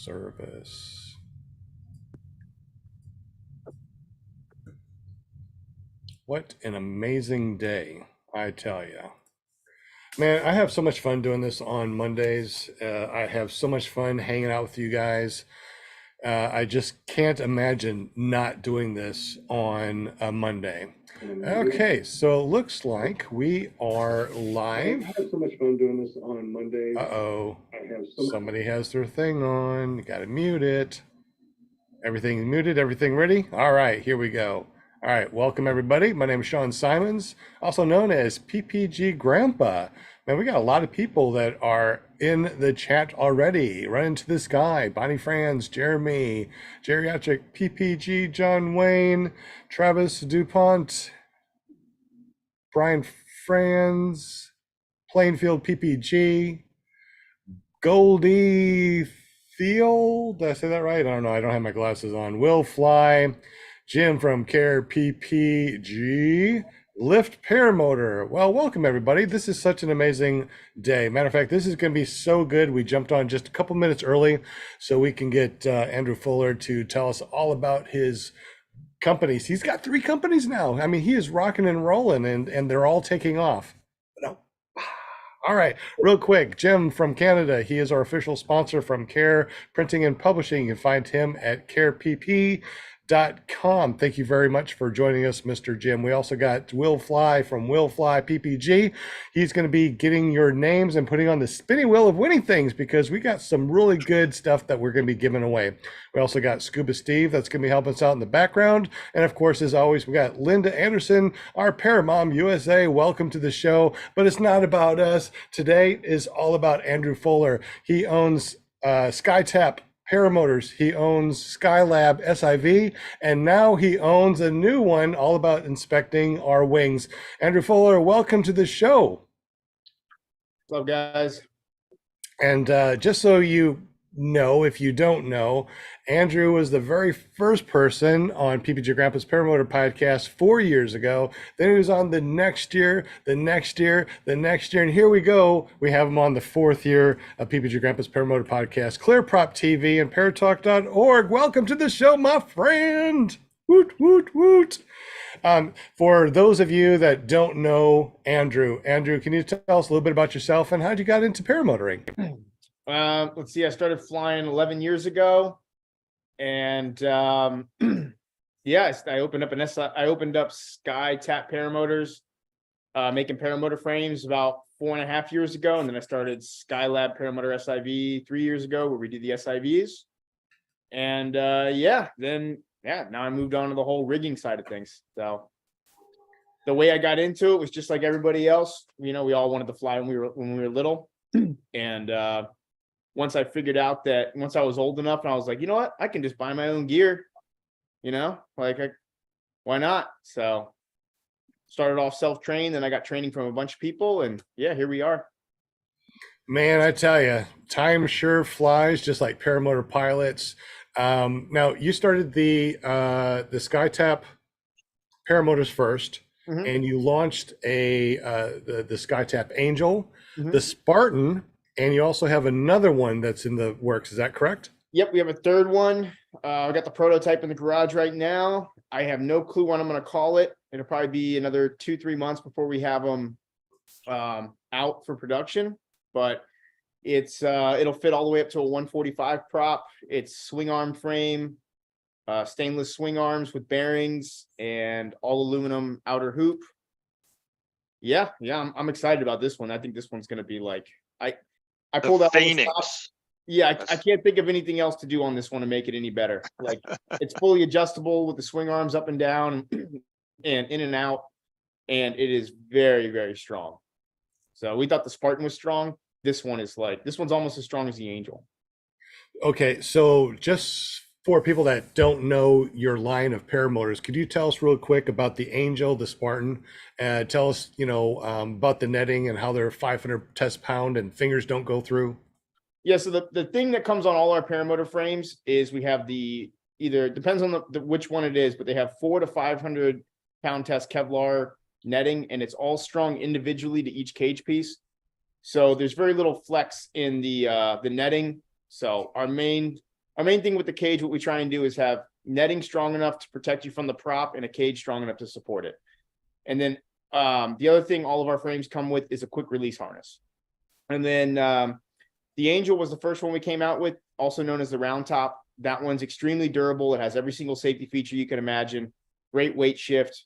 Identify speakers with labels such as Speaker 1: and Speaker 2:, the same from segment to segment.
Speaker 1: service. What an amazing day, I tell you. Man, I have so much fun doing this on Mondays. I have so much fun hanging out with you guys. I just can't imagine not doing this on a Monday. Okay, so it looks like we are live.
Speaker 2: I have so much fun doing this on Mondays.
Speaker 1: Uh-oh, somebody has their thing on. You gotta mute it. Everything muted, everything ready? All right, here we go. All right, welcome everybody. My name is Symons, also known as PPG Grandpa. Man, we got a lot of people that are in the chat already. Run into this guy, Bonnie Franz, Jeremy, geriatricPPG, John Wayne, Travis DuPont, Brian Franz, Plainfield PPG, Goldie Thiel. Did I say that right? I don't know. I don't have my glasses on. Will Fly, Jim from ClearPropTV, Lift Paramotor. Well, welcome everybody. This is such an amazing day. Matter of fact, this is going to be so good. We jumped on just a couple minutes early so we can get Andrew Fuller to tell us all about his companies. He's got 3 companies now. I mean, he is rocking and rolling, and they're all taking off. No. All right, real quick, Jim from Canada. He is our official sponsor from Care Printing and Publishing. You can find him at carepp.com. Thank you very much for joining us, Mr. Jim. We also got Will Fly from Will Fly PPG. He's going to be getting your names and putting on the spinning wheel of winning things because we got some really good stuff that we're going to be giving away. We also got Scuba Steve that's going to be helping us out in the background. And of course, as always, we got Linda Anderson, our Paramom USA. Welcome to the show. But it's not about us. Today is all about Andrew Fuller. He owns Skytap Paramotors. He owns Skylab SIV, and now he owns a new one all about inspecting our wings. Andrew Fuller, welcome to the show.
Speaker 3: Hello, guys.
Speaker 1: And just so you know, if you don't know, Andrew was the very first person on PPG Grandpa's Paramotor podcast 4 years ago. Then he was on the next year, the next year, the next year. And here we go. We have him on the 4th year of PPG Grandpa's Paramotor podcast, ClearPropTV and Paratalk.org. Welcome to the show, my friend. Woot, woot, woot. For those of you that don't know Andrew, can you tell us a little bit about yourself and how'd you got into paramotoring?
Speaker 3: Let's see. I started flying 11 years ago, and yeah, I opened up Skytap Paramotors, making paramotor frames about 4.5 years ago, and then I started Skylab Paramotor SIV 3 years ago, where we do the SIVs, and now I moved on to the whole rigging side of things. So the way I got into it was just like everybody else. You know, we all wanted to fly when we were little, and once I figured out that once I was old enough and I was like, you know what, I can just buy my own gear, why not? So started off self-trained, then I got training from a bunch of people, and yeah, here we are.
Speaker 1: Man, I tell you, time sure flies, just like paramotor pilots. Now you started the Skytap Paramotors first, and you launched the Skytap Angel, the Spartan, and you also have another one that's in the works. Is that correct?
Speaker 3: Yep, we have a third one. I got the prototype in the garage right now. I have no clue what I'm going to call it. It'll probably be another 2-3 months before we have them out for production. But it'll fit all the way up to a 145 prop. It's swing arm frame, stainless swing arms with bearings, and all aluminum outer hoop. Yeah, I'm excited about this one. I think this one's going to be like I pulled out Phoenix. Yeah, I can't think of anything else to do on this one to make it any better. Like, it's fully adjustable with the swing arms up and down and in and out, and it is very, very strong. So we thought the Spartan was strong. This one's almost as strong as the Angel.
Speaker 1: Okay, so just for people that don't know your line of paramotors, could you tell us real quick about the Angel, the Spartan? Tell us, about the netting and how they're 500 test pound and fingers don't go through.
Speaker 3: Yeah, so the thing that comes on all our paramotor frames is we have depends on which one it is, but they have 400 to 500 pound test Kevlar netting, and it's all strung individually to each cage piece. So there's very little flex in the netting. So our main Our main thing with the cage, what we try and do is have netting strong enough to protect you from the prop and a cage strong enough to support it. And then the other thing all of our frames come with is a quick release harness. And then the Angel was the first one we came out with, also known as the round top. That one's extremely durable. It has every single safety feature you can imagine. Great weight shift.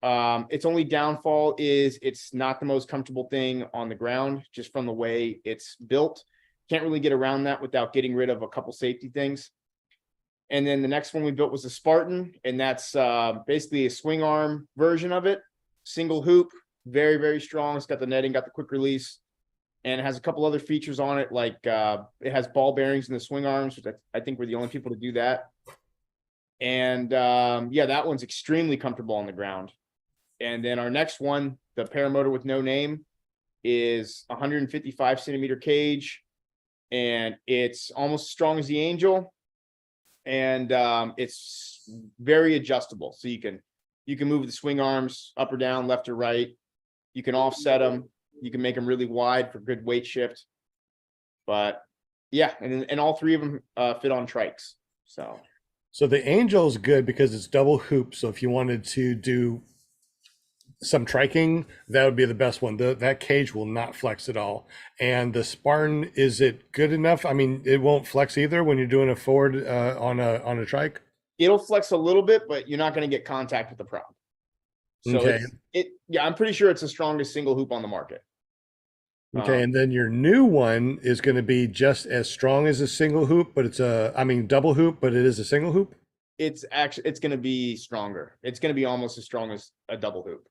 Speaker 3: Its only downfall is it's not the most comfortable thing on the ground, just from the way it's built. Can't really get around that without getting rid of a couple safety things. And then the next one we built was the Spartan, and that's basically a swing arm version of it. Single hoop, very, very strong. It's got the netting, got the quick release, and it has a couple other features on it, like it has ball bearings in the swing arms, which I think we're the only people to do that. And yeah, that one's extremely comfortable on the ground. And then our next one, the Paramotor with no name, is 155 centimeter cage, and it's almost as strong as the Angel, and it's very adjustable. So you can move the swing arms up or down, left or right. You can offset them. You can make them really wide for good weight shift. But yeah, and all three of them fit on trikes.
Speaker 1: So the Angel is good because it's double hoop. So if you wanted to do some triking, that would be the best one. That cage will not flex at all. And the Spartan, is it good enough? I mean, it won't flex either when you're doing a forward on a trike.
Speaker 3: It'll flex a little bit, but you're not going to get contact with the prop. So
Speaker 1: Okay.
Speaker 3: Yeah, I'm pretty sure it's the strongest single hoop on the market.
Speaker 1: Okay, and then your new one is going to be just as strong as a single hoop, but it's double hoop, but it is a single hoop.
Speaker 3: It's going to be stronger. It's going to be almost as strong as a double hoop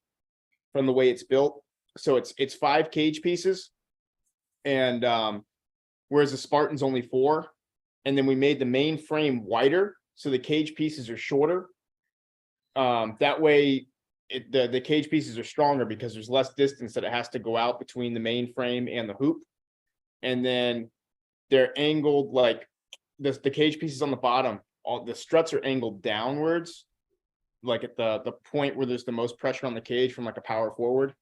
Speaker 3: from the way it's built. So it's 5 cage pieces, and whereas the Spartan's only 4, and then we made the main frame wider, so the cage pieces are shorter. That way, the cage pieces are stronger because there's less distance that it has to go out between the main frame and the hoop. And then they're angled like the cage pieces on the bottom. All the struts are angled downwards, like at the point where there's the most pressure on the cage from like a power forward.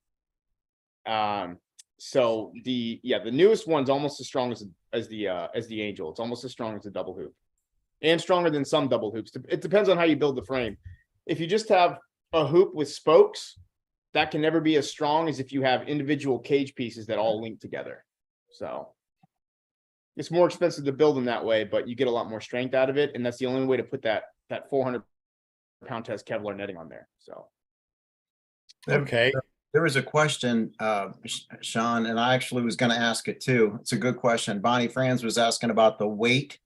Speaker 3: So the newest one's almost as strong as the Angel. It's almost as strong as a double hoop, and stronger than some double hoops. It depends on how you build the frame. If you just have a hoop with spokes, that can never be as strong as if you have individual cage pieces that all link together. So it's more expensive to build them that way, but you get a lot more strength out of it, and that's the only way to put that 400-pound test Kevlar netting on there. So
Speaker 1: Okay.
Speaker 4: There was a question, Sean, and I actually was going to ask it too. It's a good question. Bonnie Franz was asking about the weight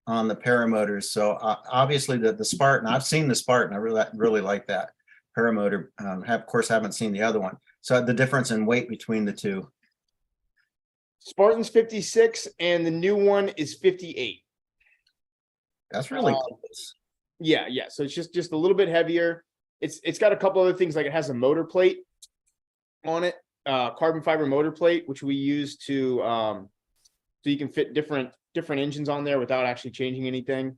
Speaker 4: on the Paramotors. So obviously the Spartan, I've seen the Spartan. I really like that Paramotor. Of course, haven't seen the other one. So the difference in weight between the two.
Speaker 3: Spartan's 56 and the new one is 58.
Speaker 4: That's really close.
Speaker 3: Yeah. So it's just a little bit heavier. It's got a couple other things, like it has a motor plate on it, carbon fiber motor plate, which we use to so you can fit different engines on there without actually changing anything.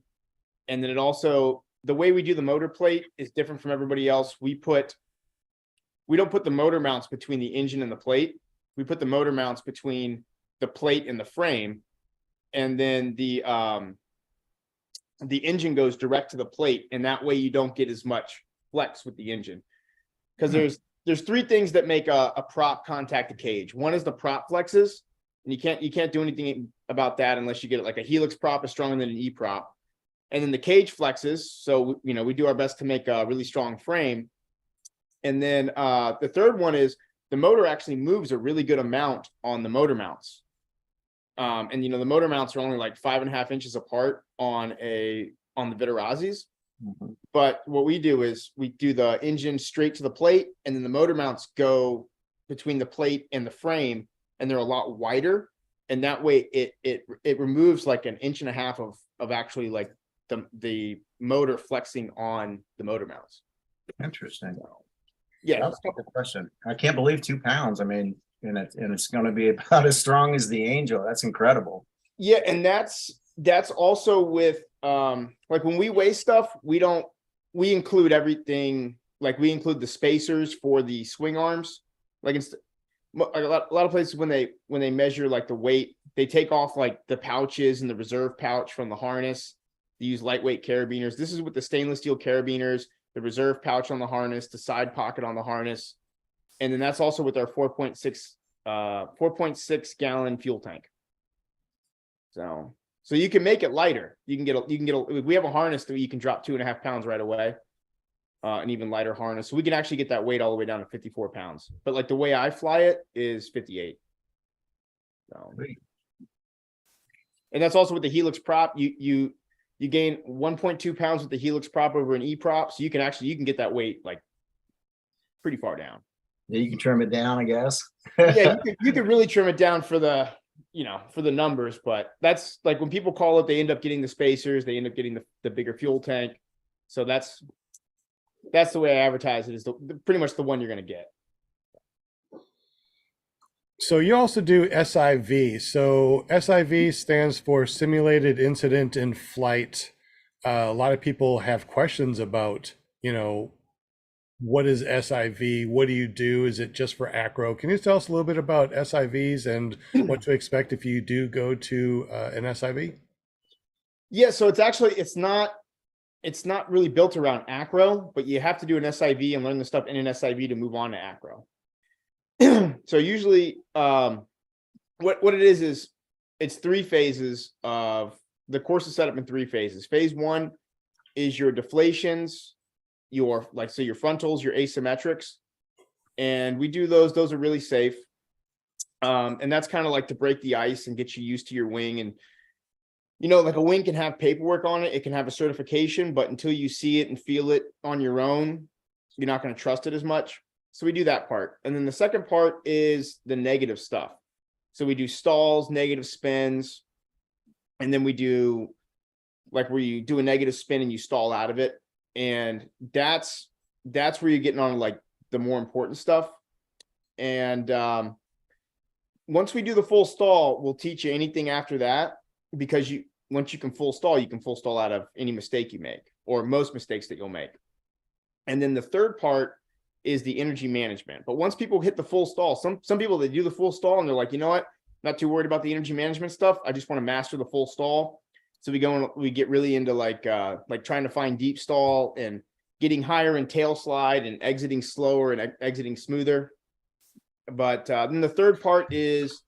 Speaker 3: And then it also, the way we do the motor plate is different from everybody else. We don't put the motor mounts between the engine and the plate. We put the motor mounts between the plate and the frame, and then the engine goes direct to the plate, and that way you don't get as much flex with the engine. Because there's 3 things that make a prop contact a cage. One is the prop flexes, and you can't do anything about that unless you get it like a helix prop is stronger than an E prop. And then the cage flexes, so we do our best to make a really strong frame. And then the third one is the motor actually moves a really good amount on the motor mounts. And the motor mounts are only like 5.5 inches apart on the Viterazzi's.
Speaker 4: Mm-hmm.
Speaker 3: But what we do is we do the engine straight to the plate, and then the motor mounts go between the plate and the frame, and they're a lot wider. And that way it removes like 1.5 inches of actually like the motor flexing on the motor mounts.
Speaker 4: Interesting.
Speaker 3: Yeah.
Speaker 4: That's a good question. I can't believe 2 pounds. I mean, and it's going to be about as strong as the Angel. That's incredible.
Speaker 3: Yeah, and that's also with like when we weigh stuff, we include everything. Like we include the spacers for the swing arms. Like a lot of places when they measure like the weight, they take off like the pouches and the reserve pouch from the harness. They use lightweight carabiners. This is with the stainless steel carabiners, the reserve pouch on the harness, the side pocket on the harness. And then that's also with our 4.6 gallon fuel tank. So you can make it lighter. We have a harness that you can drop 2.5 pounds right away. An even lighter harness. So we can actually get that weight all the way down to 54 pounds. But like the way I fly it is 58. So, and that's also with the Helix prop. You gain 1.2 pounds with the Helix prop over an E prop. So you can get that weight like pretty far down.
Speaker 4: Yeah, you can trim it down, I guess.
Speaker 3: Yeah, you could really trim it down for the, for the numbers, but that's like when people call it, they end up getting the spacers, they end up getting the bigger fuel tank. So that's the way I advertise it, is pretty much the one you're going to get.
Speaker 1: So you also do SIV. So SIV stands for Simulated Incident in Flight. A lot of people have questions about, what is SIV? What do you do? Is it just for acro? Can you tell us a little bit about SIVs and what to expect if you do go to an SIV?
Speaker 3: Yeah, so it's not really built around acro, but you have to do an SIV and learn the stuff in an SIV to move on to acro. So usually what it is it's 3 phases of the course is set up in 3 phases. Phase 1 is your deflations, your frontals, your asymmetrics. And we do those are really safe. And that's kind of like to break the ice and get you used to your wing. And like a wing can have paperwork on it. It can have a certification, but until you see it and feel it on your own, you're not going to trust it as much. So we do that part. And then the second part is the negative stuff. So we do stalls, negative spins, and then we do like where you do a negative spin and you stall out of it. And that's where you're getting on like the more important stuff. And once we do the full stall, we'll teach you anything after that, because once you can full stall out of any mistake you make, or most mistakes that you'll make. And then the third part is the energy management. But once people hit the full stall, some people, they do the full stall and they're like, you know what, not too worried about the energy management stuff. I just want to master the full stall. So we get really into like trying to find deep stall and getting higher in tail slide and exiting slower and exiting smoother. But then the third part is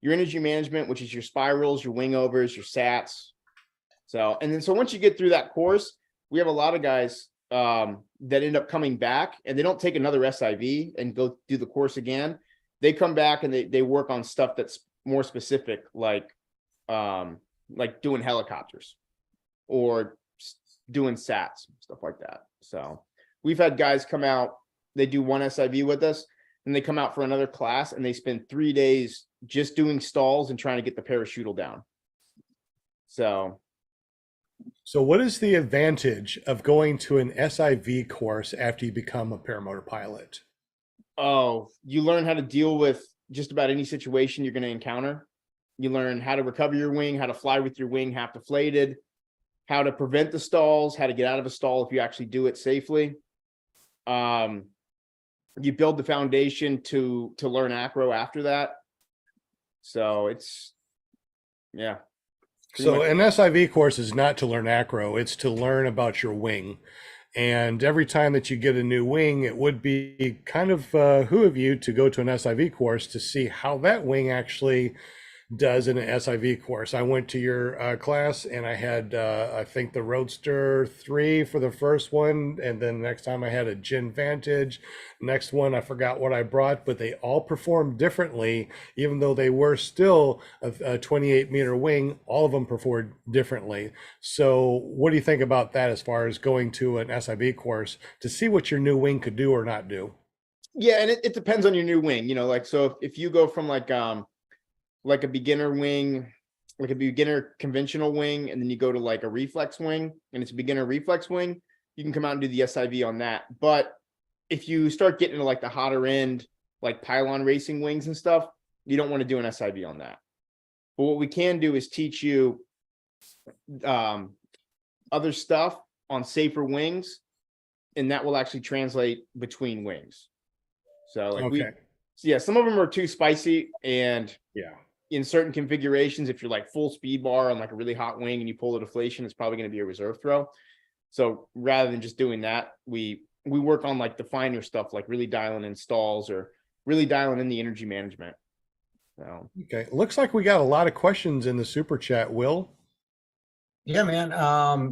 Speaker 3: your energy management, which is your spirals, your wing overs, your sats. So once you get through that course, we have a lot of guys that end up coming back and they don't take another SIV and go do the course again. They come back and they work on stuff that's more specific, like doing helicopters or doing sats, stuff like that. So we've had guys come out, they do one SIV with us, and they come out for another class and they spend 3 days just doing stalls and trying to get the parachutal down. So
Speaker 1: what is the advantage of going to an SIV course after you become a paramotor pilot?
Speaker 3: Oh, you learn how to deal with just about any situation you're going to encounter. You learn how to recover your wing, how to fly with your wing half deflated, how to prevent the stalls, how to get out of a stall if you actually do it safely. You build the foundation to learn acro after that. So it's, yeah.
Speaker 1: So an SIV course is not to learn acro, it's to learn about your wing. And every time that you get a new wing, it would be kind of behoove you to go to an SIV course to see how that wing actually does in an SIV course. I went to your class and I had, I think the Roadster 3 for the first one. And then the next time I had a Gin Vantage. Next one, I forgot what I brought, but they all performed differently, even though they were still a 28-meter wing, all of them performed differently. So what do you think about that as far as going to an SIV course to see what your new wing could do or not do?
Speaker 3: Yeah, and it depends on your new wing, so if you go from like a beginner wing, like a beginner conventional wing, and then you go to like a reflex wing and it's a beginner reflex wing, you can come out and do the SIV on that. But if you start getting into like the hotter end, like pylon racing wings and stuff, you don't want to do an SIV on that. But what we can do is teach you other stuff on safer wings, and that will actually translate between wings. So like So yeah, some of them are too spicy, and
Speaker 1: Yeah.
Speaker 3: in certain configurations, if you're like full speed bar on like a really hot wing and you pull a deflation, it's probably going to be a reserve throw. So rather than just doing that, we work on like the finer stuff, like really dialing in stalls or really dialing in the energy management. So
Speaker 1: Okay. Looks like we got a lot of questions in the super chat, Will.
Speaker 4: Yeah, man.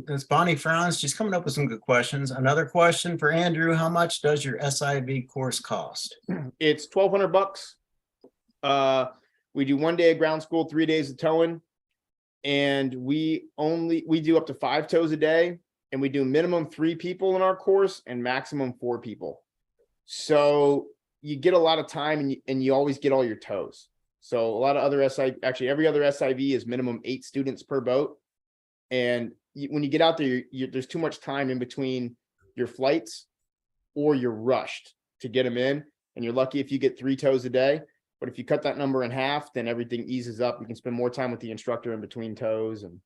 Speaker 4: It's Bonnie Franz. She's coming up with some good questions. Another question for Andrew. How much does your SIV course cost?
Speaker 3: it's $1,200. We do 1 day of ground school, 3 days of towing, and we do up to 5 tows a day, and we do minimum 3 people in our course and maximum 4 people. So you get a lot of time, and you always get all your tows. So a lot of other actually every other SIV is minimum 8 students per boat. And when you get out there, there's too much time in between your flights, or you're rushed to get them in, and you're lucky if you get 3 tows a day. But if you cut that number in half, then everything eases up. You can spend more time with the instructor in between tows. And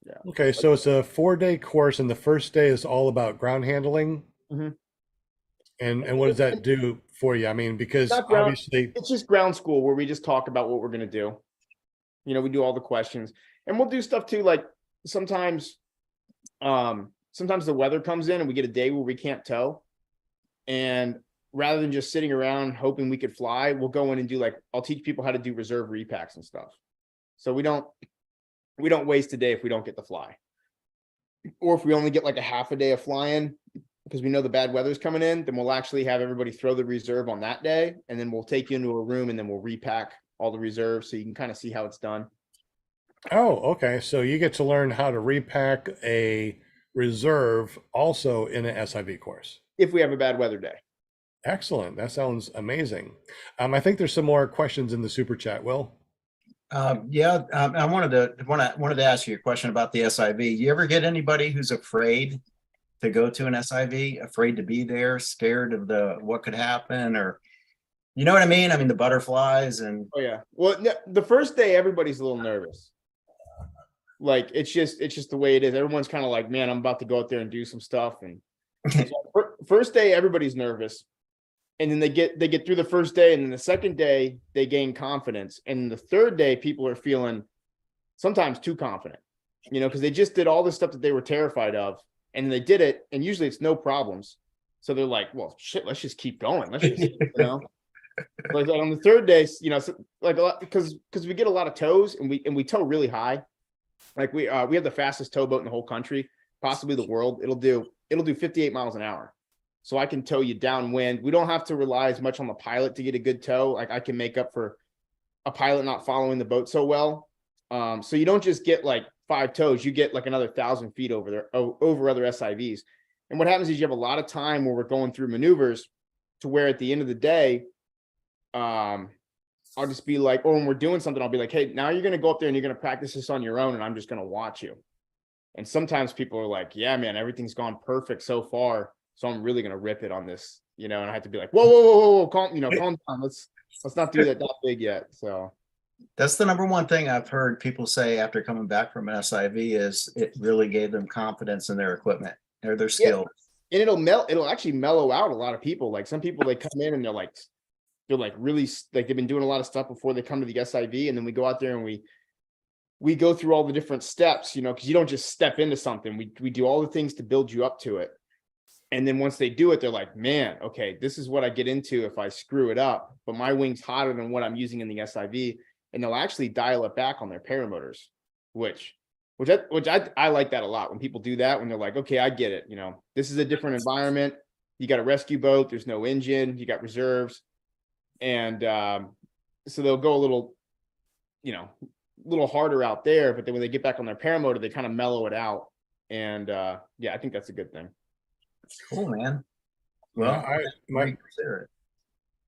Speaker 3: yeah.
Speaker 1: Okay, so it's a 4-day course, and the first day is all about ground handling.
Speaker 3: Mhm.
Speaker 1: And what does that do for you? I mean, because
Speaker 3: Not ground-
Speaker 1: obviously,
Speaker 3: It's just ground school where we just talk about what we're going to do. We do all the questions, and we'll do stuff too. Like sometimes the weather comes in and we get a day where we can't tow. And rather than just sitting around hoping we could fly, we'll go in and do I'll teach people how to do reserve repacks and stuff. So we don't waste a day if we don't get to fly. Or if we only get like a half a day of flying because we know the bad weather's coming in, then we'll actually have everybody throw the reserve on that day. And then we'll take you into a room and then we'll repack all the reserves so you can kind of see how it's done.
Speaker 1: oh, okay. So you get to learn how to repack a reserve also in an SIV course.
Speaker 3: If we have a bad weather day.
Speaker 1: Excellent. That sounds amazing. I think there's some more questions in the super chat, Will.
Speaker 4: I wanted to ask you a question about the SIV. You ever get anybody who's afraid to go to an SIV, afraid to be there, scared of what could happen, or you know what I mean? I mean, the butterflies and.
Speaker 3: Oh yeah. Well, the first day, everybody's a little nervous. Like it's just the way it is. Everyone's kind of like, man, I'm about to go out there and do some stuff. And so first day, everybody's nervous. And then they get through the first day, and then the second day they gain confidence. And the third day, people are feeling sometimes too confident, because they just did all the stuff that they were terrified of, and they did it, and usually it's no problems. So they're like, well, shit, let's just keep going. Let's just, Like on the third day, like a lot, because we get a lot of tows, and we tow really high. Like we have the fastest towboat in the whole country, possibly the world. It'll do 58 miles an hour. So I can tow you downwind. We don't have to rely as much on the pilot to get a good tow. Like I can make up for a pilot not following the boat so well. So you don't just get like 5 tows, you get like another 1,000 feet over there, over other SIVs. And what happens is you have a lot of time where we're going through maneuvers to where at the end of the day, I'll just be like, or when we're doing something, I'll be like, hey, now you're going to go up there and you're going to practice this on your own, and I'm just going to watch you. And sometimes people are like, yeah, man, everything's gone perfect so far, so I'm really going to rip it on this, and I have to be like, whoa, calm down. Let's not do that big yet. So
Speaker 4: that's the number one thing I've heard people say after coming back from an SIV is it really gave them confidence in their equipment or their skill.
Speaker 3: Yeah. And it'll actually mellow out a lot of people. Like some people, they come in and they're like really like they've been doing a lot of stuff before they come to the SIV, and then we go out there and we go through all the different steps, because you don't just step into something. We do all the things to build you up to it. And then once they do it, they're like, man, okay, this is what I get into if I screw it up, but my wing's hotter than what I'm using in the SIV. And they'll actually dial it back on their paramotors, which I like that a lot. When people do that, when they're like, okay, I get it. This is a different environment. You got a rescue boat. There's no engine. You got reserves. And so they'll go a little harder out there, but then when they get back on their paramotor, they kind of mellow it out. And yeah, I think that's a good thing.
Speaker 4: Cool, man. Well,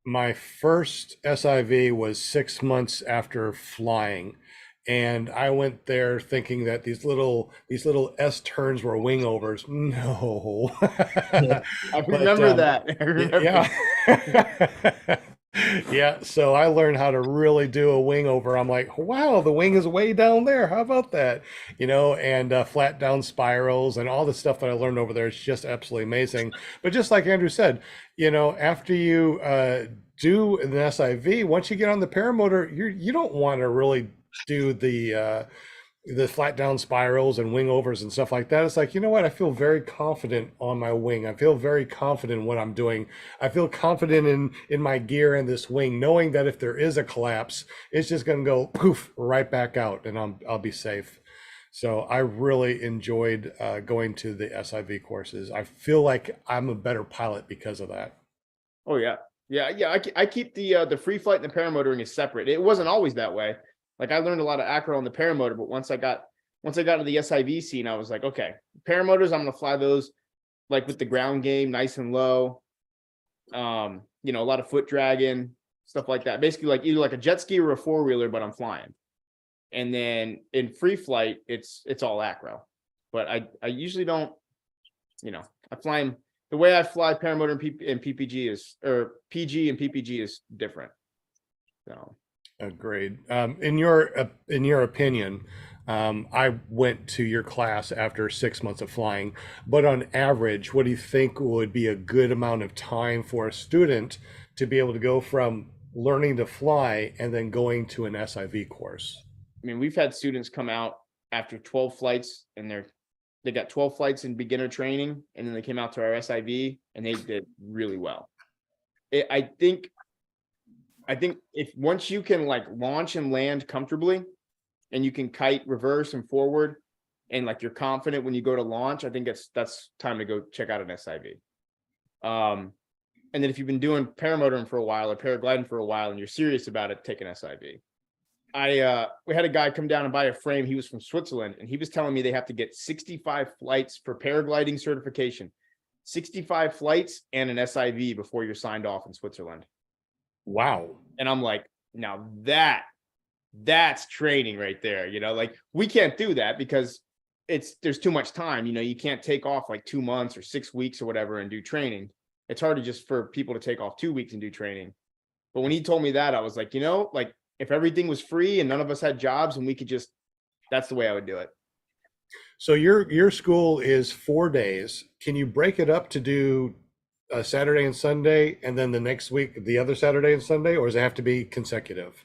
Speaker 1: my first SIV was 6 months after flying, and I went there thinking that these little S turns were wing overs. No,
Speaker 3: I remember that.
Speaker 1: Yeah. Yeah, so I learned how to really do a wing over. I'm like, wow, the wing is way down there. How about that? And flat down spirals and all the stuff that I learned over there is just absolutely amazing. But just like Andrew said, after you do an SIV, once you get on the paramotor, you don't want to really do the flat down spirals and wing overs and stuff like that. It's like, you know what? I feel very confident on my wing. I feel very confident in what I'm doing. I feel confident in my gear and this wing, knowing that if there is a collapse, it's just going to go poof right back out, and I'll be safe. So I really enjoyed going to the SIV courses. I feel like I'm a better pilot because of that.
Speaker 3: Oh yeah, yeah. I keep the free flight and the paramotoring is separate. It wasn't always that way. Like I learned a lot of acro on the paramotor, but once I got to the SIV scene, I was like, okay, paramotors, I'm gonna fly those like with the ground game, nice and low. A lot of foot dragging, stuff like that. Basically, like either like a jet ski or a four-wheeler, but I'm flying. And then in free flight, it's all acro. But I usually don't, I fly them the way I fly paramotor and PPG or PG and PPG is different. So.
Speaker 1: Agreed. In your opinion, I went to your class after 6 months of flying, but on average, what do you think would be a good amount of time for a student to be able to go from learning to fly and then going to an SIV course?
Speaker 3: I mean, we've had students come out after 12 flights and they got 12 flights in beginner training, and then they came out to our SIV and they did really well. I think if once you can like launch and land comfortably and you can kite reverse and forward and like you're confident when you go to launch, I think that's time to go check out an SIV. And then if you've been doing paramotoring for a while or paragliding for a while and you're serious about it, take an SIV. We had a guy come down and buy a frame. He was from Switzerland and he was telling me they have to get 65 flights for paragliding certification, 65 flights and an SIV before you're signed off in Switzerland.
Speaker 1: Wow.
Speaker 3: And I'm like, now that's training right there. Like we can't do that because there's too much time. You can't take off like 2 months or 6 weeks or whatever and do training. It's hard to just for people to take off 2 weeks and do training. But when he told me that, I was like, like if everything was free and none of us had jobs and we could that's the way I would do it.
Speaker 1: So your school is 4 days. Can you break it up to do a Saturday and Sunday, and then the next week the other Saturday and Sunday, or does it have to be consecutive?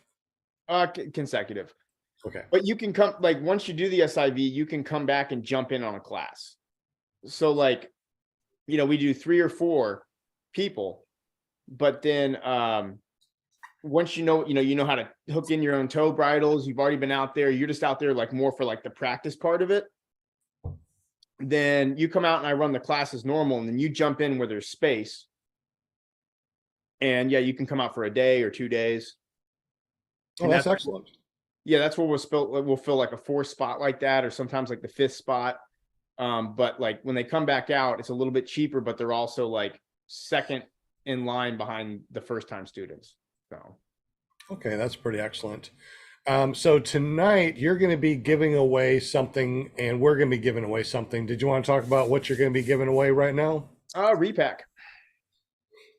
Speaker 3: Consecutive.
Speaker 1: Okay.
Speaker 3: But you can come like once you do the SIV, you can come back and jump in on a class. So like, we do 3 or 4 people, but then once you know how to hook in your own tow bridles, you've already been out there, you're just out there like more for like the practice part of it. Then you come out and I run the class as normal, and then you jump in where there's space. And yeah, you can come out for a day or 2 days.
Speaker 1: Oh, that's excellent.
Speaker 3: Yeah, that's where we'll fill like a 4th spot like that, or sometimes like the 5th spot. But like when they come back out, it's a little bit cheaper, but they're also like second in line behind the first time students. So
Speaker 1: okay, that's pretty excellent. So tonight you're going to be giving away something, and we're going to be giving away something. Did you want to talk about what you're going to be giving away right now?
Speaker 3: Repack.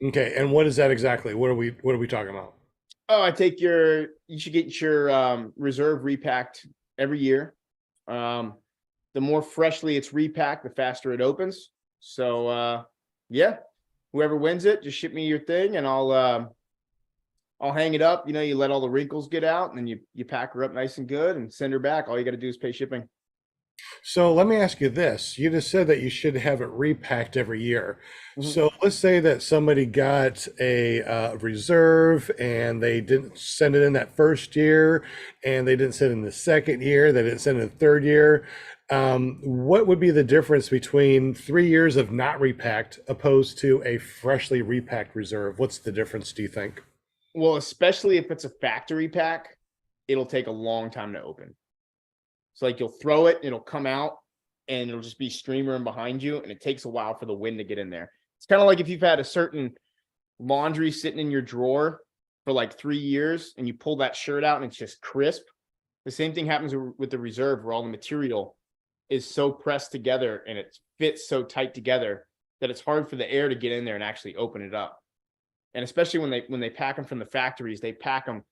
Speaker 1: Okay, and what is that exactly? What are we talking about?
Speaker 3: Oh, you should get your reserve repacked every year. The more freshly it's repacked, the faster it opens. So yeah, whoever wins it, just ship me your thing and I'll hang it up. You let all the wrinkles get out, and then you pack her up nice and good and send her back. All you got to do is pay shipping.
Speaker 1: So let me ask you this. You just said that you should have it repacked every year.
Speaker 3: Mm-hmm.
Speaker 1: So let's say that somebody got a reserve and they didn't send it in that first year, and they didn't send it in the second year, they didn't send it in the third year. What would be the difference between 3 years of not repacked opposed to a freshly repacked reserve? What's the difference, do you think?
Speaker 3: Well, especially if it's a factory pack, it'll take a long time to open. So like you'll throw it, it'll come out, and it'll just be streamering behind you, and it takes a while for the wind to get in there. It's kind of like if you've had a certain laundry sitting in your drawer for like 3 years, and you pull that shirt out and it's just crisp. The same thing happens with the reserve, where all the material is so pressed together and it fits so tight together that it's hard for the air to get in there and actually open it up. And especially when they pack them from the factories, they pack them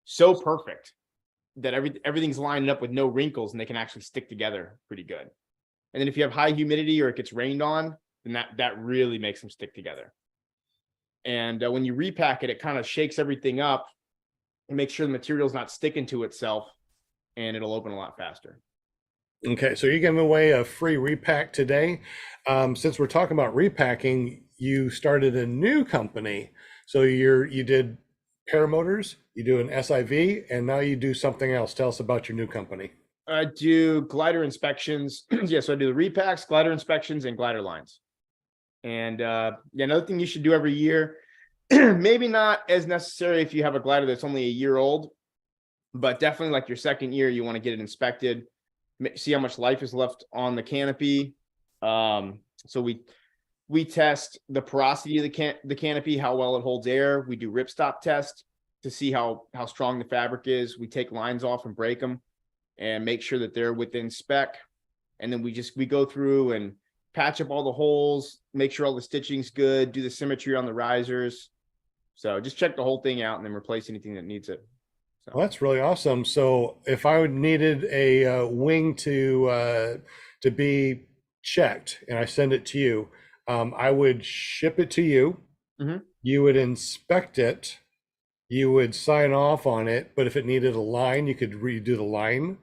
Speaker 3: so perfect that everything's lined up with no wrinkles and they can actually stick together pretty good. And then if you have high humidity or it gets rained on, then that really makes them stick together. And when you repack it, it kind of shakes everything up and makes sure the material's not sticking to itself, and it'll open a lot faster.
Speaker 1: Okay, so you're giving away a free repack today. Since we're talking about repacking, you started a new company. So you did Paramotors, you do an SIV, and now you do something else. Tell us about your new company.
Speaker 3: I do glider inspections. Yeah, so I do the repacks, glider inspections, and glider lines. And yeah, another thing you should do every year, maybe not as necessary if you have a glider that's only a year old, but definitely like your second year, you want to get it inspected, see how much life is left on the canopy. So we test the porosity of the canopy, how well it holds air. We do ripstop tests to see how strong the fabric is. We take lines off and break them and make sure that they're within spec. And then we go through and patch up all the holes, make sure all the stitching's good, do the symmetry on the risers. So just check the whole thing out and then replace anything that needs it. So.
Speaker 1: Well, that's really awesome. So if I needed a wing to be checked and I send it to you, I would ship it to you.
Speaker 3: Mm-hmm.
Speaker 1: You would inspect it. You would sign off on it. But if it needed a line, you could redo the line.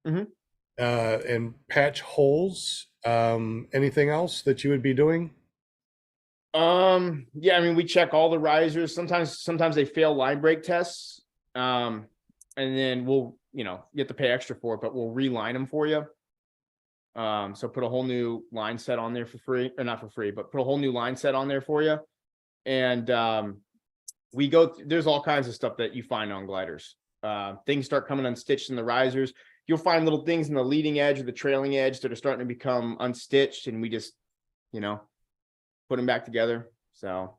Speaker 3: Mm-hmm.
Speaker 1: And patch holes. Anything else that you would be doing?
Speaker 3: Yeah, I mean, we check all the risers. Sometimes they fail line break tests. And then we'll, you have to pay extra for it, but we'll reline them for you. So put a whole new line set on there for free, or not for free, but put a whole new line set on there for you. And there's all kinds of stuff that you find on gliders. Things start coming unstitched in the risers. You'll find little things in the leading edge or the trailing edge that are starting to become unstitched, and we just, put them back together. So,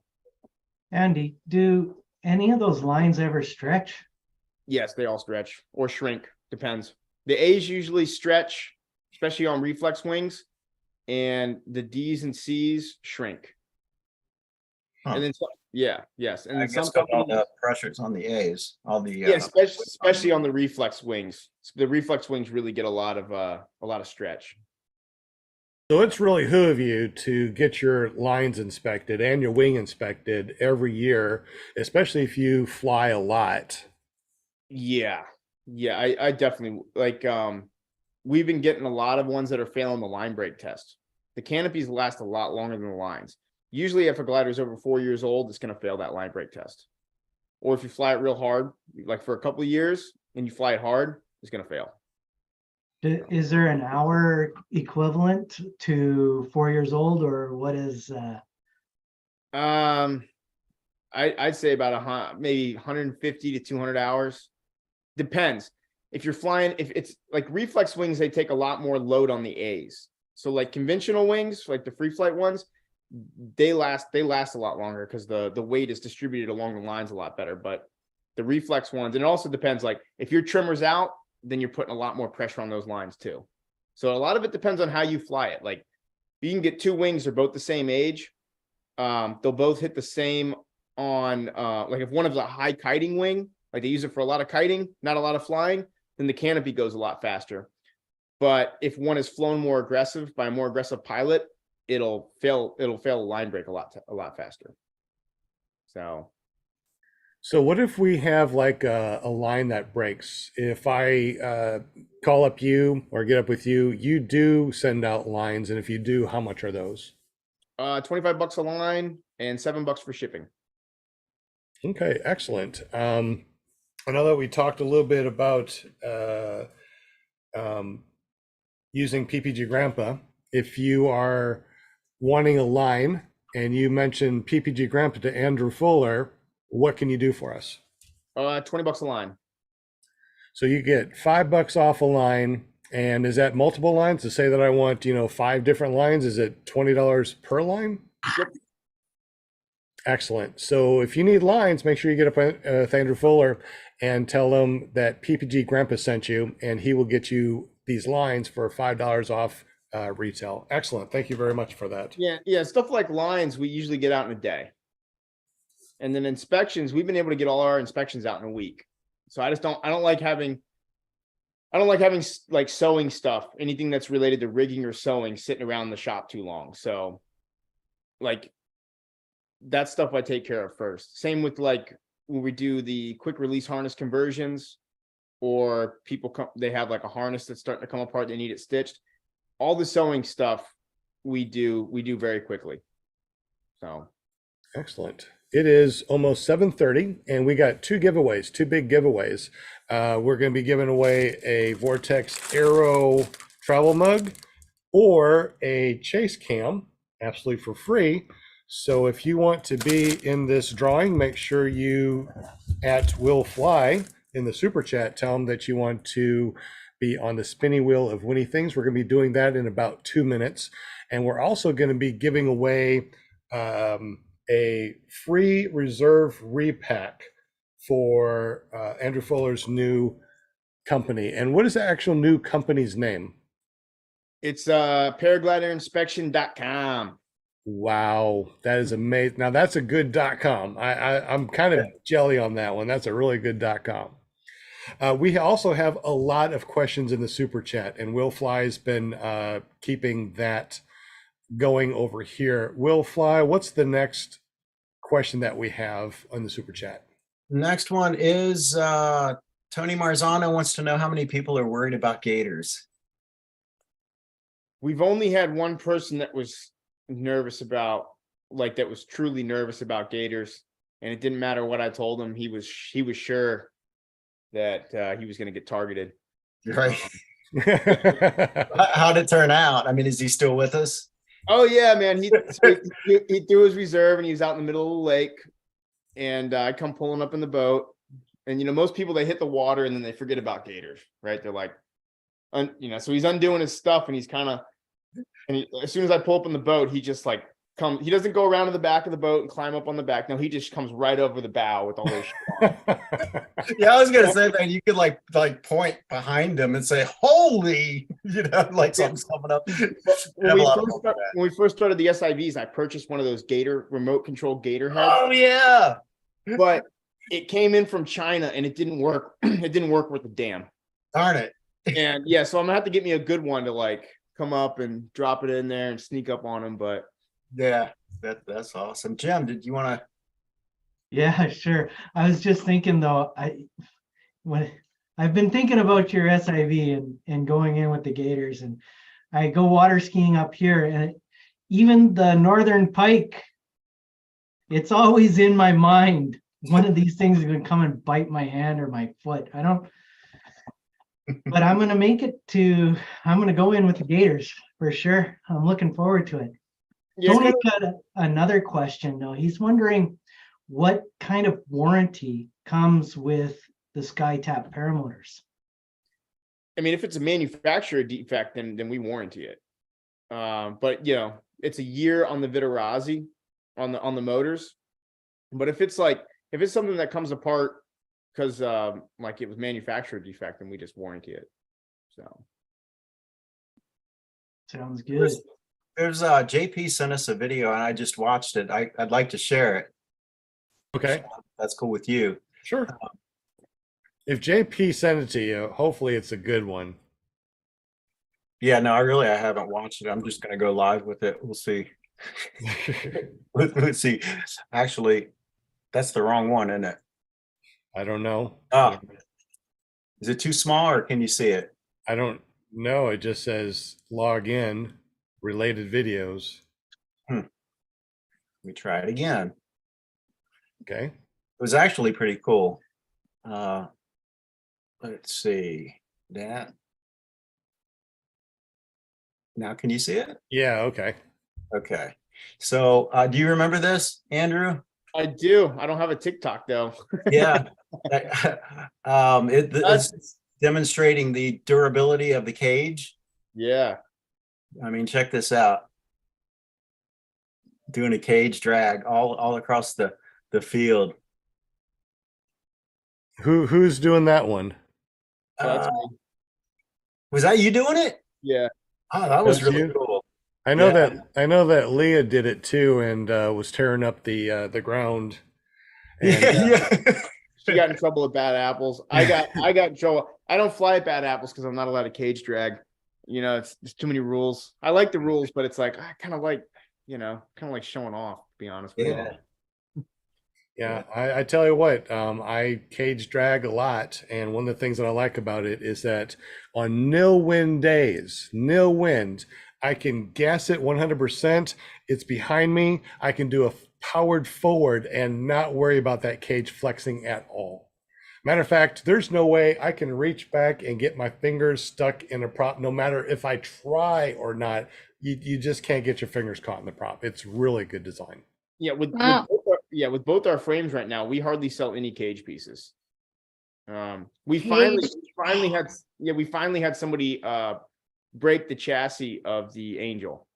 Speaker 5: Andy, do any of those lines ever stretch?
Speaker 3: yes, they all stretch or shrink. Depends. The A's usually stretch, especially on reflex wings, and the D's and C's shrink.
Speaker 4: Huh.
Speaker 3: And then, yes, and
Speaker 4: I
Speaker 3: then
Speaker 4: guess
Speaker 3: some
Speaker 4: all
Speaker 3: companies,
Speaker 4: the pressures on the A's, all the
Speaker 3: especially on the reflex wings. The reflex wings really get a lot of stretch.
Speaker 1: So it's really behoove you to get your lines inspected and your wing inspected every year, especially if you fly a lot.
Speaker 3: Yeah, I definitely like. We've been getting a lot of ones that are failing the line break test. The canopies last a lot longer than the lines. Usually, if a glider is over 4 years old, it's going to fail that line break test. Or if you fly it real hard, like for a couple of years, and you fly it hard, it's going to fail.
Speaker 5: Is there an hour equivalent to 4 years old, or what is?
Speaker 3: I'd say about maybe 150 to 200 hours. Depends. If you're flying, if it's like reflex wings, they take a lot more load on the A's. So like conventional wings, like the free flight ones, they last a lot longer because the weight is distributed along the lines a lot better. But the reflex ones, and it also depends, like if your trimmer's out, then you're putting a lot more pressure on those lines too. So a lot of it depends on how you fly it. Like you can get two wings, they're both the same age. They'll both hit the same on like if one of a high kiting wing, like they use it for a lot of kiting, not a lot of flying, then the canopy goes a lot faster. But if one is flown more aggressive by a more aggressive pilot, it'll fail a line break a lot faster.
Speaker 1: So what if we have like a line that breaks? If I call up you or get up with you, you do send out lines, and if you do, how much are those?
Speaker 3: $25 a line and $7 for shipping.
Speaker 1: Okay, excellent. I know that we talked a little bit about using PPG Grandpa. If you are wanting a line and you mentioned PPG Grandpa to Andrew Fuller, what can you do for us?
Speaker 3: $20 a line.
Speaker 1: So you get $5 off a line. And is that multiple lines? To say that I want, 5 different lines, is it $20 per line?
Speaker 3: Yep.
Speaker 1: Excellent. So if you need lines, make sure you get up with Andrew Fuller and tell him that PPG Grandpa sent you, and he will get you these lines for $5 off retail. Excellent. Thank you very much for that.
Speaker 3: Yeah. Stuff like lines, we usually get out in a day. And then inspections, we've been able to get all our inspections out in a week. So I don't like having like sewing stuff, anything that's related to rigging or sewing sitting around the shop too long. So like that stuff I take care of first. Same with like when we do the quick release harness conversions, or people come, they have like a harness that's starting to come apart, they need it stitched. All the sewing stuff we do very quickly. So
Speaker 1: Excellent. It is almost 7:30 and we got two giveaways, two big giveaways. We're going to be giving away a Vortex Aero travel mug or a chase cam absolutely for free. So if you want to be in this drawing, make sure you at Will Fly in the super chat, tell them that you want to be on the spinning wheel of winning things. We're going to be doing that in about 2 minutes. And we're also going to be giving away a free reserve repack for Andrew Fuller's new company. And what is the actual new company's name?
Speaker 3: it's paragliderinspection.com.
Speaker 1: Wow, that is amazing. Now that's a good .com. I'm kind of jelly on that one. That's a really good .com. We also have a lot of questions in the super chat, and Will Fly's been keeping that going over here. Will Fly, what's the next question that we have on the super chat?
Speaker 4: Next one is Tony Marzano wants to know how many people are worried about gators.
Speaker 3: We've only had one person that was nervous about, like, that was truly nervous about gators, and it didn't matter what I told him. He was sure that he was going to get targeted.
Speaker 4: Right. How'd it turn out? I mean, is he still with us?
Speaker 3: Oh yeah, man. He threw his reserve and he was out in the middle of the lake, and I come pulling up in the boat, and most people, they hit the water and then they forget about gators, right? They're like, so he's undoing his stuff, and he's kind of, as soon as I pull up in the boat, he just like he doesn't go around to the back of the boat and climb up on the back. No, he just comes right over the bow with all those shit on.
Speaker 4: Yeah, I was gonna say, man, you could like point behind him and say, "Holy," like something's coming up.
Speaker 3: When we first started the SIVs, I purchased one of those remote control gator heads.
Speaker 4: Oh yeah,
Speaker 3: but it came in from China and it didn't work. It didn't work with the damn.
Speaker 4: darn it.
Speaker 3: And yeah, so I'm gonna have to get me a good one to like come up and drop it in there and sneak up on him. But
Speaker 4: Yeah, that's awesome. Jim, did you want to?
Speaker 5: Yeah, sure. I was just thinking though, when I've been thinking about your SIV and going in with the gators, and I go water skiing up here, and even the northern pike, it's always in my mind. One of these things is going to come and bite my hand or my foot. I don't, but I'm going to I'm going to go in with the gators for sure. I'm looking forward to it. Tony's got another question though. He's wondering what kind of warranty comes with the Skytap Paramotors.
Speaker 3: I mean, if it's a manufacturer defect, then we warranty it. But it's a year on the Vitarazi on the motors. But if it's something that comes apart because like it was manufacturer defect, then we just warranty it. So
Speaker 5: Sounds good.
Speaker 4: There's JP sent us a video and I just watched it. I'd like to share it.
Speaker 1: Okay,
Speaker 4: That's cool with you.
Speaker 1: sure. If JP sent it to you, hopefully it's a good one.
Speaker 4: Yeah, no, I haven't watched it. I'm just gonna go live with it. We'll see. Let's see. Actually, that's the wrong one, isn't it?
Speaker 1: I don't know.
Speaker 4: Oh, is it too small or can you see it?
Speaker 1: I don't know. It just says log in, related videos.
Speaker 4: Let me try it again.
Speaker 1: Okay.
Speaker 4: It was actually pretty cool. Let's see that. Now, can you see it?
Speaker 1: Yeah. Okay.
Speaker 4: Okay. So, do you remember this, Andrew?
Speaker 3: I do. I don't have a TikTok though.
Speaker 4: Yeah. It's demonstrating the durability of the cage.
Speaker 3: Yeah.
Speaker 4: I mean, check this out. Doing a cage drag all across the field.
Speaker 1: Who's doing that one?
Speaker 3: That's me.
Speaker 4: Was that you doing it?
Speaker 3: Yeah.
Speaker 4: Oh, that was
Speaker 1: That's
Speaker 4: really
Speaker 1: you?
Speaker 4: cool.
Speaker 1: I know
Speaker 4: Yeah.
Speaker 1: that Leah did it too and was tearing up the ground And
Speaker 3: She got in trouble with bad apples. I got in trouble. I don't fly at bad apples because I'm not allowed to cage drag. You know, it's too many rules. I like the rules, but it's like I kind of like, showing off, to be honest with
Speaker 4: Yeah.
Speaker 3: you.
Speaker 1: yeah, I tell you what, I cage drag a lot, and one of the things that I like about it is that on nil wind days, nil wind, I can gas it 100%. It's behind me. I can do a powered forward and not worry about that cage flexing at all. Matter of fact, there's no way I can reach back and get my fingers stuck in a prop, no matter if I try or not. You just can't get your fingers caught in the prop. It's really good design.
Speaker 3: Yeah,
Speaker 6: Wow.
Speaker 3: with both our frames right now, we hardly sell any cage pieces. We
Speaker 6: Cage.
Speaker 3: finally had somebody break the chassis of the Angel.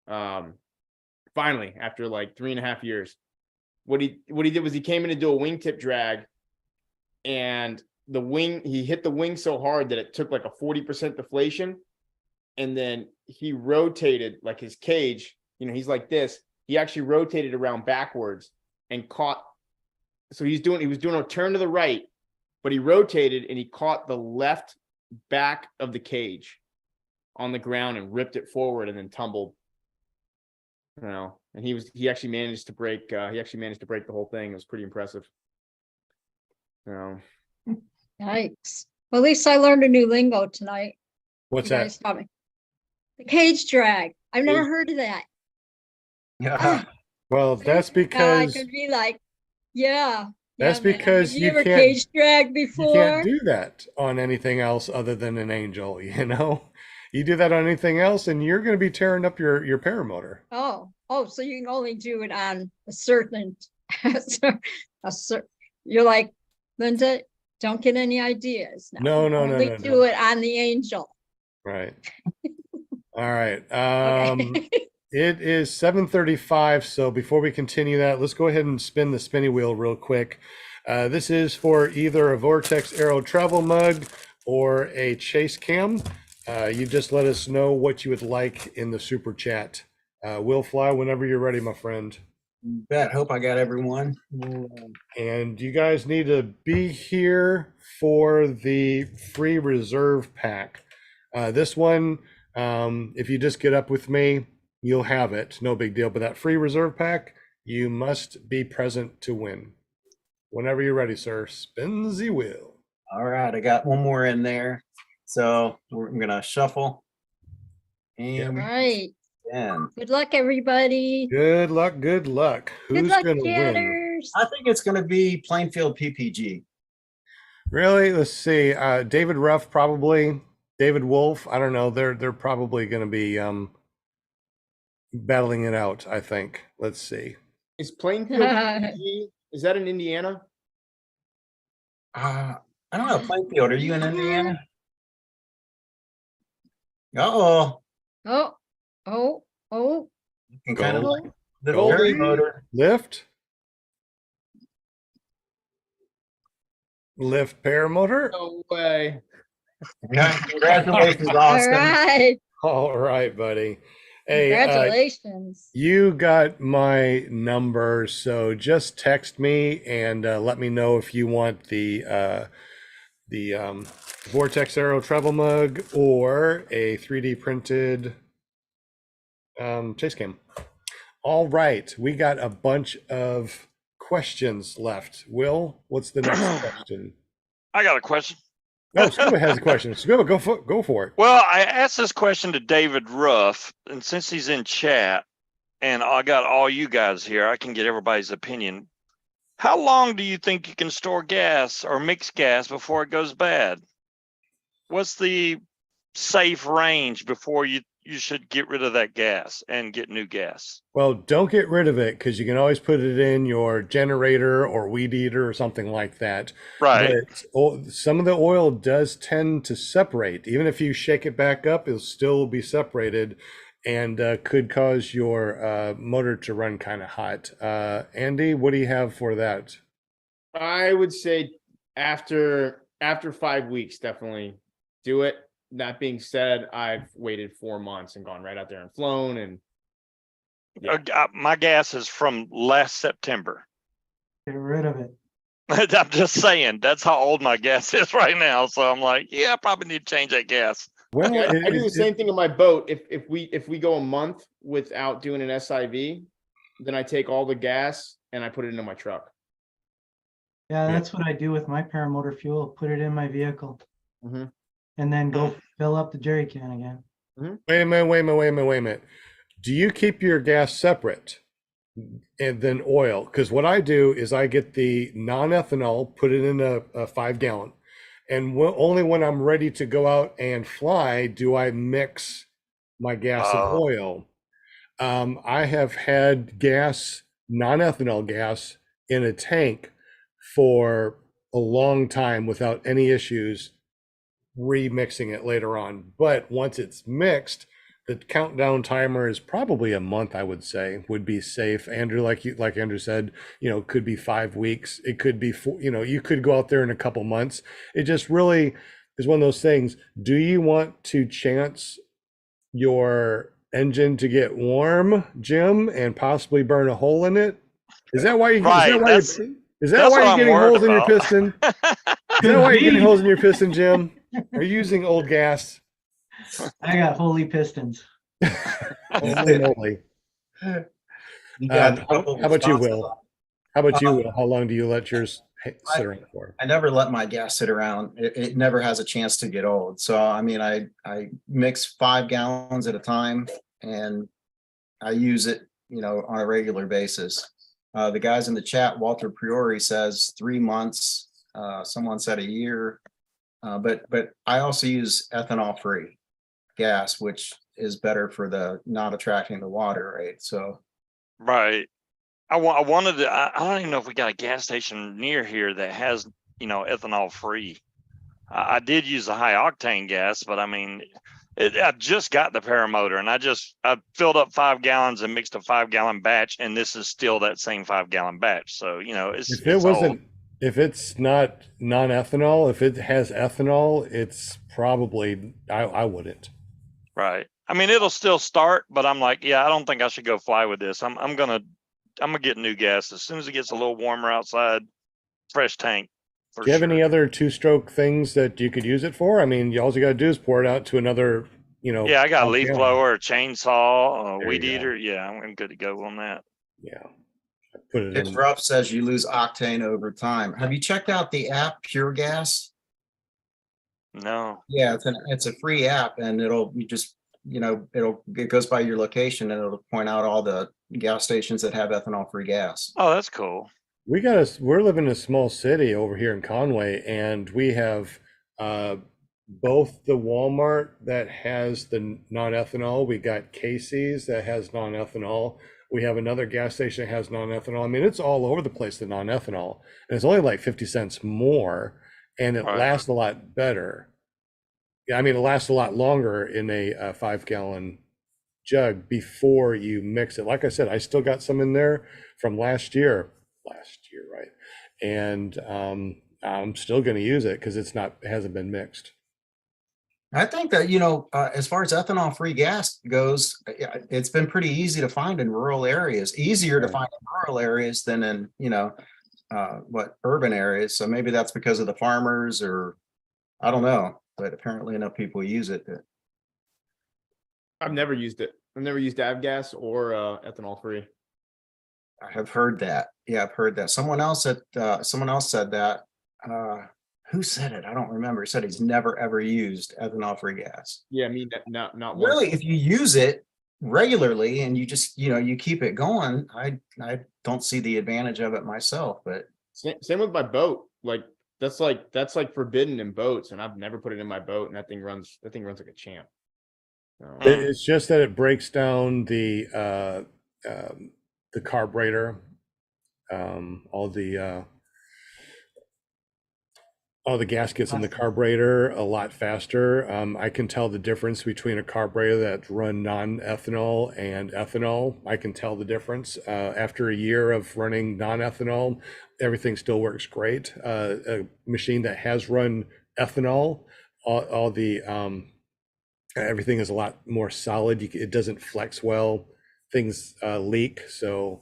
Speaker 3: Finally, after like 3.5 years. What he did was he came in to do a wingtip drag, and he hit the wing so hard that it took like a 40% deflation, and then he rotated like his cage, he's like this. He actually rotated around backwards and caught. So he was doing a turn to the right, but he rotated and he caught the left back of the cage on the ground and ripped it forward and then tumbled. And he actually managed to break the whole thing. It was pretty impressive.
Speaker 6: Yikes. Well, at least I learned a new lingo tonight.
Speaker 1: What's
Speaker 6: You
Speaker 1: that?
Speaker 6: guys taught me. The cage drag. I've never heard of that.
Speaker 4: Yeah.
Speaker 1: Well, that's
Speaker 6: I
Speaker 1: because
Speaker 6: could be like, yeah.
Speaker 1: That's
Speaker 6: yeah, man.
Speaker 1: because
Speaker 6: Have
Speaker 1: you
Speaker 6: ever
Speaker 1: can't-
Speaker 6: cage drag
Speaker 1: you
Speaker 6: before?
Speaker 1: can't do that on anything else other than an Angel, You do that on anything else and you're going to be tearing up your paramotor.
Speaker 6: Oh, so you can only do it on a certain, you're like, Linda, don't get any ideas.
Speaker 1: No, no,
Speaker 6: Only
Speaker 1: no,
Speaker 6: do
Speaker 1: no.
Speaker 6: it on the Angel.
Speaker 1: Right. All right.
Speaker 6: Okay.
Speaker 1: It is 7:35, so before we continue that, let's go ahead and spin the spinny wheel real quick. This is for either a Vortex Aero travel mug or a chase cam. You just let us know what you would like in the super chat. We'll fly whenever you're ready, my friend.
Speaker 4: Bet. Hope I got everyone.
Speaker 1: And you guys need to be here for the free reserve pack. This one, if you just get up with me, you'll have it. No big deal. But that free reserve pack, you must be present to win. Whenever you're ready, sir, spin the wheel.
Speaker 4: All right, I got one more in there. So I'm gonna shuffle. And
Speaker 6: All right.
Speaker 4: again.
Speaker 6: Good luck, everybody.
Speaker 1: Good luck. Good luck.
Speaker 6: Good
Speaker 1: Who's
Speaker 6: luck,
Speaker 1: going to win?
Speaker 6: Gatters.
Speaker 4: I think it's gonna be Plainfield PPG.
Speaker 1: Really? Let's see. David Ruff, probably. David Wolf. I don't know. They're probably going to be battling it out, I think. Let's see.
Speaker 3: Is Plainfield PPG, is that in Indiana?
Speaker 4: I don't know. Plainfield, are you in Indiana? Uh-oh.
Speaker 6: Oh.
Speaker 4: You can kind of
Speaker 1: Go.
Speaker 4: like the
Speaker 1: Go.
Speaker 4: Paramotor.
Speaker 1: Lift. Lift paramotor.
Speaker 3: No way.
Speaker 4: Yeah, congratulations,
Speaker 6: All
Speaker 4: Austin.
Speaker 6: right.
Speaker 1: All right, buddy. Hey,
Speaker 6: Congratulations.
Speaker 1: you got my number, so just text me and let me know if you want the Vortex Aero travel mug or a 3D printed chase cam. All right, we got a bunch of questions left. Will, what's the next question?
Speaker 7: I got a question.
Speaker 1: Oh, Scuba has a question. Scuba, go for it.
Speaker 7: Well, I asked this question to David Ruff, and since he's in chat and I got all you guys here, I can get everybody's opinion. How long do you think you can store gas or mix gas before it goes bad? What's the safe range before you should get rid of that gas and get new gas?
Speaker 1: Well, don't get rid of it because you can always put it in your generator or weed eater or something like that.
Speaker 7: Right.
Speaker 1: But some of the oil does tend to separate. Even if you shake it back up, it'll still be separated and could cause your motor to run kind of hot. Andy, what do you have for that?
Speaker 3: I would say after 5 weeks, definitely do it. That being said, I've waited 4 months and gone right out there and flown. And
Speaker 7: My gas is from last September.
Speaker 5: Get rid of it.
Speaker 7: I'm just saying, that's how old my gas is right now. So I'm like, yeah, I probably need to change that gas.
Speaker 1: Well,
Speaker 3: Yeah, I do the
Speaker 1: it-
Speaker 3: same thing in my boat. If we go a month without doing an SIV, then I take all the gas and I put it into my truck.
Speaker 5: Yeah,
Speaker 1: Yeah.
Speaker 5: that's what I do with my paramotor fuel, put it in my vehicle
Speaker 3: Mhm.
Speaker 5: and then go fill up the jerry can again.
Speaker 1: wait a minute. Do you keep your gas separate and then oil? Because what I do is I get the non-ethanol, put it in a 5 gallon, and only when I'm ready to go out and fly do I mix my gas and
Speaker 7: Oh.
Speaker 1: oil. I have had gas, non-ethanol gas, in a tank for a long time without any issues, remixing it later on. But once it's mixed, the countdown timer is probably a month, I would say, would be safe. Andrew, like Andrew said, could be 5 weeks. It could be four, you could go out there in a couple months. It just really is one of those things. Do you want to chance your engine to get warm, Jim, and possibly burn a hole in it? Is that why you?
Speaker 7: Right,
Speaker 1: Is that
Speaker 7: that's
Speaker 1: why
Speaker 7: what
Speaker 1: you're
Speaker 7: I'm
Speaker 1: getting
Speaker 7: worried
Speaker 1: holes in your
Speaker 7: about.
Speaker 1: piston? Is that why you're getting holes in your piston, Jim? Are you using old gas?
Speaker 5: I got holy pistons.
Speaker 1: Holy moly.
Speaker 4: You got
Speaker 1: How
Speaker 4: double
Speaker 1: about you,
Speaker 4: responses.
Speaker 1: Will? How about you, Will? How long do you let yours sit around for?
Speaker 4: I never let my gas sit around. It never has a chance to get old. So, I mean, I mix 5 gallons at a time and I use it, on a regular basis. The guys in the chat, Walter Priori says 3 months. Someone said a year. But I also use ethanol free gas, which is better for the not attracting the water, right? So,
Speaker 7: Right. I wanted to, I don't even know if we got a gas station near here that has, ethanol free. I did use the high octane gas, but I mean, I just got the Paramotor and I filled up 5 gallons and mixed a 5-gallon batch. And this is still that same 5-gallon batch. So,
Speaker 1: If it's not non-ethanol, if it has ethanol, it's probably, I wouldn't.
Speaker 7: Right. I mean, it'll still start, but I'm like, yeah, I don't think I should go fly with this. I'm gonna get new gas as soon as it gets a little warmer outside. Fresh tank. For
Speaker 1: Do you have
Speaker 7: sure.
Speaker 1: any other two-stroke things that you could use it for? I mean, all you got to do is pour it out to another,
Speaker 7: Yeah, I got a leaf
Speaker 1: 5 gallon.
Speaker 7: blower, a chainsaw, a
Speaker 1: There
Speaker 7: weed
Speaker 1: you go.
Speaker 7: eater. Yeah, I'm good to go on that.
Speaker 1: Yeah. I put it
Speaker 4: It's
Speaker 1: in.
Speaker 4: rough says you lose octane over time. Have you checked out the app Pure Gas?
Speaker 7: No.
Speaker 4: Yeah, it's a free app and it goes by your location and it'll point out all the gas stations that have ethanol free gas.
Speaker 7: Oh, that's cool.
Speaker 1: We're living in a small city over here in Conway, and we have both the Walmart that has the non-ethanol. We got Casey's that has non-ethanol. We have another gas station that has non-ethanol. I mean, it's all over the place, the non-ethanol. And it's only like 50 cents more, and it
Speaker 7: Right.
Speaker 1: lasts a lot better. Yeah, I mean, it lasts a lot longer in a 5-gallon jug before you mix it. Like I said, I still got some in there from last year, right? And I'm still going to use it because it hasn't been mixed.
Speaker 4: I think that, as far as ethanol free gas goes, it's been pretty easy to find in rural areas, easier to
Speaker 1: Right.
Speaker 4: find in rural areas than in, urban areas. So maybe that's because of the farmers or I don't know, but apparently enough people use it.
Speaker 3: I've never used it. I've never used avgas or ethanol free.
Speaker 4: I have heard that. Yeah, I've heard that. Someone else said that. Who said it? I don't remember. He said he's never ever used ethanol free gas.
Speaker 3: Yeah, I mean not once.
Speaker 4: Really, if you use it regularly and you just, you keep it going, I don't see the advantage of it myself, but
Speaker 3: Same with my boat. Like that's like forbidden in boats, and I've never put it in my boat, and that thing runs like a champ. So,
Speaker 1: It's just that it breaks down the carburetor, all the gaskets in the carburetor a lot faster. I can tell the difference between a carburetor that's run non-ethanol and ethanol. I can tell the difference. After a year of running non-ethanol, everything still works great. A machine that has run ethanol, all the everything is a lot more solid. It doesn't flex well. Things leak. So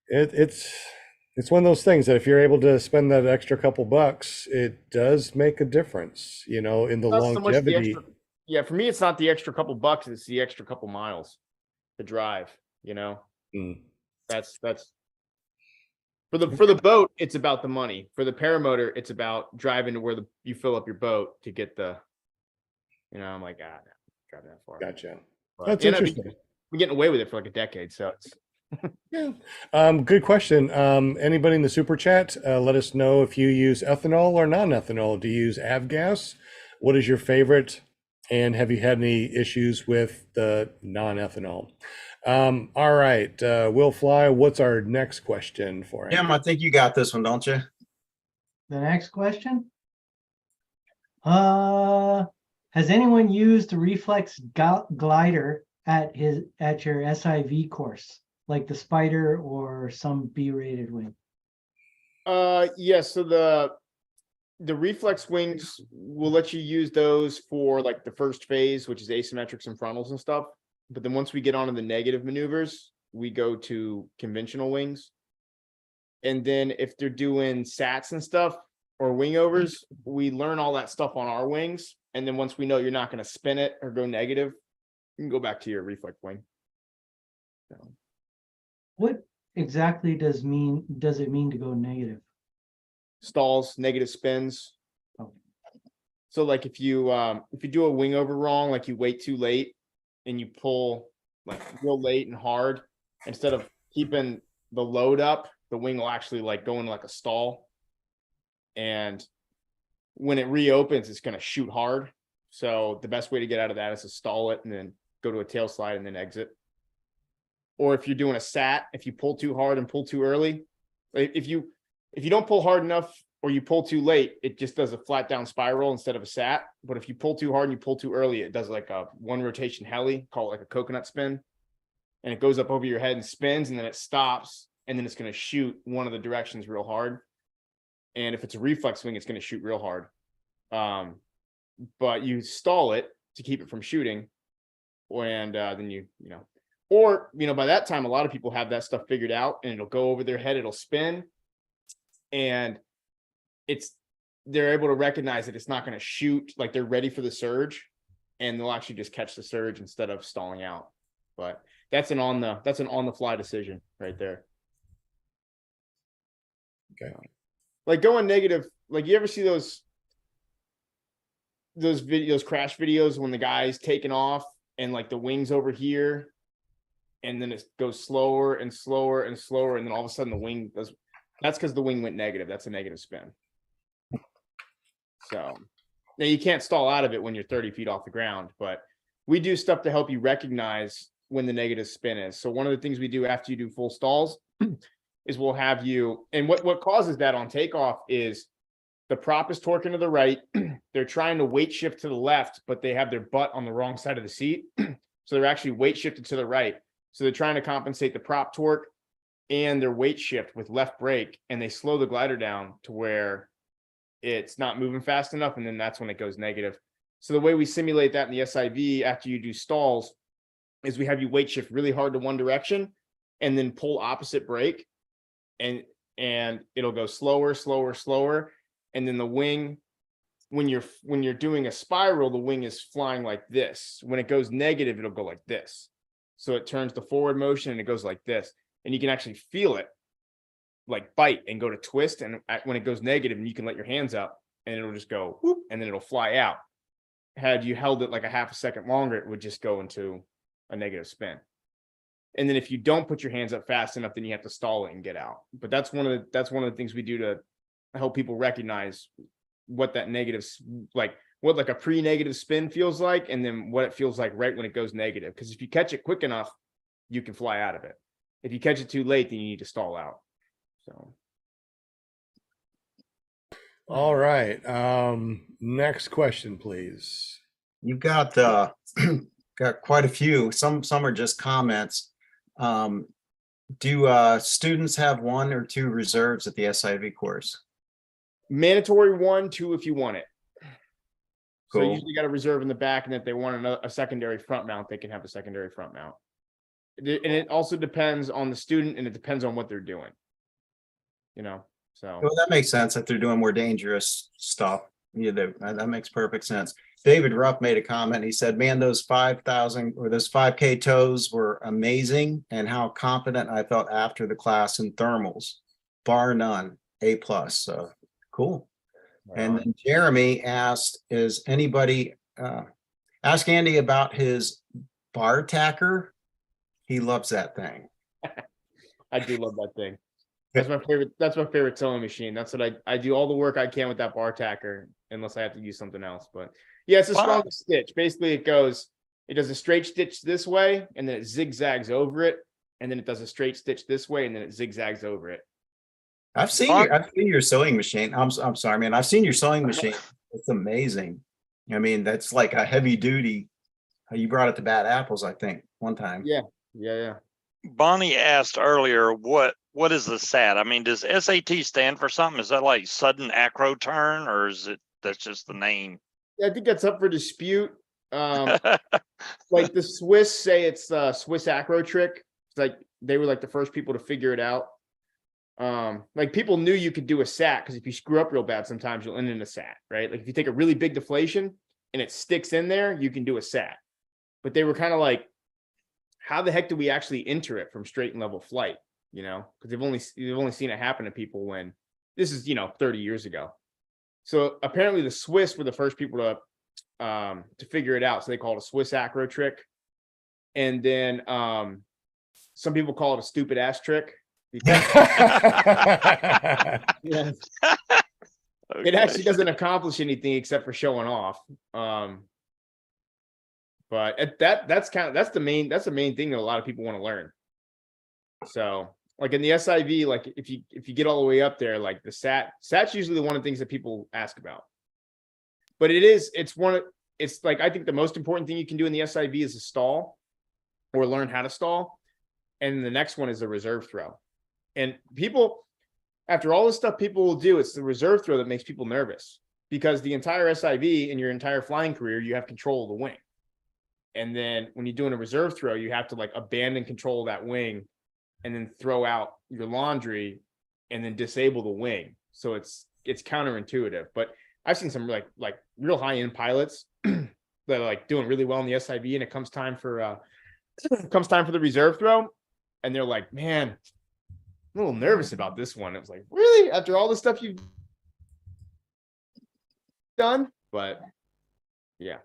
Speaker 1: it's It's one of those things that if you're able to spend that extra couple bucks, it does make a difference, in the
Speaker 3: Not so much the
Speaker 1: longevity.
Speaker 3: extra, yeah, for me, it's not the extra couple bucks, it's the extra couple miles to drive,
Speaker 1: Mm.
Speaker 3: that's for the boat, it's about the money. For the paramotor, it's about driving to where you fill up your boat to get I'm like, no, drive that far.
Speaker 1: Gotcha.
Speaker 3: But,
Speaker 1: That's
Speaker 3: you know,
Speaker 1: interesting.
Speaker 3: we're getting away with it for like a decade, so it's
Speaker 1: Yeah. Good question. Anybody in the super chat, let us know if you use ethanol or non-ethanol. Do you use avgas? What is your favorite? And have you had any issues with the non-ethanol? All right, Will Fly, what's our next question for him?
Speaker 4: Jim, I think you got this one, don't you?
Speaker 5: The next question. Has anyone used the reflex glider at your SIV course, like the Spider or some B-rated wing?
Speaker 3: yeah, so the reflex wings will let you use those for like the first phase, which is asymmetrics and frontals and stuff. But then once we get onto the negative maneuvers, we go to conventional wings. And then if they're doing sats and stuff or wing overs, we learn all that stuff on our wings. And then once we know you're not going to spin it or go negative, you can go back to your reflex wing. So,
Speaker 5: What exactly does it mean to go negative?
Speaker 3: stalls, negative spins.
Speaker 5: Oh.
Speaker 3: So like if you do a wing over wrong, like you wait too late and you pull like real late and hard, instead of keeping the load up, the wing will actually like go into like a stall. And when it reopens, it's going to shoot hard. So the best way to get out of that is to stall it and then go to a tail slide and then exit. Or if you're doing a sat, if you pull too hard and pull too early, if you don't pull hard enough or you pull too late, it just does a flat down spiral instead of a sat. But if you pull too hard and you pull too early, it does like a one rotation heli, call it like a coconut spin. And it goes up over your head and spins, and then it stops, and then it's going to shoot one of the directions real hard. And if it's a reflex wing, it's going to shoot real hard. But you stall it to keep it from shooting. And then or by that time, a lot of people have that stuff figured out, and it'll go over their head, it'll spin. And they're able to recognize that it's not going to shoot, like they're ready for the surge, and they'll actually just catch the surge instead of stalling out. But that's an on the fly decision right there.
Speaker 1: Okay.
Speaker 3: Like going negative, like you ever see those crash videos when the guy's taking off and like the wings over here, and then it goes slower and slower and slower, and then all of a sudden the wing does. That's because the wing went negative. That's a negative spin. So now you can't stall out of it when you're 30 feet off the ground, but we do stuff to help you recognize when the negative spin is. So one of the things we do after you do full stalls is we'll have you, and what causes that on takeoff is the prop is torquing to the right. They're trying to weight shift to the left, but they have their butt on the wrong side of the seat. So they're actually weight shifted to the right. So they're trying to compensate the prop torque and their weight shift with left brake, and they slow the glider down to where it's not moving fast enough, and then that's when it goes negative. So the way we simulate that in the SIV after you do stalls is we have you weight shift really hard to one direction and then pull opposite brake, and it'll go slower, slower, slower. And then the wing, when you're doing a spiral, the wing is flying like this. When it goes negative, it'll go like this. So it turns the forward motion and it goes like this. And you can actually feel it like bite and go to twist. And when it goes negative, and you can let your hands up and it'll just go whoop, and then it'll fly out. Had you held it like a half a second longer, it would just go into a negative spin. And then if you don't put your hands up fast enough, then you have to stall it and get out. But that's one of the things we do to help people recognize what that negative, like what like a pre-negative spin feels like, and then what it feels like right when it goes negative. Because if you catch it quick enough, you can fly out of it. If you catch it too late, then you need to stall out. So.
Speaker 1: All right. Next question, please.
Speaker 4: You've got got quite a few. Some are just comments. Do students have 1 or 2 reserves at the SIV course?
Speaker 3: Mandatory 1, 2 if you want it. So
Speaker 4: Cool.
Speaker 3: you usually got a reserve in the back, and if they want a secondary front mount, they can have a secondary front mount. And it also depends on the student, and it depends on what they're doing. you know, so.
Speaker 4: Well, that makes sense if they're doing more dangerous stuff. Yeah, that makes perfect sense. David Ruff made a comment. He said, man, those 5,000 or those 5K tows were amazing, and how confident I felt after the class in thermals, bar none, A+. So cool. And then Jeremy asked, is anybody, ask Andy about his bar tacker. He loves that thing.
Speaker 3: I do love that thing. That's my favorite. That's my favorite sewing machine. That's what I do all the work I can with that bar tacker, unless I have to use something else. But yeah, it's a
Speaker 7: Wow.
Speaker 3: strong stitch. Basically, it does a straight stitch this way, and then it zigzags over it, and then it does a straight stitch this way, and then it zigzags over it.
Speaker 4: I've seen your sewing machine. I'm sorry, man. I've seen your sewing machine. It's amazing. I mean, that's like a heavy duty. You brought it to Bad Apples, I think, one time.
Speaker 3: Yeah.
Speaker 7: Bonnie asked earlier, what is the SAT? I mean, does SAT stand for something? Is that like sudden acro turn, or is it that's just the name?
Speaker 3: I think that's up for dispute. Like the Swiss say it's Swiss acro trick. It's like they were like the first people to figure it out. Like people knew you could do a SAT because if you screw up real bad, sometimes you'll end in a SAT, right? Like if you take a really big deflation and it sticks in there, you can do a SAT. But they were kind of like, how the heck do we actually enter it from straight and level flight? You know, because they've only seen it happen to people when this is, 30 years ago. So apparently the Swiss were the first people to figure it out. So they call it a Swiss acro trick. And then some people call it a stupid ass trick. Because it actually doesn't accomplish anything except for showing off. But that's the main thing that a lot of people want to learn. So like in the SIV, like if you get all the way up there, like the SAT's usually one of the things that people ask about. But it's like I think the most important thing you can do in the SIV is a stall or learn how to stall. And the next one is the reserve throw. And people, after all this stuff people will do, it's the reserve throw that makes people nervous, because the entire SIV in your entire flying career, you have control of the wing. And then when you're doing a reserve throw, you have to like abandon control of that wing and then throw out your laundry and then disable the wing. So it's counterintuitive, but I've seen some like real high end pilots that are like doing really well in the SIV, and it comes time for the reserve throw, and they're like, man, I'm a little nervous about this one. It was like, really? After all the stuff you've done? But yeah.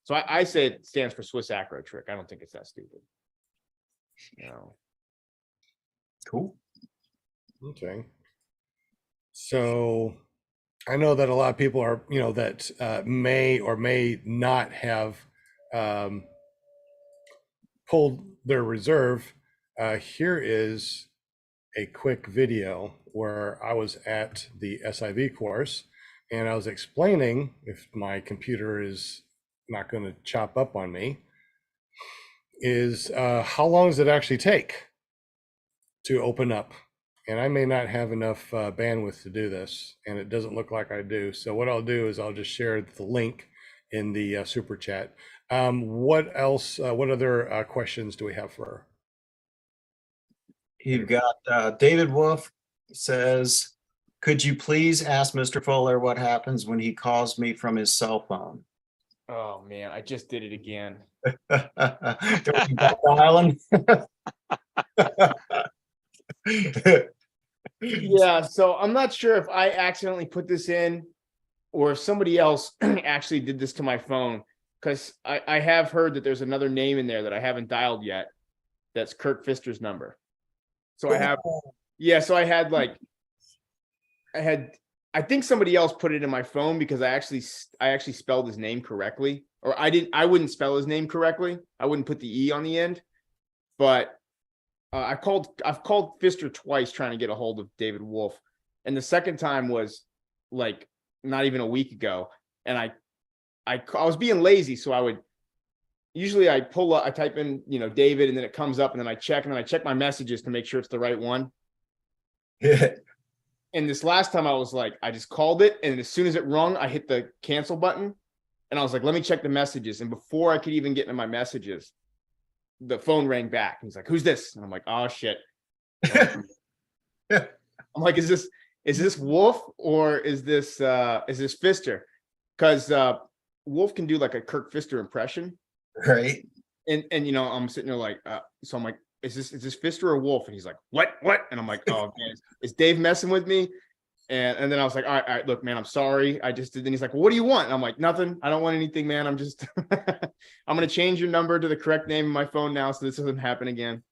Speaker 3: So I say it stands for Swiss acro trick. I don't think it's that stupid.
Speaker 4: Cool.
Speaker 1: Okay. So I know that a lot of people are, that may or may not have pulled their reserve. Here is a quick video where I was at the SIV course and I was explaining, if my computer is not going to chop up on me, is how long does it actually take to open up? And I may not have enough bandwidth to do this, and it doesn't look like I do. So what I'll do is I'll just share the link in the super chat. What else? What other questions do we have for her?
Speaker 4: You've got David Wolf says, could you please ask Mr. Fuller what happens when he calls me from his cell phone?
Speaker 3: Oh man, I just did it again.
Speaker 4: Don't you back the island?
Speaker 3: Yeah, so I'm not sure if I accidentally put this in or if somebody else actually did this to my phone, because I have heard that there's another name in there that I haven't dialed yet. That's Kirk Pfister's number. So I think somebody else put it in my phone because I actually spelled his name correctly, or I wouldn't spell his name correctly. I wouldn't put the E on the end, but I've called Pfister twice trying to get a hold of David Wolf. And the second time was like not even a week ago. And I was being lazy. So I type in, David, and then it comes up, and then I check my messages to make sure it's the right one.
Speaker 4: Yeah.
Speaker 3: And this last time I was like, I just called it. And as soon as it rung, I hit the cancel button, and I was like, let me check the messages. And before I could even get into my messages, the phone rang back. He's like, who's this? And I'm like, oh shit. I'm like, is this Wolf or is this Fister? Because Wolf can do like a Kirk Fister impression.
Speaker 4: Right?
Speaker 3: And I'm sitting there like, so I'm like, is this Fister or Wolf? And he's like, what? And I'm like, oh man, is Dave messing with me? And then I was like, all right, look, man, I'm sorry. I just did. Then he's like, well, what do you want? And I'm like, nothing. I don't want anything, man. I'm just, I'm going to change your number to the correct name in my phone now, so this doesn't happen again.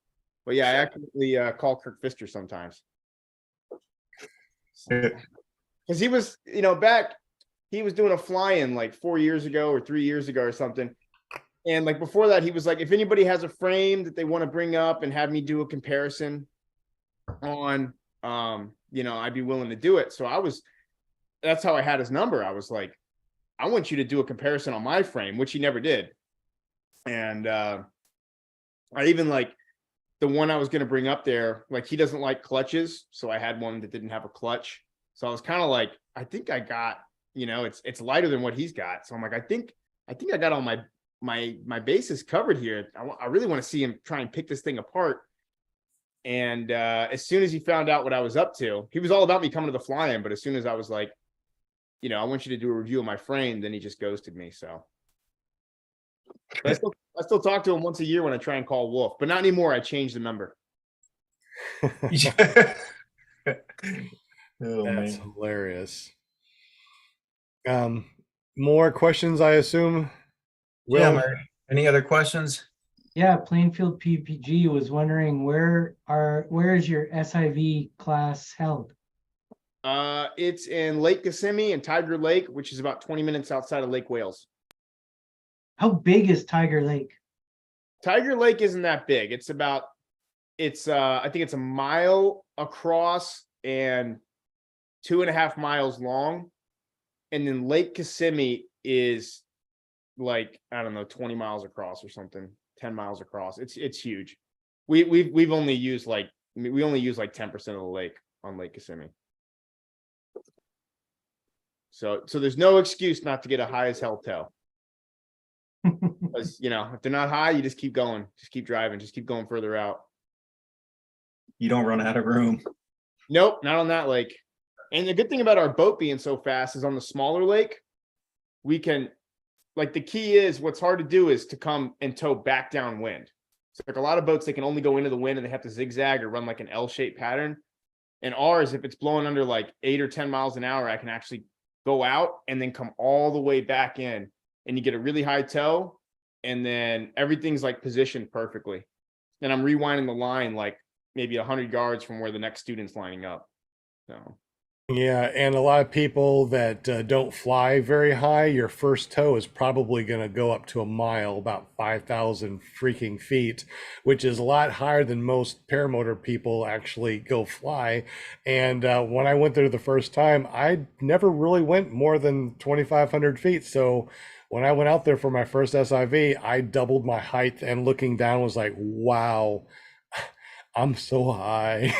Speaker 3: But yeah, I actually call Kirk Fister sometimes. Because he was, he was doing a fly-in like 4 years ago or 3 years ago or something. And like before that, he was like, if anybody has a frame that they want to bring up and have me do a comparison on, I'd be willing to do it. So that's how I had his number. I was like, I want you to do a comparison on my frame, which he never did. And I even like the one I was going to bring up there, like he doesn't like clutches. So I had one that didn't have a clutch. So I was kind of like, I think I got, it's lighter than what he's got. So I'm like, I think I got all my bases covered here. I really want to see him try and pick this thing apart. And as soon as he found out what I was up to, he was all about me coming to the fly-in. But as soon as I was like, I want you to do a review of my frame, then he just ghosted me. So but I still talk to him once a year when I try and call Wolf, but not anymore. I changed the number.
Speaker 4: Oh,
Speaker 1: That's
Speaker 4: man.
Speaker 1: hilarious. More questions, I assume.
Speaker 4: Yeah,
Speaker 1: Will?
Speaker 4: Mary, any other questions?
Speaker 5: Yeah, Plainfield PPG was wondering where is your SIV class held?
Speaker 3: It's in Lake Kissimmee and Tiger Lake, which is about 20 minutes outside of Lake Wales.
Speaker 5: How big is Tiger Lake?
Speaker 3: Tiger Lake isn't that big. I think it's a mile across and 2.5 miles long. And then Lake Kissimmee is like, I don't know, 20 miles across or something, 10 miles across. It's huge. We only use like 10% of the lake on Lake Kissimmee. So there's no excuse not to get a high as hell tow. Because if they're not high, you just keep going, just keep driving, just keep going further out.
Speaker 4: You don't run out of room.
Speaker 3: Nope, not on that lake. And the good thing about our boat being so fast is on the smaller lake, we can, like, the key is what's hard to do is to come and tow back downwind. So like a lot of boats, they can only go into the wind and they have to zigzag or run like an L-shaped pattern. And ours, if it's blowing under like 8 or 10 miles an hour, I can actually go out and then come all the way back in, and you get a really high tow, and then everything's like positioned perfectly. Then I'm rewinding the line like maybe 100 yards from where the next student's lining up. So
Speaker 1: Yeah, and a lot of people that don't fly very high, your first tow is probably going to go up to a mile, about 5,000 freaking feet, which is a lot higher than most paramotor people actually go fly. And when I went there the first time, I never really went more than 2,500 feet. So when I went out there for my first SIV, I doubled my height, and looking down was like, wow, I'm so high.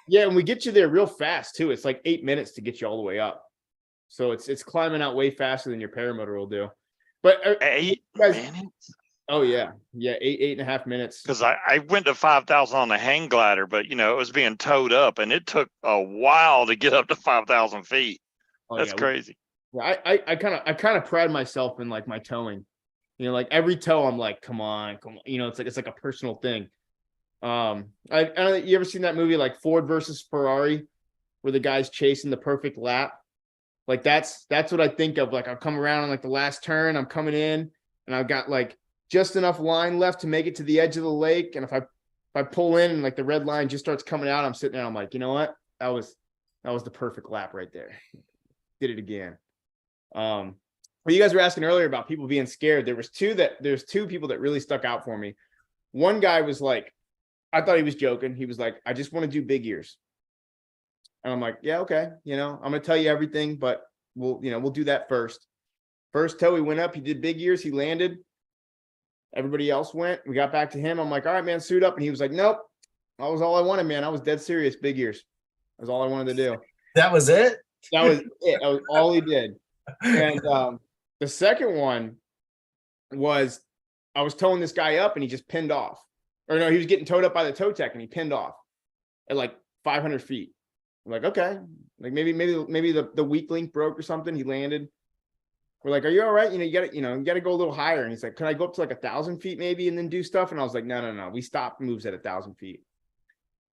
Speaker 3: yeah, and we get you there real fast too. It's like 8 minutes to get you all the way up. So it's climbing out way faster than your paramotor will do. But
Speaker 7: 8
Speaker 3: guys,
Speaker 7: minutes?
Speaker 3: oh yeah, 8.5 minutes.
Speaker 7: Because I went to 5,000 on the hang glider, but it was being towed up, and it took a while to get up to 5,000 feet.
Speaker 3: Oh,
Speaker 7: That's
Speaker 3: yeah.
Speaker 7: crazy.
Speaker 3: Yeah, I kind of pride myself in like my towing. Like every tow, I'm like, come on. It's like a personal thing. I don't know, you ever seen that movie like Ford versus Ferrari, where the guy's chasing the perfect lap? Like that's what I think of. Like I'll come around on like the last turn, I'm coming in, and I've got like just enough line left to make it to the edge of the lake. And if I pull in and like the red line just starts coming out, I'm sitting there, I'm like, you know what? That was the perfect lap right there. Did it again. Well, you guys were asking earlier about people being scared. There's two people that really stuck out for me. One guy was like, I thought he was joking. He was like, I just want to do big ears. And I'm like, yeah, okay. I'm going to tell you everything, but we'll do that first. First tow, he went up, he did big ears, he landed. Everybody else went. We got back to him. I'm like, all right, man, suit up. And he was like, nope. That was all I wanted, man. I was dead serious. Big ears. That was all I wanted to do.
Speaker 4: That was it?
Speaker 3: That was it. That was all he did. And the second one was, I was towing this guy up and he just pinned off. Or no, he was getting towed up by the tow tech and he pinned off at like 500 feet. I'm like, okay, like maybe the weak link broke or something. He landed. We're like, are you all right? You gotta go a little higher. And he's like, can I go up to like 1,000 feet maybe and then do stuff? And I was like, no. We stopped moves at 1,000 feet.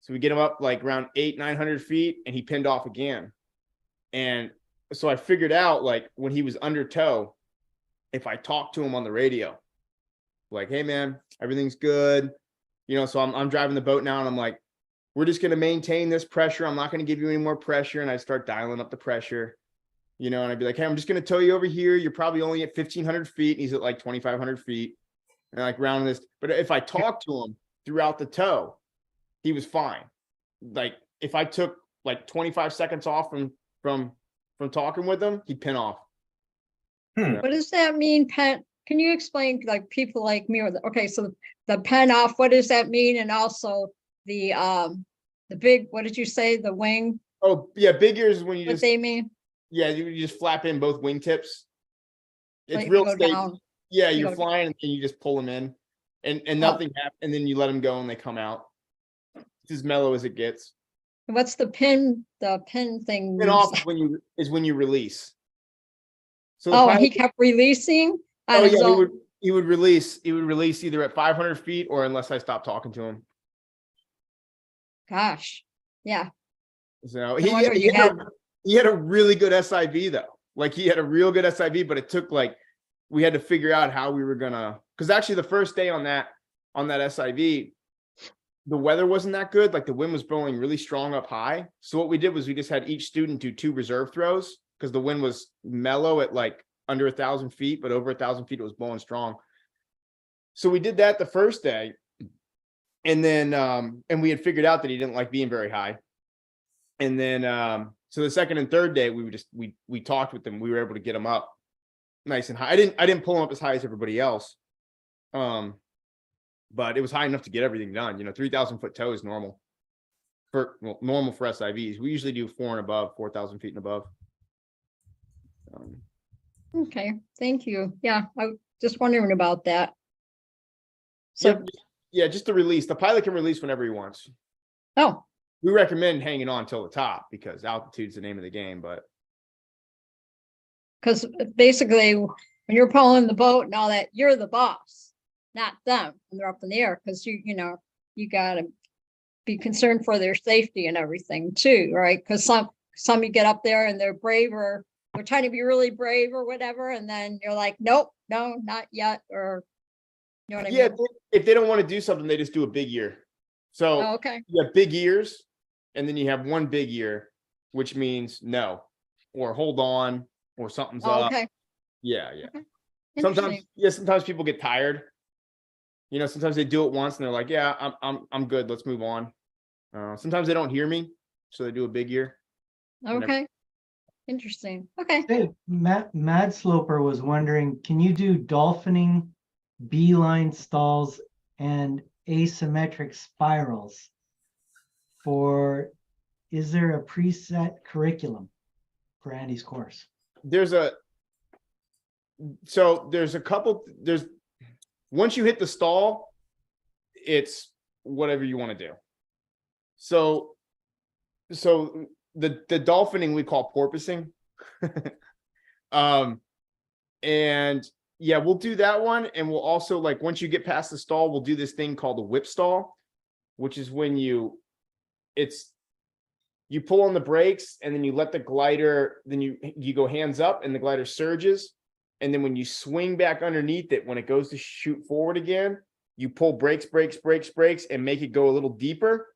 Speaker 3: So we get him up like around 800-900 feet and he pinned off again. And so I figured out, like, when he was under tow, if I talked to him on the radio, like, hey man, everything's good. So I'm driving the boat now and I'm like, we're just going to maintain this pressure. I'm not going to give you any more pressure. And I start dialing up the pressure, and I'd be like, hey, I'm just going to tow you over here. You're probably only at 1,500 feet. And he's at like 2,500 feet. And like round this. But if I talked to him throughout the tow, he was fine. Like if I took like 25 seconds off from talking with him, he'd pin off.
Speaker 6: What does that mean, pen? Can you explain, like, people like me, okay, so the pen off, what does that mean? And also the big, what did you say, the wing,
Speaker 3: Oh yeah, big ears is when you
Speaker 6: what
Speaker 3: just
Speaker 6: they mean?
Speaker 3: you just flap in both wingtips. It's
Speaker 6: Like,
Speaker 3: real
Speaker 6: go
Speaker 3: stable.
Speaker 6: down.
Speaker 3: Yeah,
Speaker 6: You
Speaker 3: you're
Speaker 6: go
Speaker 3: flying and you just pull them in, and nothing happens, and then you let them go and they come out. It's as mellow as it gets.
Speaker 6: What's the pin thing?
Speaker 3: Pin
Speaker 6: means?
Speaker 3: off is when you release. So the
Speaker 6: Oh,
Speaker 3: pilot-
Speaker 6: he kept releasing on
Speaker 3: oh
Speaker 6: his
Speaker 3: yeah,
Speaker 6: own.
Speaker 3: he would release either at 500 feet or unless I stopped talking to him.
Speaker 6: Gosh, yeah.
Speaker 3: So
Speaker 6: No wonder you
Speaker 3: he had a really good SIV though. Like he had a real good SIV, but it took like we had to figure out how we were gonna, because actually the first day on that SIV, the weather wasn't that good. Like the wind was blowing really strong up high. So what we did was we just had each student do 2 reserve throws because the wind was mellow at like under 1,000 feet, but over 1,000 feet it was blowing strong. So we did that the first day, and then and we had figured out that he didn't like being very high. And then so the second and third day we talked with them. We were able to get him up nice and high. I didn't pull him up as high as everybody else. But it was high enough to get everything done. 3,000 foot tow is normal normal for SIVs. We usually do 4 and above, 4,000 feet and above.
Speaker 6: Okay, thank you. Yeah, I was just wondering about that. So,
Speaker 3: Yeah, just the release. The pilot can release whenever he wants.
Speaker 6: oh,
Speaker 3: We recommend hanging on till the top because altitude's the name of the game. But
Speaker 6: because basically when you're pulling the boat and all that, you're the boss, not them when they're up in the air, because you gotta be concerned for their safety and everything too, right? Because some you get up there and they're brave, or they're trying to be really brave or whatever, and then you're like, nope, no, not yet, or you know what I
Speaker 3: yeah,
Speaker 6: mean?
Speaker 3: if they don't want to do something, they just do a big ear. So
Speaker 6: Oh, okay.
Speaker 3: you have big ears, and then you have one big ear, which means no, or hold on, or something's
Speaker 6: Oh,
Speaker 3: up.
Speaker 6: okay.
Speaker 3: Yeah.
Speaker 6: Interesting.
Speaker 3: Sometimes people get tired. Sometimes they do it once and they're like, yeah, I'm good. Let's move on. Sometimes they don't hear me, so they do a big ear.
Speaker 6: Okay. Interesting. Okay.
Speaker 5: Hey, Mad Sloper was wondering, can you do dolphining, beeline stalls, and asymmetric spirals is there a preset curriculum for Andy's course?
Speaker 3: There's a couple, once you hit the stall, it's whatever you want to do. So the dolphining we call porpoising. And yeah, we'll do that one. And we'll also, like, once you get past the stall, we'll do this thing called the whip stall, which is when you pull on the brakes and then you let the glider, then you go hands up and the glider surges. And then when you swing back underneath it, when it goes to shoot forward again, you pull brakes, and make it go a little deeper.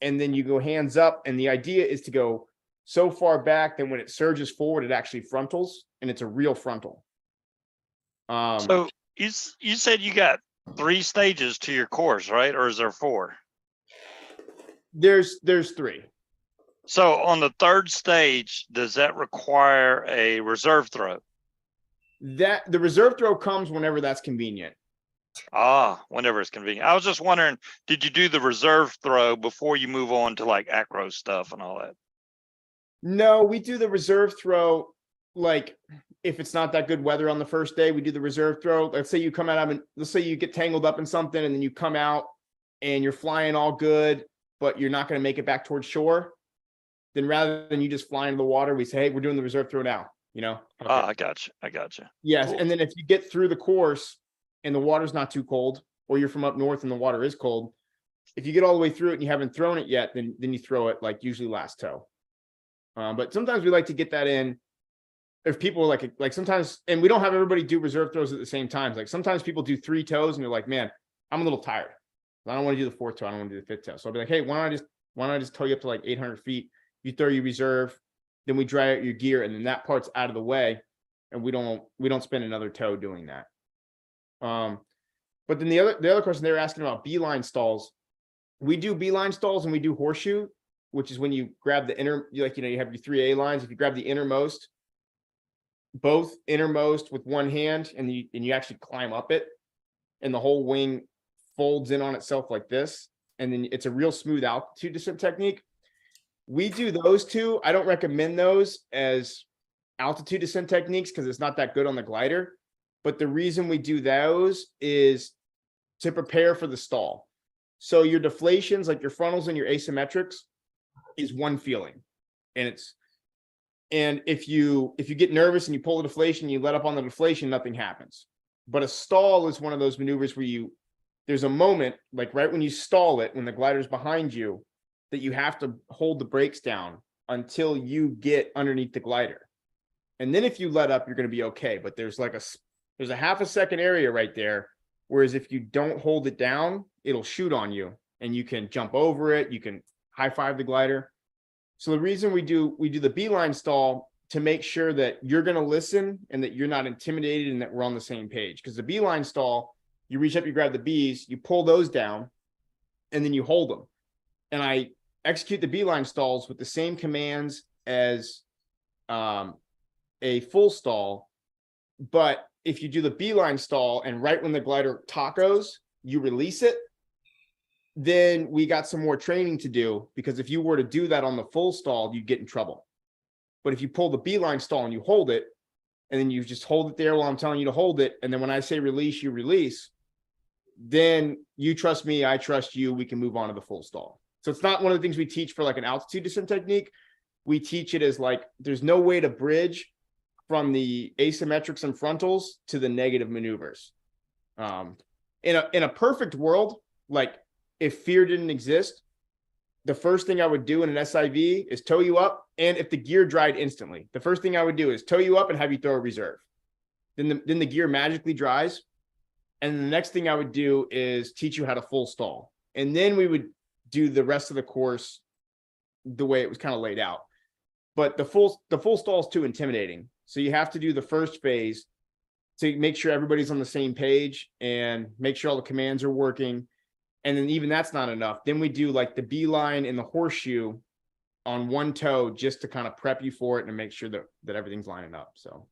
Speaker 3: And then you go hands up. And the idea is to go so far back that when it surges forward, it actually frontals, and it's a real frontal.
Speaker 7: So you said you got 3 stages to your course, right? Or is there 4?
Speaker 3: There's 3.
Speaker 7: So on the 3rd stage, does that require a reserve throw?
Speaker 3: That the reserve throw comes whenever that's convenient.
Speaker 7: Whenever it's convenient. I was just wondering, did you do the reserve throw before you move on to like acro stuff and all that?
Speaker 3: No, we do the reserve throw, like, if it's not that good weather on the first day, we do the reserve throw. Let's say you come out, let's say you get tangled up in something and then you come out and you're flying all good but you're not going to make it back towards shore, then rather than you just fly into the water, we say, hey, we're doing the reserve throw now, you know? Okay.
Speaker 7: I got you. I got you.
Speaker 3: Yes,
Speaker 7: Cool.
Speaker 3: and then if you get through the course and the water's not too cold, or you're from up north and the water is cold, if you get all the way through it and you haven't thrown it yet, then you throw it like usually last tow. But sometimes we like to get that in. If people are like sometimes, and we don't have everybody do reserve throws at the same time. Like sometimes people do 3 tows and you're like, man, I'm a little tired. I don't want to do the 4th tow. I don't want to do the 5th tow. So I'll be like, hey, why don't I just tow you up to like 800 feet? You throw your reserve, then we dry out your gear, and then that part's out of the way, and we don't spend another tow doing that. But then the other question they were asking about beeline stalls. We do beeline stalls and we do horseshoe, which is when you grab the you have your 3 A lines. If you grab the innermost, both innermost with one hand, and you actually climb up it, and the whole wing folds in on itself like this, and then it's a real smooth altitude descent technique. We do those 2. I don't recommend those as altitude descent techniques because it's not that good on the glider. But the reason we do those is to prepare for the stall. So your deflations, like your frontals and your asymmetrics, is one feeling. And if you get nervous and you pull the deflation, you let up on the deflation, nothing happens. But a stall is one of those maneuvers where there's a moment, like right when you stall it, when the glider's behind you, that you have to hold the brakes down until you get underneath the glider. And then if you let up, you're going to be okay. But there's a half a second area right there. Whereas if you don't hold it down, it'll shoot on you and you can jump over it. You can high five the glider. So the reason we do the beeline stall to make sure that you're going to listen and that you're not intimidated and that we're on the same page. Because the beeline stall, you reach up, you grab the bees, you pull those down, and then you hold them. And I execute the beeline stalls with the same commands as a full stall. But if you do the beeline stall and right when the glider tacos, you release it, then we got some more training to do, because if you were to do that on the full stall, you'd get in trouble. But if you pull the beeline stall and you hold it, and then you just hold it there while I'm telling you to hold it, and then when I say release, you release, then you trust me, I trust you, we can move on to the full stall. So it's not one of the things we teach for like an altitude descent technique. We teach it as like, there's no way to bridge from the asymmetrics and frontals to the negative maneuvers. In a perfect world, like if fear didn't exist, the first thing I would do in an SIV is tow you up. And if the gear dried instantly, the first thing I would do is tow you up and have you throw a reserve. Then the gear magically dries. And the next thing I would do is teach you how to full stall. And then we would do the rest of the course the way it was kind of laid out. But the full stall is too intimidating. So you have to do the first phase to make sure everybody's on the same page and make sure all the commands are working. And then even that's not enough. Then we do like the beeline and the horseshoe on one toe just to kind of prep you for it and make sure that everything's lining up. So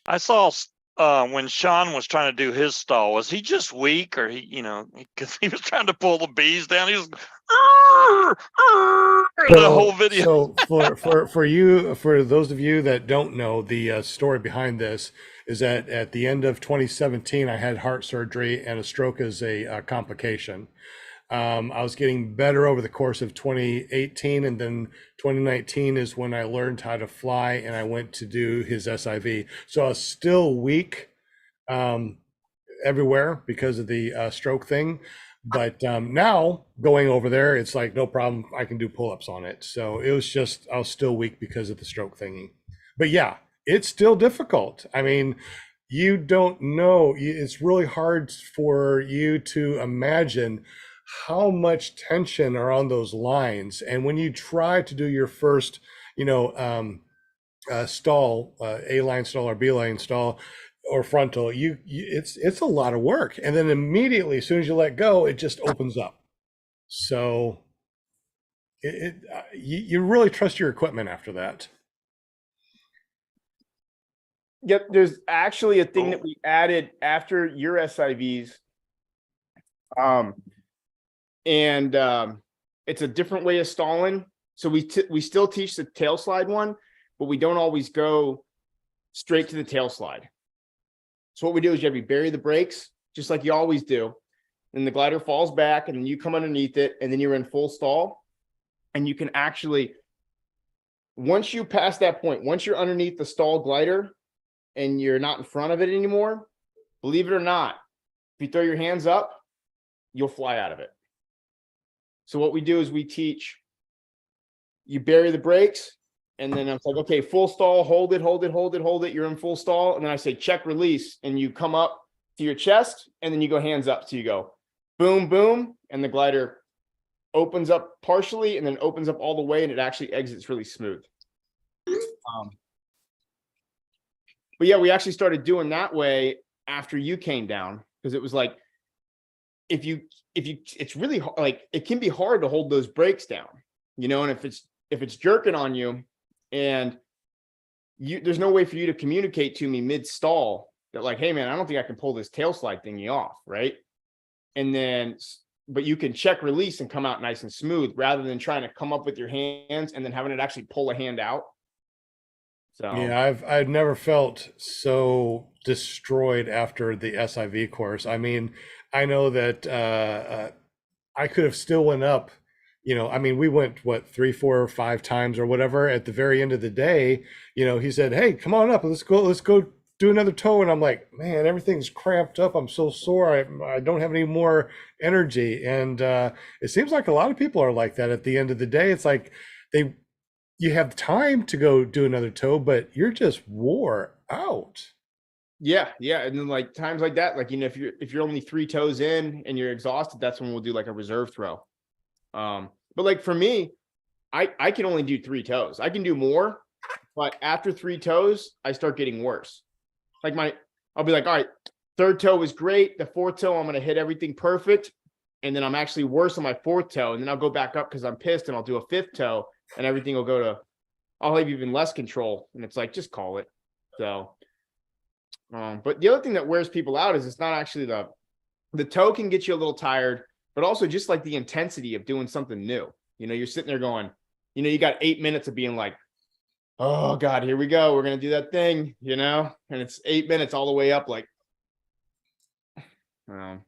Speaker 7: I saw when Sean was trying to do his stall, was he just weak, or because he was trying to pull the bees down, he was the whole video.
Speaker 1: So for those of you that don't know, the story behind this is that at the end of 2017, I had heart surgery and a stroke as a complication. I was getting better over the course of 2018, and then 2019 is when I learned how to fly and I went to do his SIV. So I was still weak everywhere because of the stroke thing. But now going over there, it's like, no problem. I can do pull-ups on it. So it was just, I was still weak because of the stroke thingy. But yeah, it's still difficult. I mean, you don't know. It's really hard for you to imagine how much tension are on those lines. And when you try to do your first, stall, A-line stall or B-line stall or frontal, it's a lot of work. And then immediately, as soon as you let go, it just opens up. So you really trust your equipment after that.
Speaker 3: yep, there's actually a thing that we added after your SIVs. It's a different way of stalling. So we still teach the tail slide one, but we don't always go straight to the tail slide. So what we do is you bury the brakes, just like you always do. and the glider falls back, and then you come underneath it, and then you're in full stall. And you can actually, once you pass that point, once you're underneath the stall glider and you're not in front of it anymore, believe it or not, if you throw your hands up, you'll fly out of it. So what we do is we teach, you bury the brakes, and then I'm like, okay, full stall, hold it, hold it, hold it, hold it. You're in full stall. And then I say, check release. And you come up to your chest, and then you go hands up. So you go boom, boom. And the glider opens up partially and then opens up all the way, and it actually exits really smooth. But yeah, we actually started doing that way after you came down, because it was like, it's really like, it can be hard to hold those brakes down, you know, and if it's jerking on you and there's no way for you to communicate to me mid stall that like, hey man, I don't think I can pull this tail slide thingy off. Right. And then, but you can check release and come out nice and smooth rather than trying to come up with your hands and then having it actually pull a hand out. So
Speaker 1: Yeah, I've never felt so destroyed after the SIV course. I mean, I know that I could have still went up, you know, I mean, we went what 3, 4, or 5 times or whatever. At the very end of the day, you know, he said, "Hey, come on up, let's go do another tow." And I'm like, man, everything's cramped up. I'm so sore. I don't have any more energy. And it seems like a lot of people are like that at the end of the day. It's like you have time to go do another tow, but you're just wore out.
Speaker 3: yeah. And then like times like that, like, you know, if you're only 3 toes in and you're exhausted, that's when we'll do like a reserve throw. But like for me, I can only do 3 toes. I can do more, but after 3 toes, I start getting worse. Like I'll be like, all right, 3rd toe was great. The 4th toe, I'm going to hit everything perfect. And then I'm actually worse on my 4th toe. And then I'll go back up because I'm pissed, and I'll do a 5th toe, and everything will go to, I'll have even less control. And it's like, just call it. So, but the other thing that wears people out is it's not actually the toe can get you a little tired, but also just like the intensity of doing something new. You know, you're sitting there going, you know, you got 8 minutes of being like, oh God, here we go. We're going to do that thing, you know, and it's 8 minutes all the way up. Like,
Speaker 1: And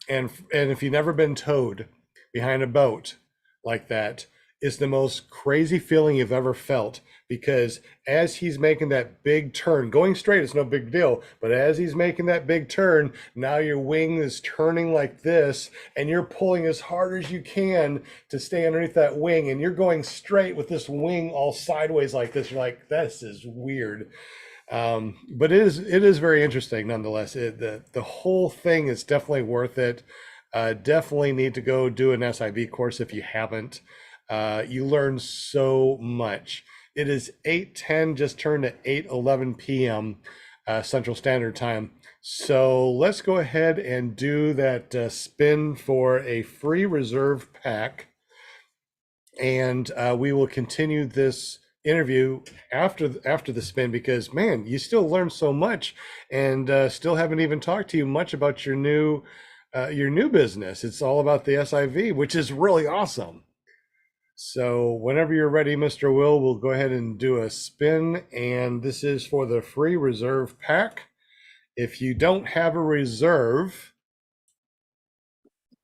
Speaker 1: if you've never been towed behind a boat like that, it's the most crazy feeling you've ever felt, because as he's making that big turn, going straight, it's no big deal. But as he's making that big turn, now your wing is turning like this, and you're pulling as hard as you can to stay underneath that wing, and you're going straight with this wing all sideways like this. You're like, this is weird. But it is very interesting nonetheless. The whole thing is definitely worth it. Definitely need to go do an SIV course if you haven't. You learn so much. It is 8:10, just turned to 8:11 p.m. Central Standard Time. So let's go ahead and do that spin for a free reserve pack. And we will continue this interview after the spin, because man, you still learn so much, and still haven't even talked to you much about your new business. It's all about the SIV, which is really awesome. So whenever you're ready, Mr. Will, we'll go ahead and do a spin, and this is for the free reserve pack. If you don't have a reserve,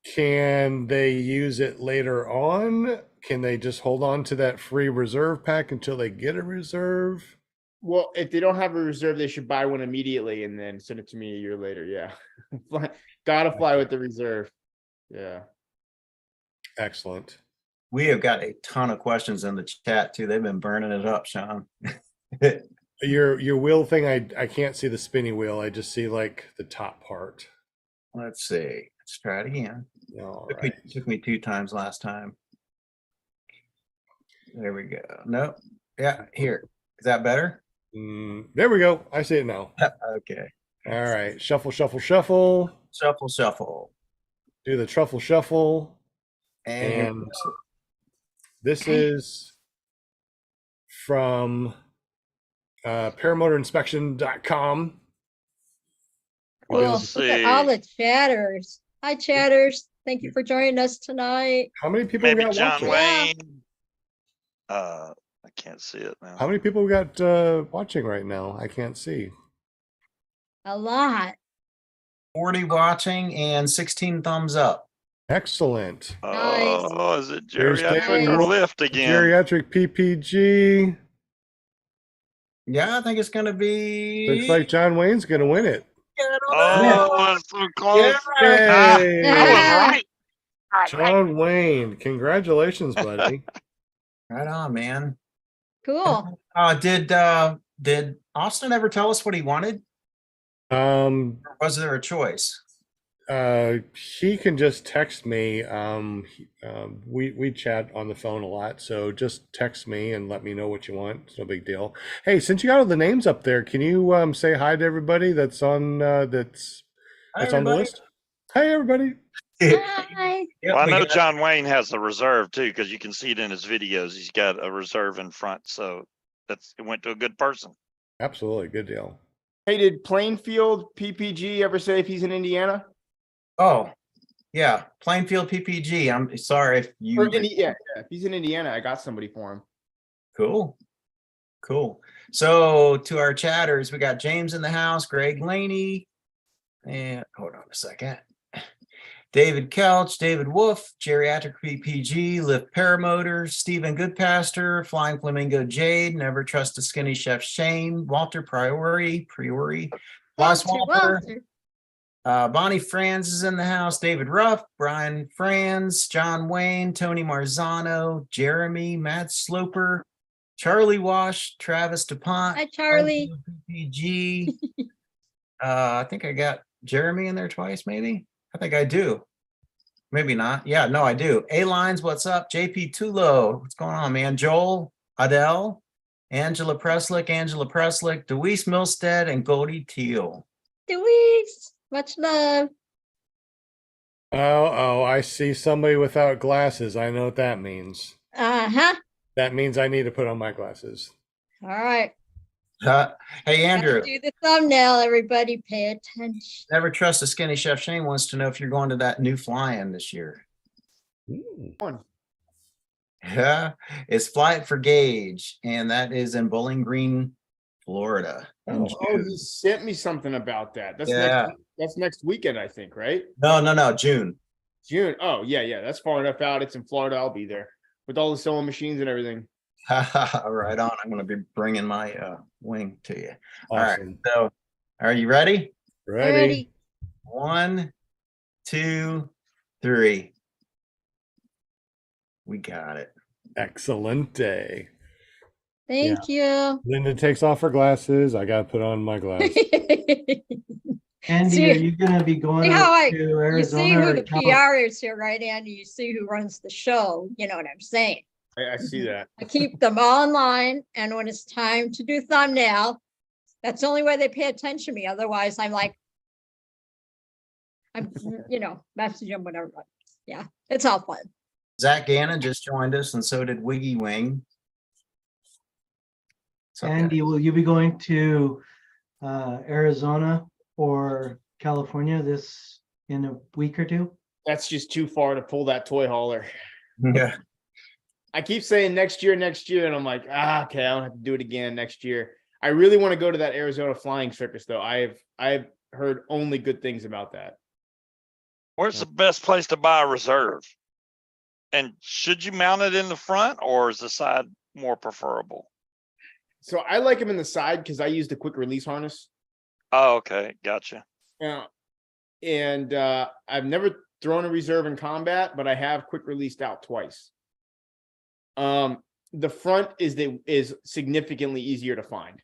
Speaker 1: can they use it later on? Can they just hold on to that free reserve pack until they get a reserve?
Speaker 3: well, if they don't have a reserve, they should buy one immediately and then send it to me a year later. Yeah. Gotta fly with the reserve. Yeah.
Speaker 1: Excellent.
Speaker 4: We have got a ton of questions in the chat too. They've been burning it up, Sean.
Speaker 1: Your wheel thing, I can't see the spinny wheel. I just see like the top part.
Speaker 4: Let's see. Let's try it again.
Speaker 1: All
Speaker 4: Took
Speaker 1: right.
Speaker 4: me 2 times last time. There we go. Nope. Yeah, here. Is that better?
Speaker 1: There we go. I see it now.
Speaker 4: Okay.
Speaker 1: All right. Shuffle, shuffle, shuffle.
Speaker 4: Shuffle, shuffle.
Speaker 1: Do the truffle shuffle.
Speaker 4: And here we
Speaker 1: And
Speaker 4: go.
Speaker 1: this is from paramotorinspection.com.
Speaker 6: Cool.
Speaker 7: Let's
Speaker 6: Look at all
Speaker 7: see.
Speaker 6: the chatters. Hi, chatters. Thank you for joining us tonight.
Speaker 1: How many people we
Speaker 7: Maybe
Speaker 1: got
Speaker 7: John
Speaker 1: watching?
Speaker 7: Wayne. I can't see it now.
Speaker 1: How many people we got watching right now? I can't see.
Speaker 6: A lot.
Speaker 4: 40 watching and 16 thumbs up.
Speaker 1: Excellent.
Speaker 6: Nice.
Speaker 7: Oh, is it
Speaker 1: There's
Speaker 7: geriatric
Speaker 6: David
Speaker 7: or
Speaker 6: Wolf,
Speaker 7: lift again?
Speaker 1: Geriatric PPG.
Speaker 4: Yeah, I think it's going to be.
Speaker 1: Looks like John Wayne's going to win it.
Speaker 7: Oh, it's so close.
Speaker 4: Yeah.
Speaker 1: Yay!
Speaker 7: I was right.
Speaker 1: John Wayne, congratulations, buddy.
Speaker 4: Right on, man.
Speaker 6: Cool.
Speaker 4: Did Austin ever tell us what he wanted?
Speaker 1: Um,
Speaker 4: Or was there a choice?
Speaker 1: he can just text me. We chat on the phone a lot, so just text me and let me know what you want. It's no big deal. Hey, since you got all the names up there, can you say hi to everybody that's on that's
Speaker 4: Hi,
Speaker 1: on the
Speaker 4: everybody.
Speaker 1: list? Hi, everybody.
Speaker 6: Hi.
Speaker 4: Yep,
Speaker 7: Well, I
Speaker 4: we
Speaker 7: know
Speaker 4: got-
Speaker 7: John Wayne has a reserve too, because you can see it in his videos. He's got a reserve in front, so it went to a good person.
Speaker 1: Absolutely, good deal.
Speaker 3: Hey, did Plainfield PPG ever say if he's in Indiana?
Speaker 4: Oh, yeah, Plainfield PPG. I'm sorry if you.
Speaker 3: Yeah, if he's in Indiana, I got somebody for him.
Speaker 4: Cool. Cool. So to our chatters, we got James in the house, Greg Laney, and hold on a second. David Kelch, David Wolf, geriatricPPG, Lift Paramotors, Stephen Goodpaster, Flying Flamingo Jade, Never Trust a Skinny Chef Shane, Walter Priori, Lost Walter, Bonnie Franz is in the house, David Ruff, Brian Franz, John Wayne, Tony Marzano, Jeremy, Matt Sloper, Charlie Wash, Travis DuPont.
Speaker 6: Hi, Charlie.
Speaker 4: PPG. I think I got Jeremy in there twice, maybe. I think I do. Maybe not. Yeah, no, I do. A-Lines, what's up? JP Tulo, what's going on, man? Joel, Adele, Angela Preslick, Deweese Milstead, and Goldie Teal.
Speaker 6: Deweese. Much love.
Speaker 1: Oh, I see somebody without glasses. I know what that means.
Speaker 6: Uh-huh.
Speaker 1: That means I need to put on my glasses.
Speaker 6: All right.
Speaker 4: Hey, Andrew,
Speaker 6: Gotta do the thumbnail, everybody. Pay attention.
Speaker 4: Never Trust a Skinny Chef Shane wants to know if you're going to that new fly-in this year.
Speaker 1: Ooh.
Speaker 3: One.
Speaker 4: Yeah, it's Flight for Gage, and that is in Bowling Green, Florida. in
Speaker 1: Oh.
Speaker 3: Oh,
Speaker 4: June.
Speaker 3: he sent me something about that.
Speaker 4: Yeah.
Speaker 3: That's next weekend, I think, right?
Speaker 4: No, June.
Speaker 3: June. Oh, yeah. That's far enough out. It's in Florida. I'll be there with all the sewing machines and everything.
Speaker 4: Right on. I'm going to be bringing my wing to you. All right.
Speaker 1: Awesome.
Speaker 4: So, are you ready?
Speaker 1: Ready?
Speaker 4: 1, 2, 3. We got it.
Speaker 1: Excellent day.
Speaker 6: Thank you.
Speaker 1: Linda takes off her glasses. I got to put on my glasses.
Speaker 5: Andy,
Speaker 6: See-
Speaker 5: are you gonna be going
Speaker 6: See how
Speaker 5: out to
Speaker 6: you see
Speaker 5: Arizona
Speaker 6: who
Speaker 5: or
Speaker 6: the
Speaker 5: California?
Speaker 6: PR is here, right, Andy? You see who runs the show. You know what I'm saying?
Speaker 3: I see that.
Speaker 6: I keep them all in line, and when it's time to do thumbnail, that's the only way they pay attention to me. Otherwise, I'm messaging them, whatever. But yeah, it's all fun.
Speaker 4: Zach Gannon just joined us, and so did Wiggy Wing. So,
Speaker 5: Andy, will you be going to Arizona or California this in a week or two?
Speaker 3: That's just too far to pull that toy hauler.
Speaker 4: yeah.
Speaker 3: I keep saying next year, and I'm like, okay, I don't have to do it again next year. I really want to go to that Arizona flying circus, though. I've heard only good things about that.
Speaker 7: Where's the best place to buy a reserve? And should you mount it in the front, or is the side more preferable?
Speaker 3: So I like them in the side because I use the quick release harness.
Speaker 7: Oh, okay, gotcha.
Speaker 3: Yeah. And I've never thrown a reserve in combat, but I have quick released out twice. The front is significantly easier to find.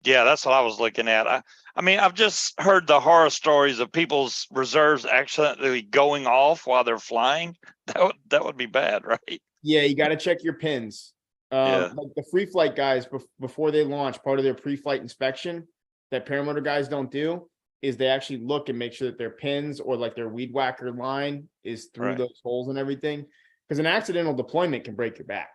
Speaker 7: Yeah, that's what I was looking at. I mean, I've just heard the horror stories of people's reserves accidentally going off while they're flying. That would be bad, right?
Speaker 3: Yeah, you got to check your pins.
Speaker 7: Yeah.
Speaker 3: Like the free flight guys before they launch, part of their pre-flight inspection that paramotor guys don't do is they actually look and make sure that their pins or like their weed whacker line is through
Speaker 7: Right.
Speaker 3: those holes and everything. Because an accidental deployment can break your back.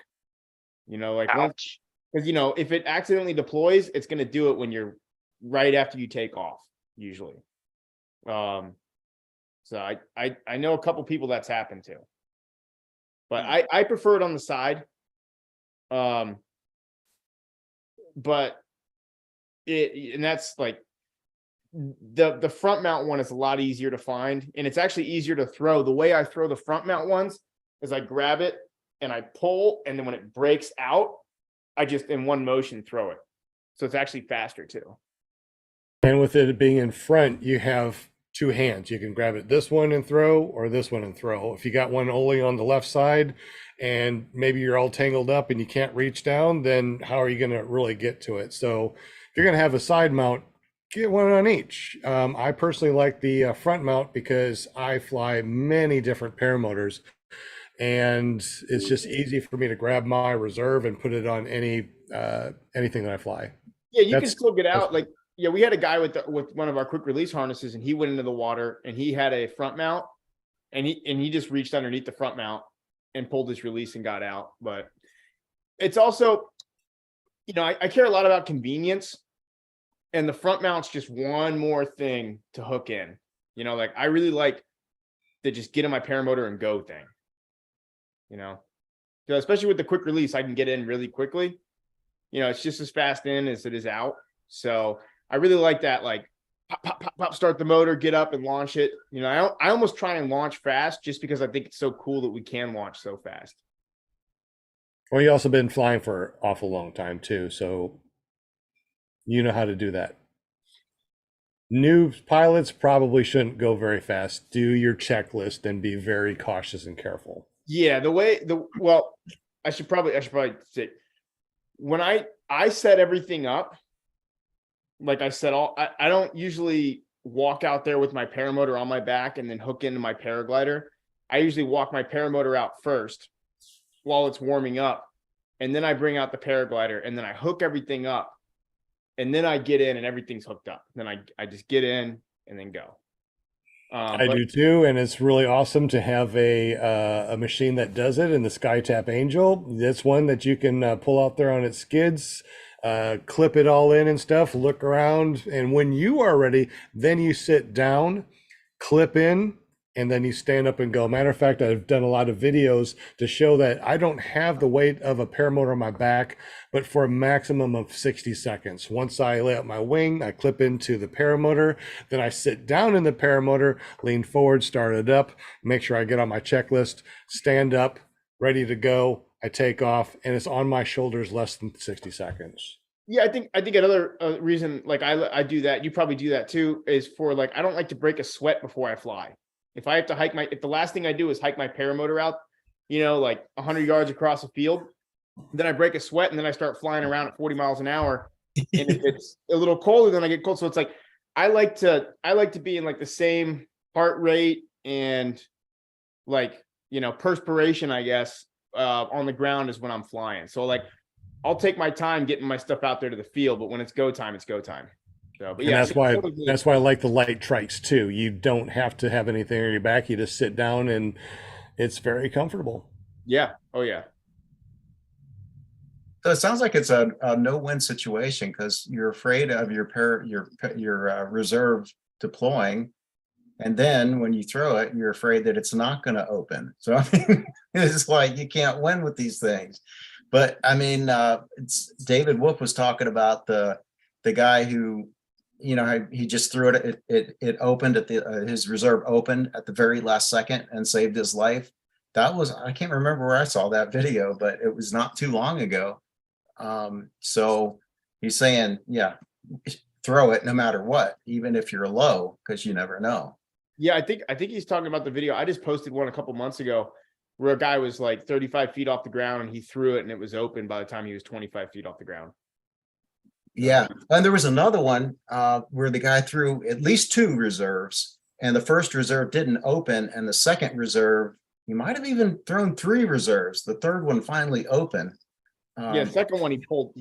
Speaker 3: Like
Speaker 7: Ouch.
Speaker 3: because if it accidentally deploys, it's going to do it when you're right after you take off, usually. So I know a couple people that's happened to, but I prefer it on the side. But and that's like the front mount one is a lot easier to find, and it's actually easier to throw. The way I throw the front mount ones is I grab it and I pull, and then when it breaks out, I just in one motion throw it. So it's actually faster too.
Speaker 1: And with it being in front, you have two hands. You can grab it this one and throw, or this one and throw. If you got one only on the left side and maybe you're all tangled up and you can't reach down, then how are you going to really get to it? So if you're going to have a side mount, get one on each. I personally like the front mount because I fly many different paramotors, and it's just easy for me to grab my reserve and put it on anything that I fly.
Speaker 3: Yeah, you can
Speaker 1: That's-
Speaker 3: still get out. Like, yeah, we had a guy with one of our quick release harnesses, and he went into the water and he had a front mount, and he just reached underneath the front mount and pulled his release and got out. But it's also, you know, I care a lot about convenience, and the front mount's just one more thing to hook in. You know, like I really like to just get in my paramotor and go thing. You know, so especially with the quick release, I can get in really quickly. You know, it's just as fast in as it is out. So I really like that, like pop, pop, pop, pop, start the motor, get up and launch it. You know, I almost try and launch fast just because I think it's so cool that we can launch so fast.
Speaker 1: Well, you also been flying for an awful long time too, so you know how to do that. New pilots probably shouldn't go very fast. Do your checklist and be very cautious and careful.
Speaker 3: Yeah, well, I should probably say when I set everything up, like I said, I don't usually walk out there with my paramotor on my back and then hook into my paraglider. I usually walk my paramotor out first while it's warming up, and then I bring out the paraglider, and then I hook everything up, and then I get in and everything's hooked up. Then I just get in and then go.
Speaker 1: I do too, and it's really awesome to have a machine that does it in the Skytap Angel. That's one that you can pull out there on its skids, clip it all in and stuff, look around, and when you are ready, then you sit down, clip in, and then you stand up and go. Matter of fact, I've done a lot of videos to show that I don't have the weight of a paramotor on my back, but for a maximum of 60 seconds. Once I lay out my wing, I clip into the paramotor, then I sit down in the paramotor, lean forward, start it up, make sure I get on my checklist, stand up, ready to go. I take off, and it's on my shoulders less than 60 seconds.
Speaker 3: Yeah, I think another reason, like I do that, you probably do that too, is for like, I don't like to break a sweat before I fly. If I have to hike if the last thing I do is hike my paramotor out, you know, like 100 yards across the field, then I break a sweat and then I start flying around at 40 miles an hour. And if it's a little colder, then I get cold. So it's like, I like to be in like the same heart rate and like, you know, perspiration, I guess, on the ground as when I'm flying. So like, I'll take my time getting my stuff out there to the field, but when it's go time, it's go time. So, but
Speaker 1: And
Speaker 3: yeah,
Speaker 1: that's why I like the light trikes too. You don't have to have anything on your back. You just sit down and it's very comfortable.
Speaker 3: yeah. Oh yeah.
Speaker 4: So it sounds like it's a no-win situation because you're afraid of your reserve deploying, and then when you throw it, you're afraid that it's not going to open. So I mean, it's like you can't win with these things. But I mean, it's David Wolf was talking about the guy who, you know, he just threw it. It opened at his reserve opened at the very last second and saved his life. That was, I can't remember where I saw that video, but it was not too long ago. So he's saying, yeah, throw it no matter what, even if you're low, because you never know.
Speaker 3: Yeah, I think he's talking about the video. I just posted one a couple months ago where a guy was like 35 feet off the ground and he threw it and it was open by the time he was 25 feet off the ground.
Speaker 4: Yeah, and there was another one where the guy threw at least two reserves, and the first reserve didn't open, and the second reserve, he might have even thrown three reserves. The third one finally opened.
Speaker 3: Yeah, second one he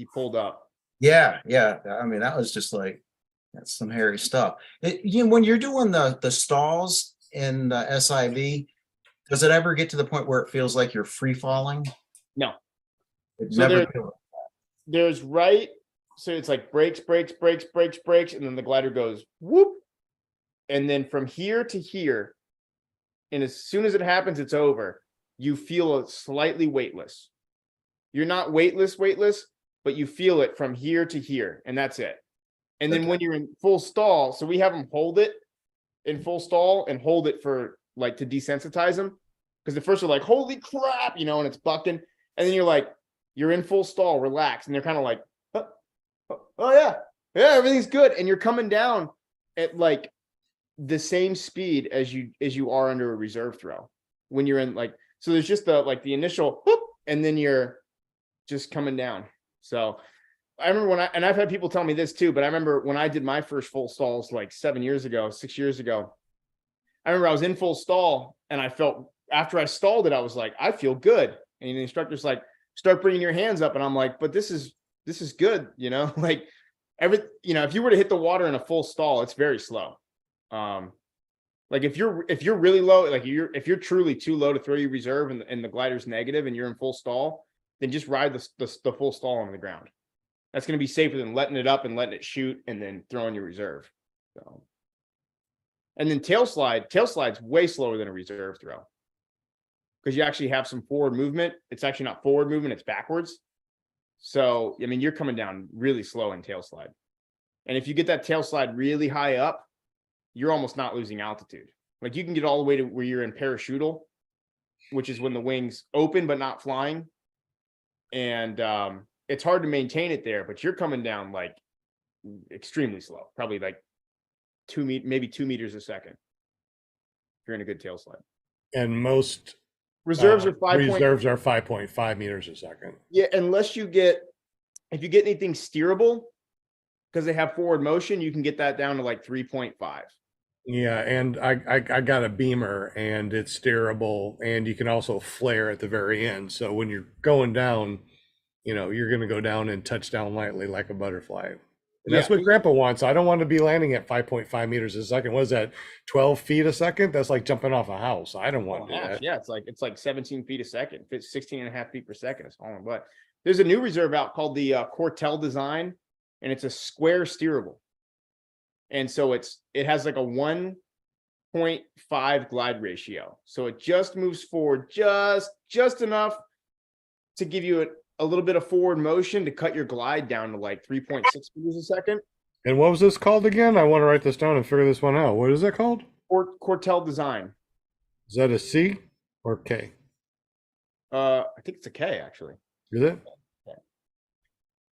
Speaker 3: pulled up.
Speaker 4: Yeah. I mean, that was just like, that's some hairy stuff. You know, when you're doing the stalls in the SIV, does it ever get to the point where it feels like you're free falling?
Speaker 3: No.
Speaker 4: It
Speaker 3: So
Speaker 4: never.
Speaker 3: there's right. So it's like brakes, and then the glider goes whoop. And then from here to here, and as soon as it happens, it's over. You feel slightly weightless. You're not weightless, but you feel it from here to here, and that's it. And then when you're in full stall, so we have them hold it in full stall and hold it for like to desensitize them. Because at first they're like, holy crap, and it's bucking. And then you're like, you're in full stall, relax. And they're kind of like, oh yeah, everything's good. And you're coming down at like the same speed as you are under a reserve throw when you're in like, so there's just the initial whoop, and then you're just coming down. So I remember and I've had people tell me this too, but I remember when I did my first full stalls like 6 years ago, I remember I was in full stall and I felt after I stalled it, I was like, I feel good. And the instructor's like, start bringing your hands up. And I'm like, but this is good. Like if you were to hit the water in a full stall, it's very slow. Like if you're really low, like if you're truly too low to throw your reserve and the glider's negative and you're in full stall, then just ride the full stall on the ground. That's going to be safer than letting it up and letting it shoot and then throwing your reserve. So, and then tail slide's way slower than a reserve throw because you actually have some forward movement. It's actually not forward movement, it's backwards. So, I mean, you're coming down really slow in tail slide. And if you get that tail slide really high up, you're almost not losing altitude. Like you can get all the way to where you're in parachutal, which is when the wings open but not flying. And it's hard to maintain it there, but you're coming down like extremely slow, probably like maybe 2 meters a second. If you're in a good tail slide.
Speaker 1: And most
Speaker 3: reserves are
Speaker 1: 5.5 meters a second.
Speaker 3: Yeah, unless if you get anything steerable, because they have forward motion, you can get that down to like 3.5.
Speaker 1: Yeah, and I got a beamer and it's steerable, and you can also flare at the very end. So when you're going down, you're going to go down and touch down lightly like a butterfly. And that's what Grandpa wants. I don't want to be landing at 5.5 meters a second. What is that? 12 feet a second? That's like jumping off a house. I don't want to do that.
Speaker 3: Yeah, it's like 17 feet a second. It's 16 and a half feet per second. It's all in but there's a new reserve out called the Cortel design, and it's a square steerable. And so it has like a 1.5 glide ratio. So it just moves forward just enough to give you a little bit of forward motion to cut your glide down to like 3.6 meters a second.
Speaker 1: And what was this called again? I want to write this down and figure this one out. What is it called?
Speaker 3: Cortel design.
Speaker 1: Is that a C or K?
Speaker 3: I think it's a K actually.
Speaker 1: Is it?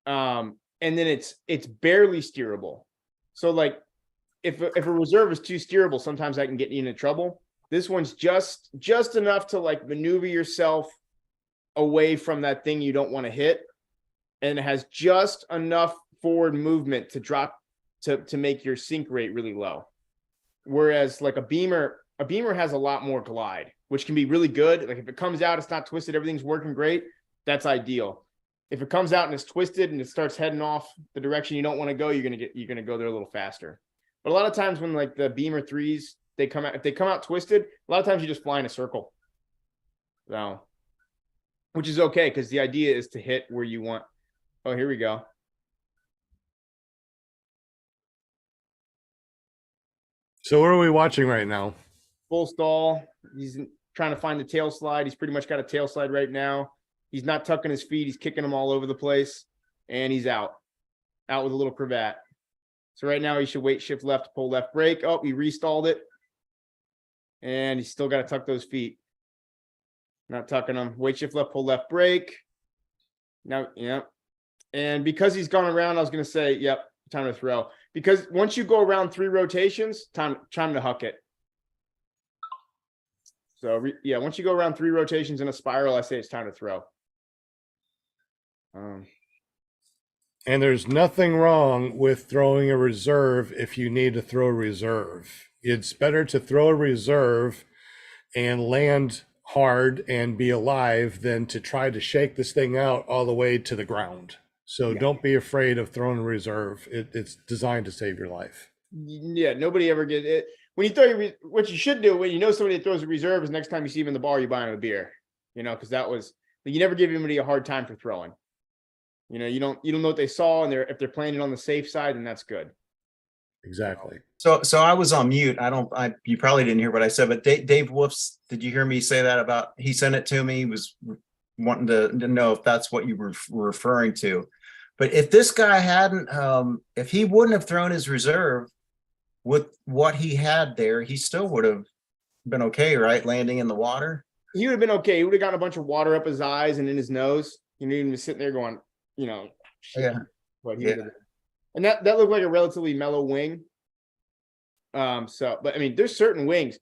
Speaker 3: And then it's barely steerable. So like if a reserve is too steerable, sometimes that can get you into trouble. This one's just enough to like maneuver yourself away from that thing you don't want to hit, and it has just enough forward movement to drop to make your sink rate really low. Whereas like a beamer has a lot more glide, which can be really good. Like if it comes out, it's not twisted, everything's working great, that's ideal. If it comes out and it's twisted and it starts heading off the direction you don't want to go, you're gonna go there a little faster. But a lot of times when like the beamer threes, if they come out twisted, a lot of times you just fly in a circle. So, which is okay, because the idea is to hit where you want. Oh, here we go.
Speaker 1: So what are we watching right now?
Speaker 3: Full stall. He's trying to find the tail slide. He's pretty much got a tail slide right now. He's not tucking his feet. He's kicking them all over the place. And he's out with a little cravat. So right now he should wait, shift left, pull left brake. Oh, he restalled it. And he's still got to tuck those feet. Not tucking them. Wait, shift left, pull left brake. Now, yeah. And because he's gone around, I was going to say, yep, time to throw. Because once you go around 3 rotations, time to huck it. So, yeah, once you go around 3 rotations in a spiral, I say it's time to throw.
Speaker 1: And there's nothing wrong with throwing a reserve if you need to throw a reserve. It's better to throw a reserve and land hard and be alive than to try to shake this thing out all the way to the ground. So don't be afraid of throwing a reserve. It's designed to save your life.
Speaker 3: Yeah, nobody ever gets it. When you throw what you should do when you know somebody that throws a reserve is next time you see him in the bar, you buy him a beer. Because you never give anybody a hard time for throwing. You don't know what they saw, and if they're playing it on the safe side, then that's good.
Speaker 1: Exactly.
Speaker 4: So I was on mute. You probably didn't hear what I said, but Dave Wolf's, did you hear me say that about, he sent it to me, he was wanting to know if that's what you were referring to. But if this guy hadn't, if he wouldn't have thrown his reserve with what he had there, he still would have been okay, right? Landing in the water.
Speaker 3: He would have been okay. He would have gotten a bunch of water up his eyes and in his nose. You know, he was sitting there going, you know, shit.
Speaker 4: Yeah.
Speaker 3: But he
Speaker 4: Yeah.
Speaker 3: would have- and that looked like a relatively mellow wing. So, but I mean, there's certain wings,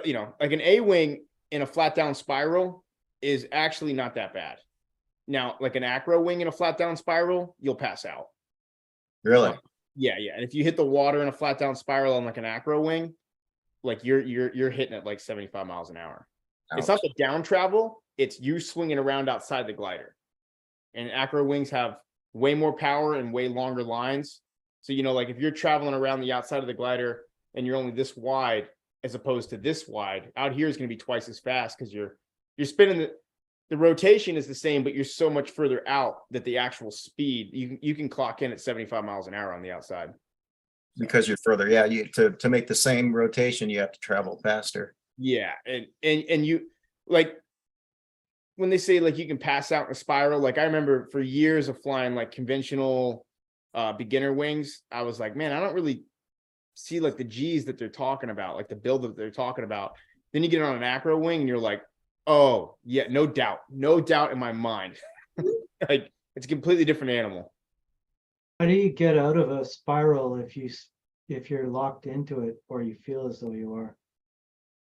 Speaker 3: you know, like an A wing in a flat down spiral is actually not that bad. Now, like an acro wing in a flat down spiral, you'll pass out.
Speaker 4: Really?
Speaker 3: Yeah. And if you hit the water in a flat down spiral on like an acro wing, like you're hitting it like 75 miles an hour. It's not the down travel, it's you swinging around outside the glider. And acro wings have way more power and way longer lines. So, you know, like if you're traveling around the outside of the glider and you're only this wide as opposed to this wide, out here is going to be twice as fast because you're spinning the rotation is the same, but you're so much further out that the actual speed you can clock in at 75 miles an hour on the outside.
Speaker 4: Because you're further. Yeah. To make the same rotation, you have to travel faster.
Speaker 3: Yeah, and you like when they say like you can pass out in a spiral, like I remember for years of flying like conventional beginner wings, I was like, man, I don't really see like the G's that they're talking about, like the build that they're talking about. Then you get on an acro wing and you're like, oh yeah, no doubt in my mind. Like it's a completely different animal.
Speaker 5: How do you get out of a spiral if you're locked into it or you feel as though you are?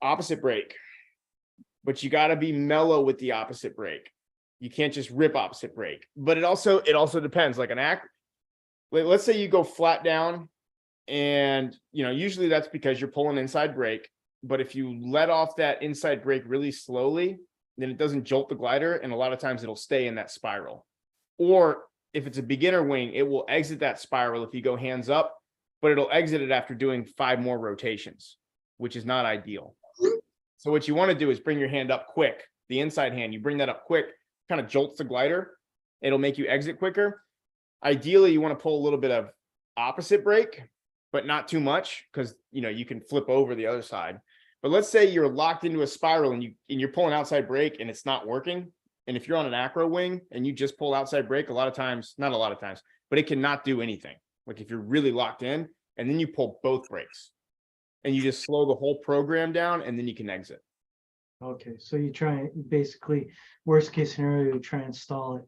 Speaker 3: Opposite brake, but you got to be mellow with the opposite brake. You can't just rip opposite brake. But it also depends. Like let's say you go flat down, and you know usually that's because you're pulling inside brake. But if you let off that inside brake really slowly, then it doesn't jolt the glider, and a lot of times it'll stay in that spiral. Or if it's a beginner wing, it will exit that spiral if you go hands up, but it'll exit it after doing 5 more rotations, which is not ideal. So what you want to do is bring your hand up quick. The inside hand, you bring that up quick, kind of jolts the glider. It'll make you exit quicker. Ideally, you want to pull a little bit of opposite brake, but not too much because you know you can flip over the other side. But let's say you're locked into a spiral and you're pulling outside brake and it's not working. And if you're on an acro wing and you just pull outside brake, not a lot of times, but it cannot do anything. Like if you're really locked in and then you pull both brakes. And you just slow the whole program down and then you can exit.
Speaker 5: Okay, so you try basically worst case scenario, you try and stall it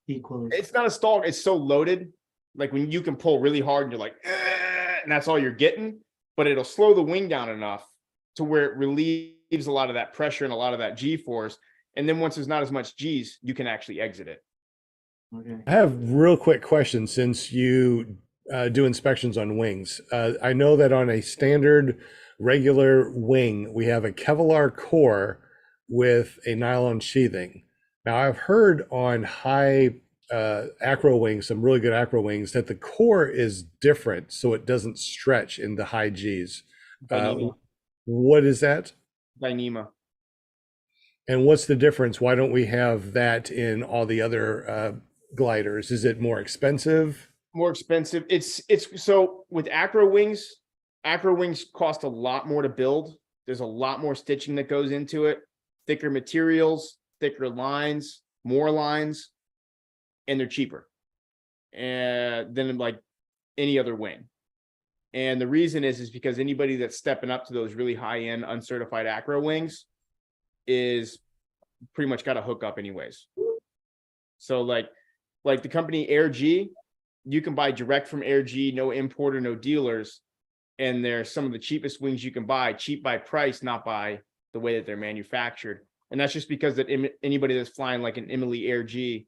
Speaker 5: equally.
Speaker 3: It's not a stall, it's so loaded. Like when you can pull really hard and you're like, and that's all you're getting, but it'll slow the wing down enough to where it relieves a lot of that pressure and a lot of that G force. And then once there's not as much G's, you can actually exit it.
Speaker 5: Okay.
Speaker 1: I have real quick questions since you do inspections on wings. I know that on a standard regular wing, we have a Kevlar core with a nylon sheathing. Now I've heard on high acro wings, some really good acro wings, that the core is different so it doesn't stretch in the high G's. What is that?
Speaker 3: Dyneema.
Speaker 1: And what's the difference? Why don't we have that in all the other gliders? Is it more expensive?
Speaker 3: More expensive. It's so with acro wings cost a lot more to build. There's a lot more stitching that goes into it, thicker materials, thicker lines, more lines, and they're cheaper than like any other wing. And the reason is because anybody that's stepping up to those really high-end uncertified acro wings is pretty much got to hook up anyways. So like the company Air G, you can buy direct from Air G, no importer, no dealers. And they're some of the cheapest wings you can buy, cheap by price, not by the way that they're manufactured. And that's just because that anybody that's flying like an Emily Air G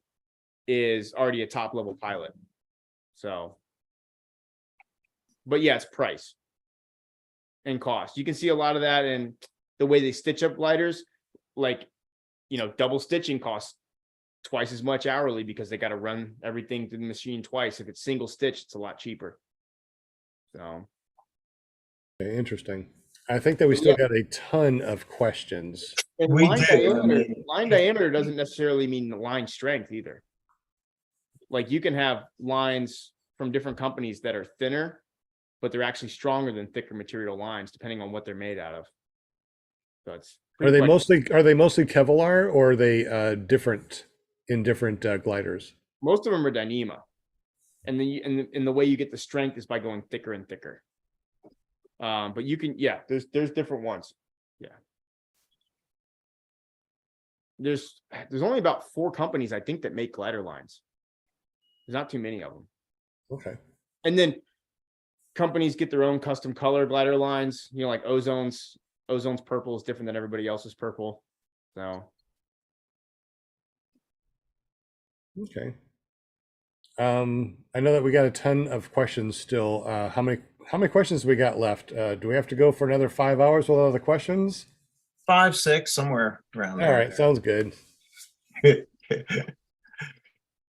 Speaker 3: is already a top level pilot. So, but yeah, it's price and cost. You can see a lot of that in the way they stitch up gliders, like, you know, double stitching costs twice as much hourly because they got to run everything through the machine twice. If it's single stitch, it's a lot cheaper. So.
Speaker 1: Okay, interesting. I think that we still got a ton of questions.
Speaker 3: And
Speaker 4: We
Speaker 3: line
Speaker 4: did.
Speaker 3: diameter doesn't necessarily mean the line strength either. Like you can have lines from different companies that are thinner, but they're actually stronger than thicker material lines, depending on what they're made out of. So it's
Speaker 1: Are they
Speaker 3: pretty
Speaker 1: mostly Kevlar, or are they different in different gliders?
Speaker 3: most of them are Dyneema. And then and the way you get the strength is by going thicker and thicker. But you can, yeah, there's different ones. Yeah. There's only about 4 companies, I think, that make glider lines. There's not too many of them.
Speaker 1: Okay.
Speaker 3: And then companies get their own custom color glider lines, you know, like Ozone's purple is different than everybody else's purple. So
Speaker 1: Okay. I know that we got a ton of questions still. How many questions we got left? Do we have to go for another 5 hours with all the questions?
Speaker 4: 5, 6, somewhere around
Speaker 1: All
Speaker 4: there.
Speaker 1: right, sounds good.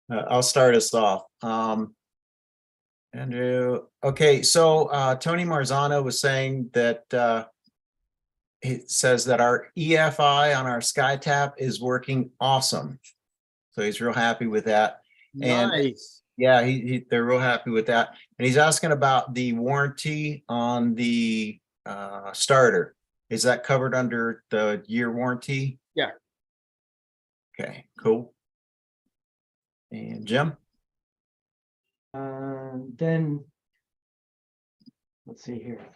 Speaker 4: I'll start us off. Andrew, okay, so Tony Marzano was saying that it says that our EFI on our Skytap is working awesome. So he's real happy with that. And
Speaker 3: nice.
Speaker 4: yeah, they're real happy with that. And he's asking about the warranty on the starter. Is that covered under the year warranty?
Speaker 3: Yeah.
Speaker 4: Okay, cool. And Jim?
Speaker 5: Then, let's see here.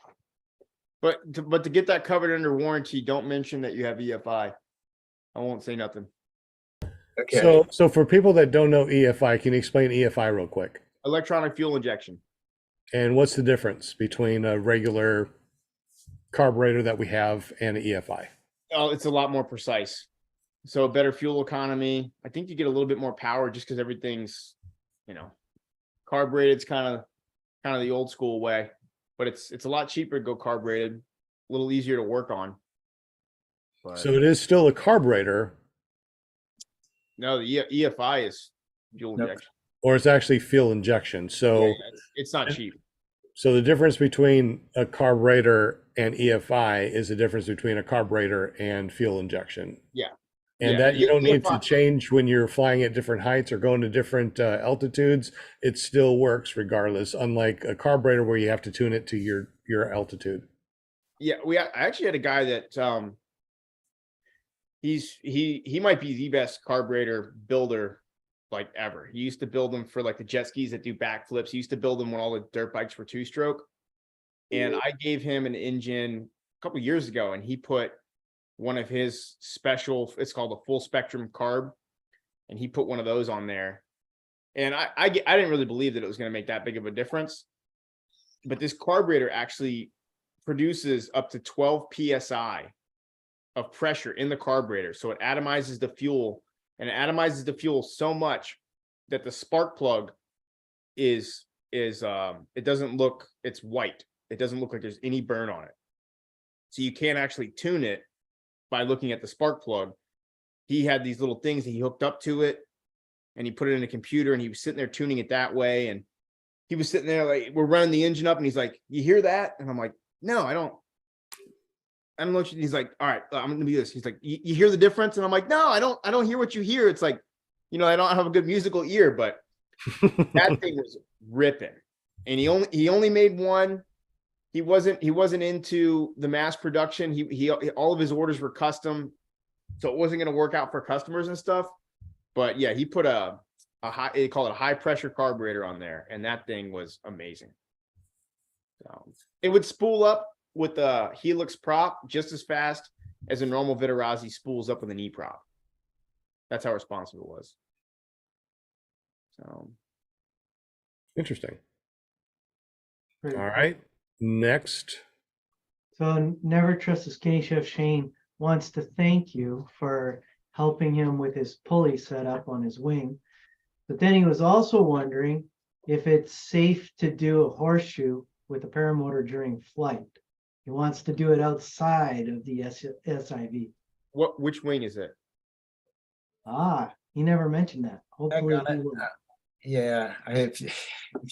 Speaker 3: But to get that covered under warranty, don't mention that you have EFI. I won't say nothing.
Speaker 4: Okay.
Speaker 1: So for people that don't know EFI, can you explain EFI real quick?
Speaker 3: Electronic fuel injection.
Speaker 1: And what's the difference between a regular carburetor that we have and an EFI?
Speaker 3: Oh, it's a lot more precise. So better fuel economy. I think you get a little bit more power just because everything's, you know, carbureted's kind of the old school way, but it's a lot cheaper to go carbureted, a little easier to work on. But
Speaker 1: So it is still a carburetor,
Speaker 3: no, the EFI is fuel
Speaker 4: Nope.
Speaker 3: injection.
Speaker 1: or it's actually fuel injection. So
Speaker 3: Yeah, it's not cheap.
Speaker 1: So the difference between a carburetor and EFI is the difference between a carburetor and fuel injection.
Speaker 3: Yeah.
Speaker 1: And
Speaker 3: Yeah,
Speaker 1: that you don't need to
Speaker 3: EFI
Speaker 1: change when you're flying at different heights or going to different altitudes. It still works regardless, unlike a carburetor where you have to tune it to your altitude.
Speaker 3: Yeah, I actually had a guy that he might be the best carburetor builder like ever. He used to build them for like the jet skis that do backflips. He used to build them when all the dirt bikes were 2-stroke. And I gave him an engine a couple years ago, and he put one of his special, it's called a full spectrum carb, and he put one of those on there. And I didn't really believe that it was going to make that big of a difference, but this carburetor actually produces up to 12 psi of pressure in the carburetor. So it atomizes the fuel, and it atomizes the fuel so much that the spark plug it doesn't look, it's white. It doesn't look like there's any burn on it. So you can't actually tune it by looking at the spark plug. He had these little things that he hooked up to it, and he put it in a computer, and he was sitting there tuning it that way. And he was sitting there like, we're running the engine up, and he's like, you hear that? And I'm like, no, I don't know what you, he's like, all right, I'm gonna do this. He's like, you hear the difference? And I'm like, no, I don't hear what you hear. It's like, you know, I don't have a good musical ear, but that thing was ripping. And he only made one. He wasn't into the mass production. He all of his orders were custom, so it wasn't going to work out for customers and stuff. But yeah, he put a high, they call it a high pressure carburetor on there, and that thing was amazing. So it would spool up with a Helix prop just as fast as a normal Viterazzi spools up with an E prop. That's how responsive it was. So
Speaker 1: Interesting.
Speaker 5: Great.
Speaker 1: All right. Next.
Speaker 5: So Never Trust a Skinny Chef Shane wants to thank you for helping him with his pulley setup on his wing. But then he was also wondering if it's safe to do a horseshoe with a paramotor during flight. He wants to do it outside of the SIV.
Speaker 3: which wing is it?
Speaker 5: He never mentioned that. Hopefully
Speaker 4: got
Speaker 5: he
Speaker 4: it.
Speaker 5: will.
Speaker 4: Yeah, if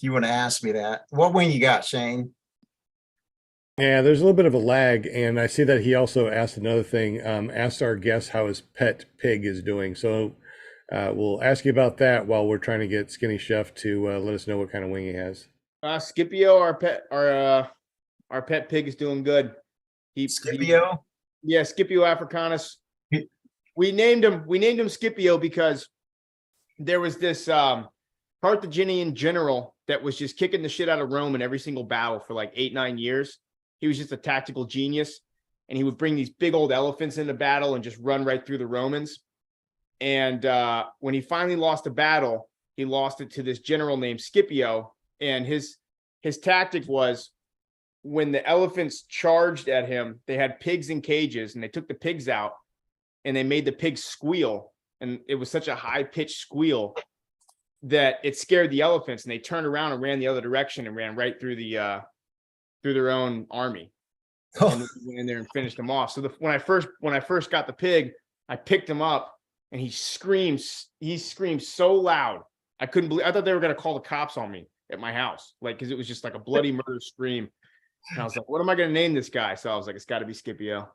Speaker 4: you want to ask me that, what wing you got, Shane?
Speaker 1: Yeah, there's a little bit of a lag, and I see that he also asked another thing, asked our guest how his pet pig is doing. So we'll ask you about that while we're trying to get Skinny Chef to let us know what kind of wing he has.
Speaker 3: Scipio, our pet pig is doing good.
Speaker 4: Scipio?
Speaker 3: Yeah, Scipio africanus. We named him Scipio because there was this Carthaginian general that was just kicking the shit out of Rome in every single battle for like 8-9 years. He was just a tactical genius, and he would bring these big old elephants into battle and just run right through the Romans. And when he finally lost a battle, he lost it to this general named Scipio, and his tactic was, when the elephants charged at him, they had pigs in cages, and they took the pigs out and they made the pigs squeal. And it was such a high pitched squeal that it scared the elephants, and they turned around and ran the other direction and ran right through through their own army. And went in there and finished them off. So when I first got the pig, I picked him up, and he screamed so loud. I couldn't believe, I thought they were going to call the cops on me at my house. Like, cause it was just like a bloody murder scream. And I was like, what am I going to name this guy? So I was like, it's got to be Scipio.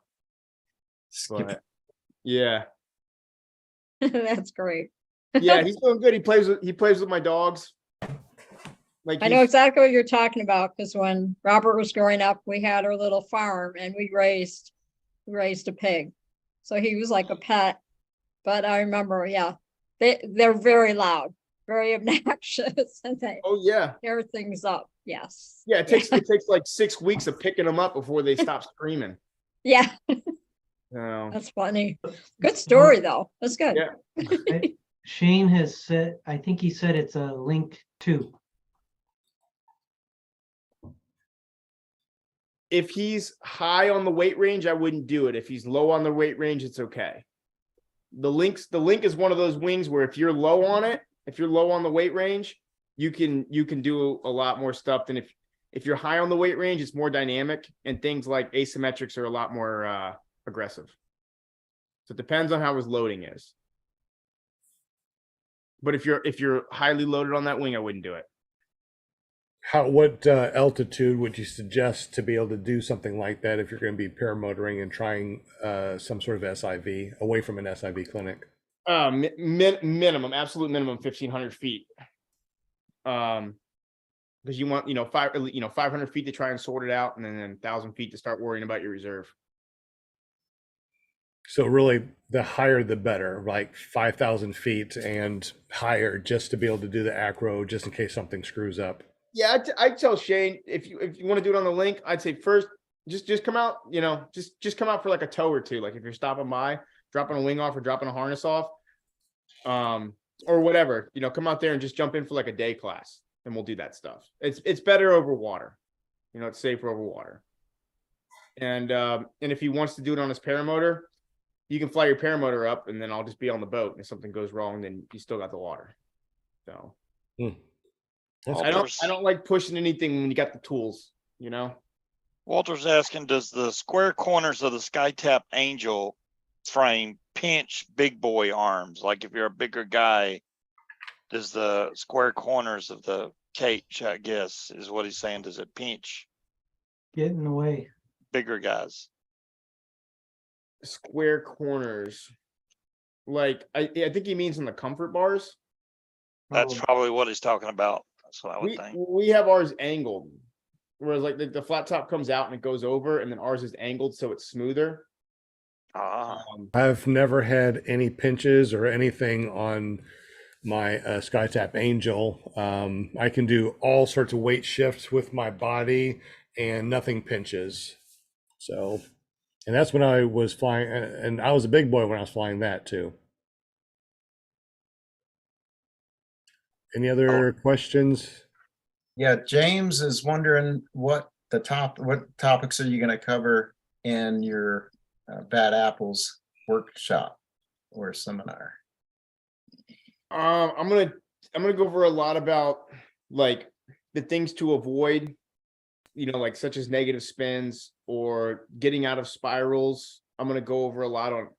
Speaker 3: But, yeah.
Speaker 6: That's great.
Speaker 3: Yeah, he's doing good. He plays with my dogs. Like,
Speaker 6: I know exactly what you're talking about, because when Robert was growing up, we had our little farm and we raised a pig. So he was like a pet. But I remember, yeah, they're very loud, very obnoxious, and they
Speaker 3: oh yeah,
Speaker 6: tear things up. Yes.
Speaker 3: yeah. It takes like 6 weeks of picking them up before they stop screaming.
Speaker 6: Yeah,
Speaker 3: So,
Speaker 6: that's funny. Good story though. That's good.
Speaker 3: Yeah.
Speaker 5: Shane has said, I think he said it's a link 2.
Speaker 3: if he's high on the weight range, I wouldn't do it. If he's low on the weight range, it's okay. The link is one of those wings where if you're low on it, if you're low on the weight range, you can do a lot more stuff than if you're high on the weight range. It's more dynamic, and things like asymmetrics are a lot more aggressive. So it depends on how his loading is. But if you're highly loaded on that wing, I wouldn't do it.
Speaker 1: What altitude would you suggest to be able to do something like that if you're going to be paramotoring and trying some sort of SIV away from an SIV clinic?
Speaker 3: Minimum, absolute minimum, 1,500 feet. Because you want 500 feet to try and sort it out, and then 1,000 feet to start worrying about your reserve.
Speaker 1: So really, the higher the better, like 5,000 feet and higher, just to be able to do the acro, just in case something screws up.
Speaker 3: Yeah, I tell Shane, if you want to do it on the link, I'd say first just come out, just come out for like a tow or two. Like if you're stopping by, dropping a wing off or dropping a harness off, or whatever, come out there and just jump in for like a day class, and we'll do that stuff. It's better over water, it's safer over water. And if he wants to do it on his paramotor, you can fly your paramotor up, and then I'll just be on the boat. And if something goes wrong, then you still got the water. So. I don't like pushing anything when you got the tools,
Speaker 7: Walter's asking, does the square corners of the Skytap Angel frame pinch big boy arms? Like if you're a bigger guy, does the square corners of the cage, I guess, is what he's saying, does it pinch
Speaker 5: Get in the way.
Speaker 7: bigger guys?
Speaker 3: Square corners. Like I think he means in the comfort bars.
Speaker 7: That's
Speaker 5: Oh.
Speaker 7: probably what he's talking about. That's what I would think.
Speaker 3: We have ours angled, whereas like the flat top comes out and it goes over, and then ours is angled so it's smoother.
Speaker 7: Ah,
Speaker 1: I've never had any pinches or anything on my Skytap Angel. I can do all sorts of weight shifts with my body and nothing pinches. So, and that's when I was flying, and I was a big boy when I was flying that too. Any other questions?
Speaker 4: Yeah, James is wondering what topics are you going to cover in your Bad Apples workshop or seminar?
Speaker 3: I'm gonna go over a lot about like the things to avoid, like such as negative spins or getting out of spirals. I'm gonna go over a lot on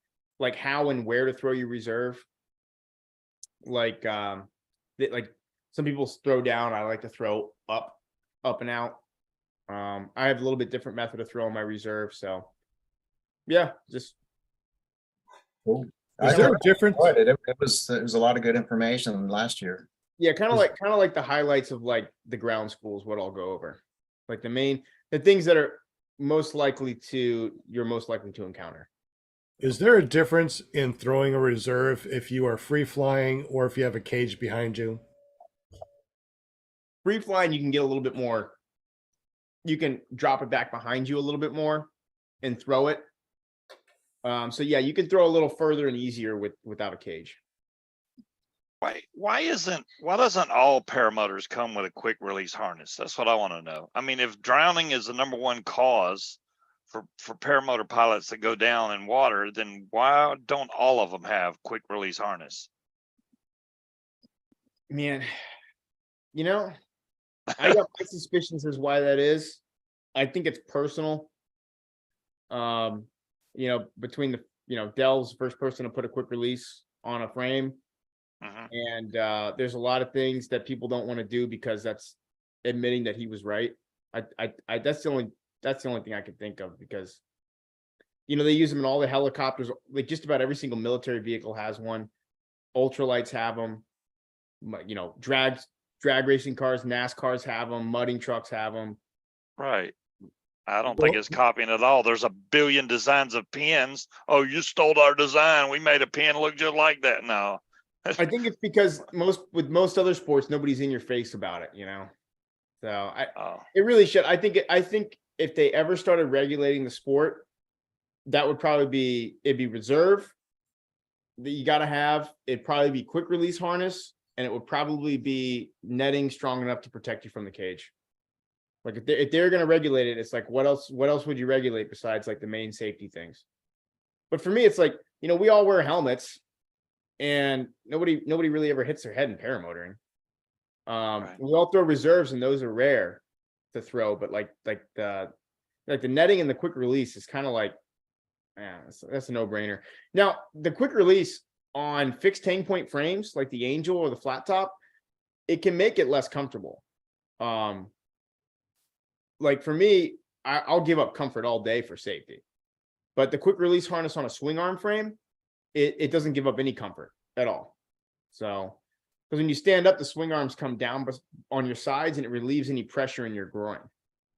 Speaker 3: like how and where to throw your reserve. Like like some people throw down, I like to throw up and out. I have a little bit different method of throwing my reserve, so yeah, just
Speaker 4: Cool.
Speaker 1: Is there a difference?
Speaker 4: It was a lot of good information last year.
Speaker 3: yeah, kind of like the highlights of like the ground schools, what I'll go over. Like the things that are you're most likely to encounter.
Speaker 1: Is there a difference in throwing a reserve if you are free flying or if you have a cage behind you?
Speaker 3: Free flying, you can get a little bit more. You can drop it back behind you a little bit more and throw it. So yeah, you can throw a little further and easier without a cage.
Speaker 7: Why doesn't all paramotors come with a quick release harness? That's what I want to know. I mean, if drowning is the #1 cause for paramotor pilots that go down in water, then why don't all of them have quick release harness?
Speaker 3: Man, you know, I got my suspicions as why that is. I think it's personal. Between Dell's the first person to put a quick release on a frame. And there's a lot of things that people don't want to do because that's admitting that he was right. That's the only thing I could think of, because they use them in all the helicopters. Like just about every single military vehicle has one. Ultralights have them. Drag racing cars, NASCARs have them. Mudding trucks have them.
Speaker 7: Right. I don't think it's copying at all. There's a billion designs of pins. Oh, you stole our design. We made a pin look just like that. No.
Speaker 3: I think it's because with most other sports, nobody's in your face about it, So it really should. I think if they ever started regulating the sport, that would probably it'd be reserve that you got to have. It'd probably be quick release harness, and it would probably be netting strong enough to protect you from the cage. Like if they're going to regulate it, it's like, what else would you regulate besides like the main safety things? But for me, it's like, we all wear helmets. And nobody really ever hits their head in paramotoring.
Speaker 7: Right.
Speaker 3: We all throw reserves, and those are rare to throw. But like the netting and the quick release is kind of like, that's a no-brainer. Now the quick release on fixed hang point frames like the Angel or the flat top, it can make it less comfortable. Like for me, I'll give up comfort all day for safety, but the quick release harness on a swing arm frame, it doesn't give up any comfort at all. So, because when you stand up, the swing arms come down on your sides, and it relieves any pressure in your groin.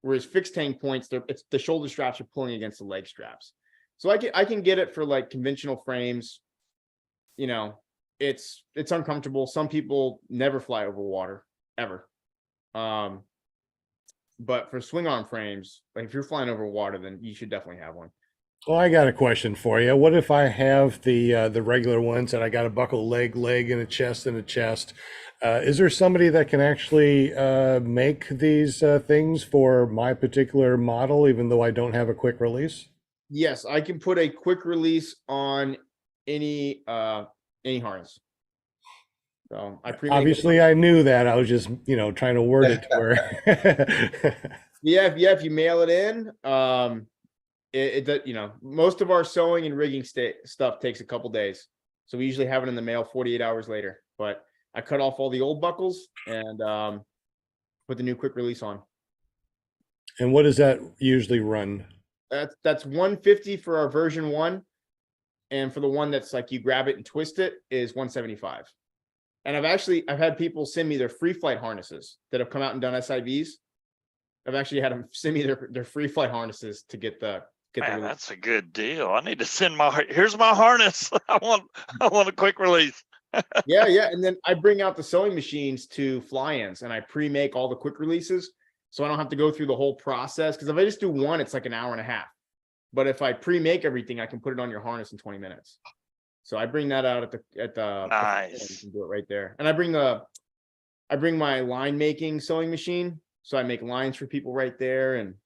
Speaker 3: Whereas fixed hang points, it's the shoulder straps are pulling against the leg straps. So I can get it for like conventional frames. It's uncomfortable. Some people never fly over water ever. But for swing arm frames, like if you're flying over water, then you should definitely have one.
Speaker 1: Well, I got a question for you. What if I have the regular ones and I got a buckle leg, and a chest and a chest? Is there somebody that can actually make these things for my particular model, even though I don't have a quick release?
Speaker 3: Yes, I can put a quick release on any harness. So
Speaker 1: Obviously I knew that. I was just trying to word it to where.
Speaker 3: If you mail it in, most of our sewing and rigging stuff takes a couple days, so we usually have it in the mail 48 hours later. But I cut off all the old buckles and put the new quick release on.
Speaker 1: And what does that usually run?
Speaker 3: That's $150 for our version 1, and for the one that's like you grab it and twist it is $175. And I've had people send me their free flight harnesses that have come out and done SIVs. I've actually had them send me their free flight harnesses to get the.
Speaker 7: Man, that's a good deal. I need to send here's my harness. I want a quick release.
Speaker 3: Yeah. And then I bring out the sewing machines to fly-ins, and I pre-make all the quick releases, so I don't have to go through the whole process. Because if I just do one, it's like an hour and a half. But if I pre-make everything, I can put it on your harness in 20 minutes. So I bring that out at the
Speaker 7: nice.
Speaker 3: You can do it right there. And I bring my line making sewing machine, so I make lines for people right there. And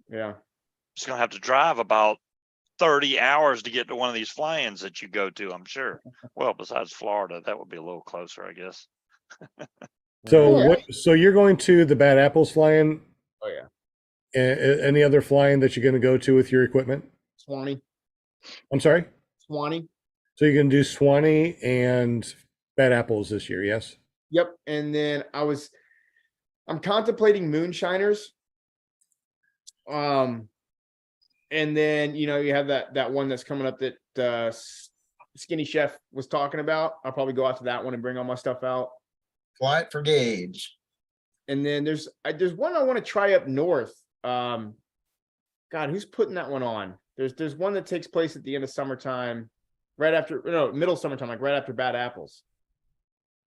Speaker 3: yeah.
Speaker 7: Just gonna have to drive about 30 hours to get to one of these fly-ins that you go to, I'm sure. Well, besides Florida, that would be a little closer, I guess.
Speaker 1: So you're going to the Bad Apples fly-in?
Speaker 3: Oh yeah.
Speaker 1: Any other fly-in that you're going to go to with your equipment?
Speaker 3: Swanee.
Speaker 1: I'm sorry?
Speaker 3: Swanee.
Speaker 1: So you're going to do Swanee and Bad Apples this year, yes?
Speaker 3: Yep. And then I'm contemplating Moonshiners. And then, you have that one that's coming up that Skinny Chef was talking about. I'll probably go out to that one and bring all my stuff out.
Speaker 4: Fly it for gauge.
Speaker 3: And then there's one I want to try up north. God, who's putting that one on? There's one that takes place at the end of summertime, middle summertime, like right after Bad Apples.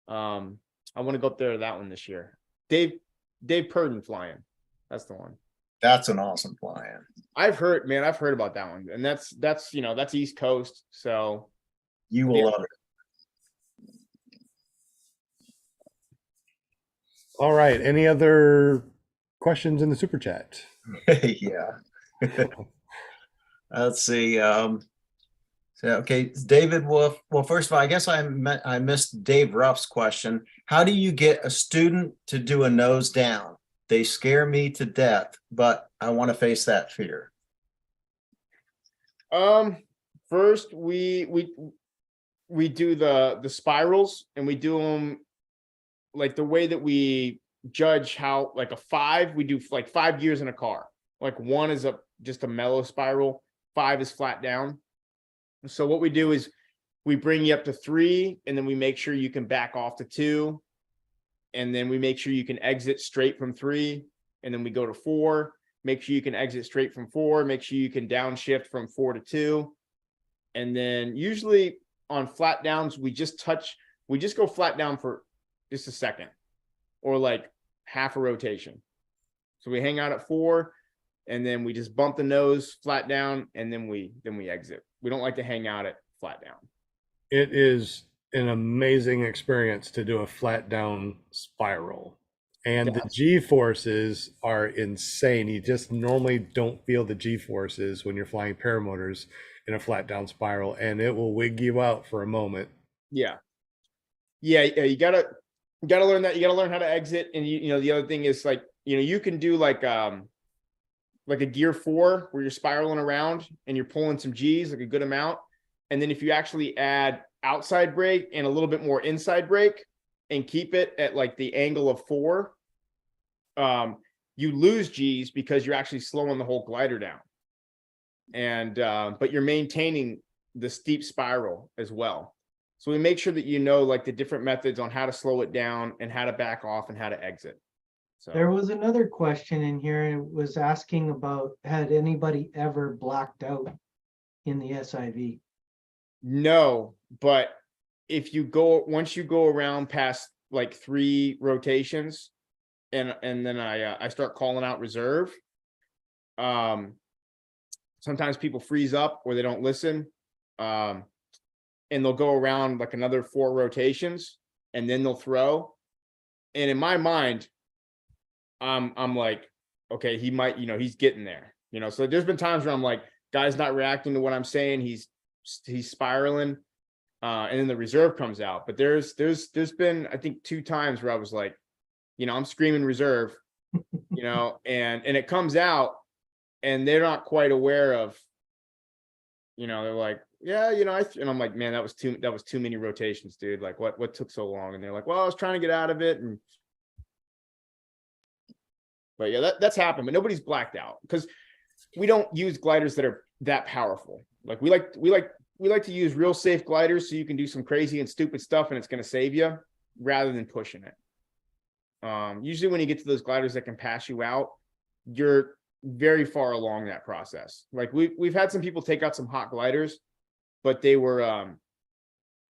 Speaker 3: I want to go up there to that one this year. Dave Purden flying. That's the one.
Speaker 4: That's an awesome fly-in.
Speaker 3: I've heard about that one, and that's that's East Coast. So
Speaker 4: You will
Speaker 3: Yeah.
Speaker 4: love
Speaker 1: All right. Any other questions in the super chat?
Speaker 4: it. Yeah. Let's see. Okay, David Wolf. Well, first of all, I guess I missed Dave Ruff's question. How do you get a student to do a nose down? They scare me to death, but I want to face that fear.
Speaker 3: First we do the spirals, and we do them like the way that we judge how, like a 5, we do like 5 gears in a car. Like 1 is just a mellow spiral, 5 is flat down. So what we do is we bring you up to 3, and then we make sure you can back off to 2. And then we make sure you can exit straight from 3. And then we go to 4, make sure you can exit straight from 4, make sure you can downshift from 4 to 2. And then usually on flat downs, we just go flat down for just a second, or like half a rotation. So we hang out at 4, and then we just bump the nose flat down, and then we exit. We don't like to hang out at flat down.
Speaker 1: It is an amazing experience to do a flat down spiral. And the
Speaker 3: Yes.
Speaker 1: G forces are insane. You just normally don't feel the G forces when you're flying paramotors in a flat down spiral, and it will wig you out for a moment.
Speaker 3: Yeah. You gotta learn that. You gotta learn how to exit. And you know, the other thing is, like, you know, you can do like a gear 4 where you're spiraling around and you're pulling some G's, like a good amount. And then if you actually add outside brake and a little bit more inside brake and keep it at like the angle of 4, you lose G's because you're actually slowing the whole glider down. And but you're maintaining the steep spiral as well. So we make sure that you know, like, the different methods on how to slow it down and how to back off and how to exit. So
Speaker 5: There was another question in here. It was asking about, had anybody ever blacked out in the SIV?
Speaker 3: no, but once you go around past like 3 rotations, and then I start calling out reserve, sometimes people freeze up or they don't listen, and they'll go around like another 4 rotations, and then they'll throw. And in my mind, I'm like, okay, he might, he's getting there, so there's been times where I'm like, guy's not reacting to what I'm saying, he's spiraling, and then the reserve comes out. But there's been, I think, 2 times where I was like, I'm screaming reserve, and it comes out, and they're not quite aware of, they're like, yeah, and I'm like, man, that was too many rotations, dude. Like, what took so long? And they're like, well, I was trying to get out of it. But yeah, that's happened, but nobody's blacked out, because we don't use gliders that are that powerful. Like, we like to use real safe gliders, so you can do some crazy and stupid stuff and it's going to save you, rather than pushing it. Usually when you get to those gliders that can pass you out, you're very far along that process. Like, we've had some people take out some hot gliders, but they were,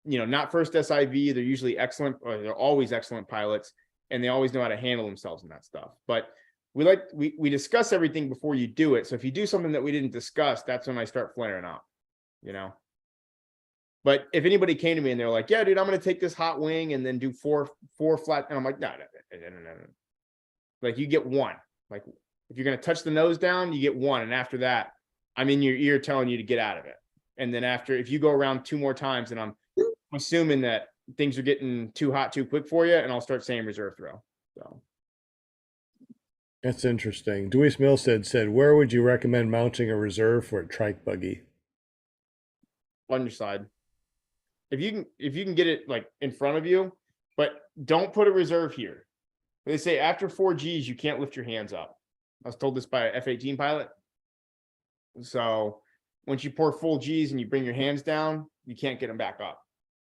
Speaker 3: not first SIV. They're usually excellent, or they're always excellent pilots, and they always know how to handle themselves in that stuff. But we discuss everything before you do it. So if you do something that we didn't discuss, that's when I start flaring up, But if anybody came to me and they're like, yeah, dude, I'm going to take this hot wing and then do four flat. And I'm like, no. Like, you get 1. Like, if you're going to touch the nose down, you get 1. And after that, I'm in your ear telling you to get out of it. And then if you go around 2 more times, and I'm assuming that things are getting too hot too quick for you, and I'll start saying reserve throw. So
Speaker 1: That's interesting. Deweese Milstead said, where would you recommend mounting a reserve for a trike buggy?
Speaker 3: on your side. If you can get it like in front of you, but don't put a reserve here. They say after 4 Gs, you can't lift your hands up. I was told this by an F-18 pilot. So once you pour full Gs and you bring your hands down, you can't get them back up.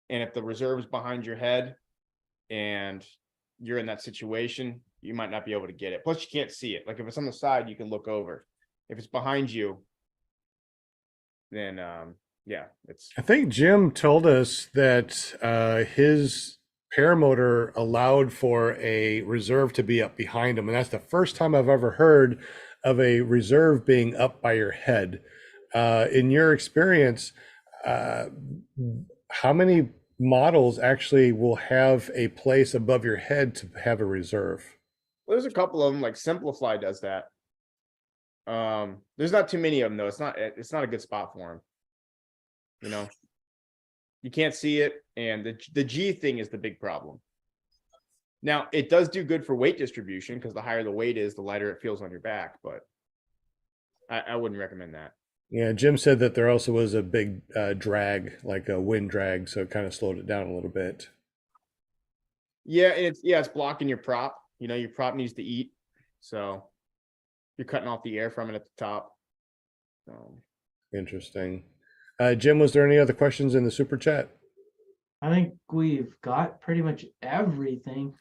Speaker 3: And if the reserve is behind your head and you're in that situation, you might not be able to get it. Plus, you can't see it. Like, if it's on the side, you can look over. If it's behind you, then yeah, it's.
Speaker 1: I think Jim told us that his Paramotor allowed for a reserve to be up behind them, and that's the first time I've ever heard of a reserve being up by your head. In your experience, uh, how many models actually will have a place above your head to have a reserve?
Speaker 3: Well, there's a couple of them, like Simplify does that. There's not too many of them though. It's not a good spot for them. You know, you can't see it, and the G thing is the big problem. Now, it does do good for weight distribution because the higher the weight is, the lighter it feels on your back, but I wouldn't recommend that.
Speaker 1: Yeah, Jim said that there also was a big drag, like a wind drag, so it kind of slowed it down a little bit.
Speaker 3: Yeah, and it's blocking your prop. You know, your prop needs to eat, so you're cutting off the air from it at the top. So
Speaker 1: Interesting. Jim, was there any other questions in the super chat?
Speaker 5: I think we've got pretty much everything.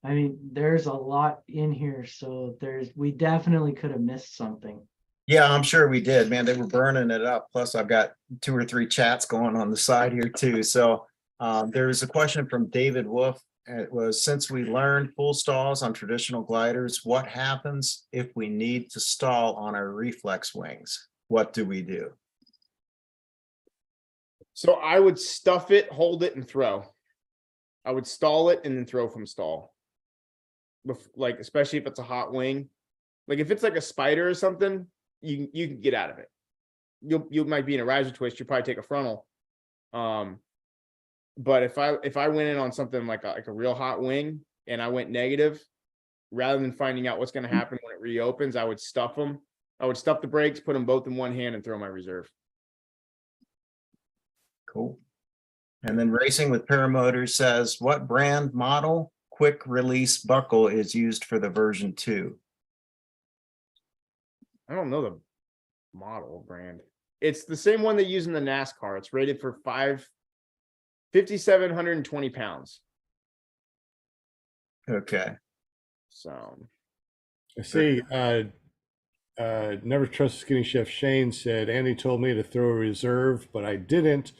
Speaker 5: I mean, there's a lot in here, so we definitely could have missed something.
Speaker 4: Yeah, I'm sure we did, man. They were burning it up. Plus, I've got 2 or 3 chats going on the side here too. So there's a question from David Wolf. It was, since we learned full stalls on traditional gliders, what happens if we need to stall on our reflex wings? What do we do?
Speaker 3: So I would stuff it, hold it, and throw. I would stall it and then throw from stall. Like, especially if it's a hot wing. Like if it's like a spider or something, you can get out of it. You might be in a riser twist, you probably take a frontal. But if I went in on something like a real hot wing and I went negative, rather than finding out what's going to happen when it reopens, I would stuff them. I would stuff the brakes, put them both in one hand, and throw my reserve.
Speaker 4: Cool. And then Racing with Paramotors says, what brand model quick release buckle is used for the version 2?
Speaker 3: I don't know the model brand. It's the same one they use in the NASCAR. It's rated for 5,720 pounds.
Speaker 4: Okay.
Speaker 3: So
Speaker 1: I see. Never Trust Skinny Chef Shane said, Andy told me to throw a reserve, but I didn't.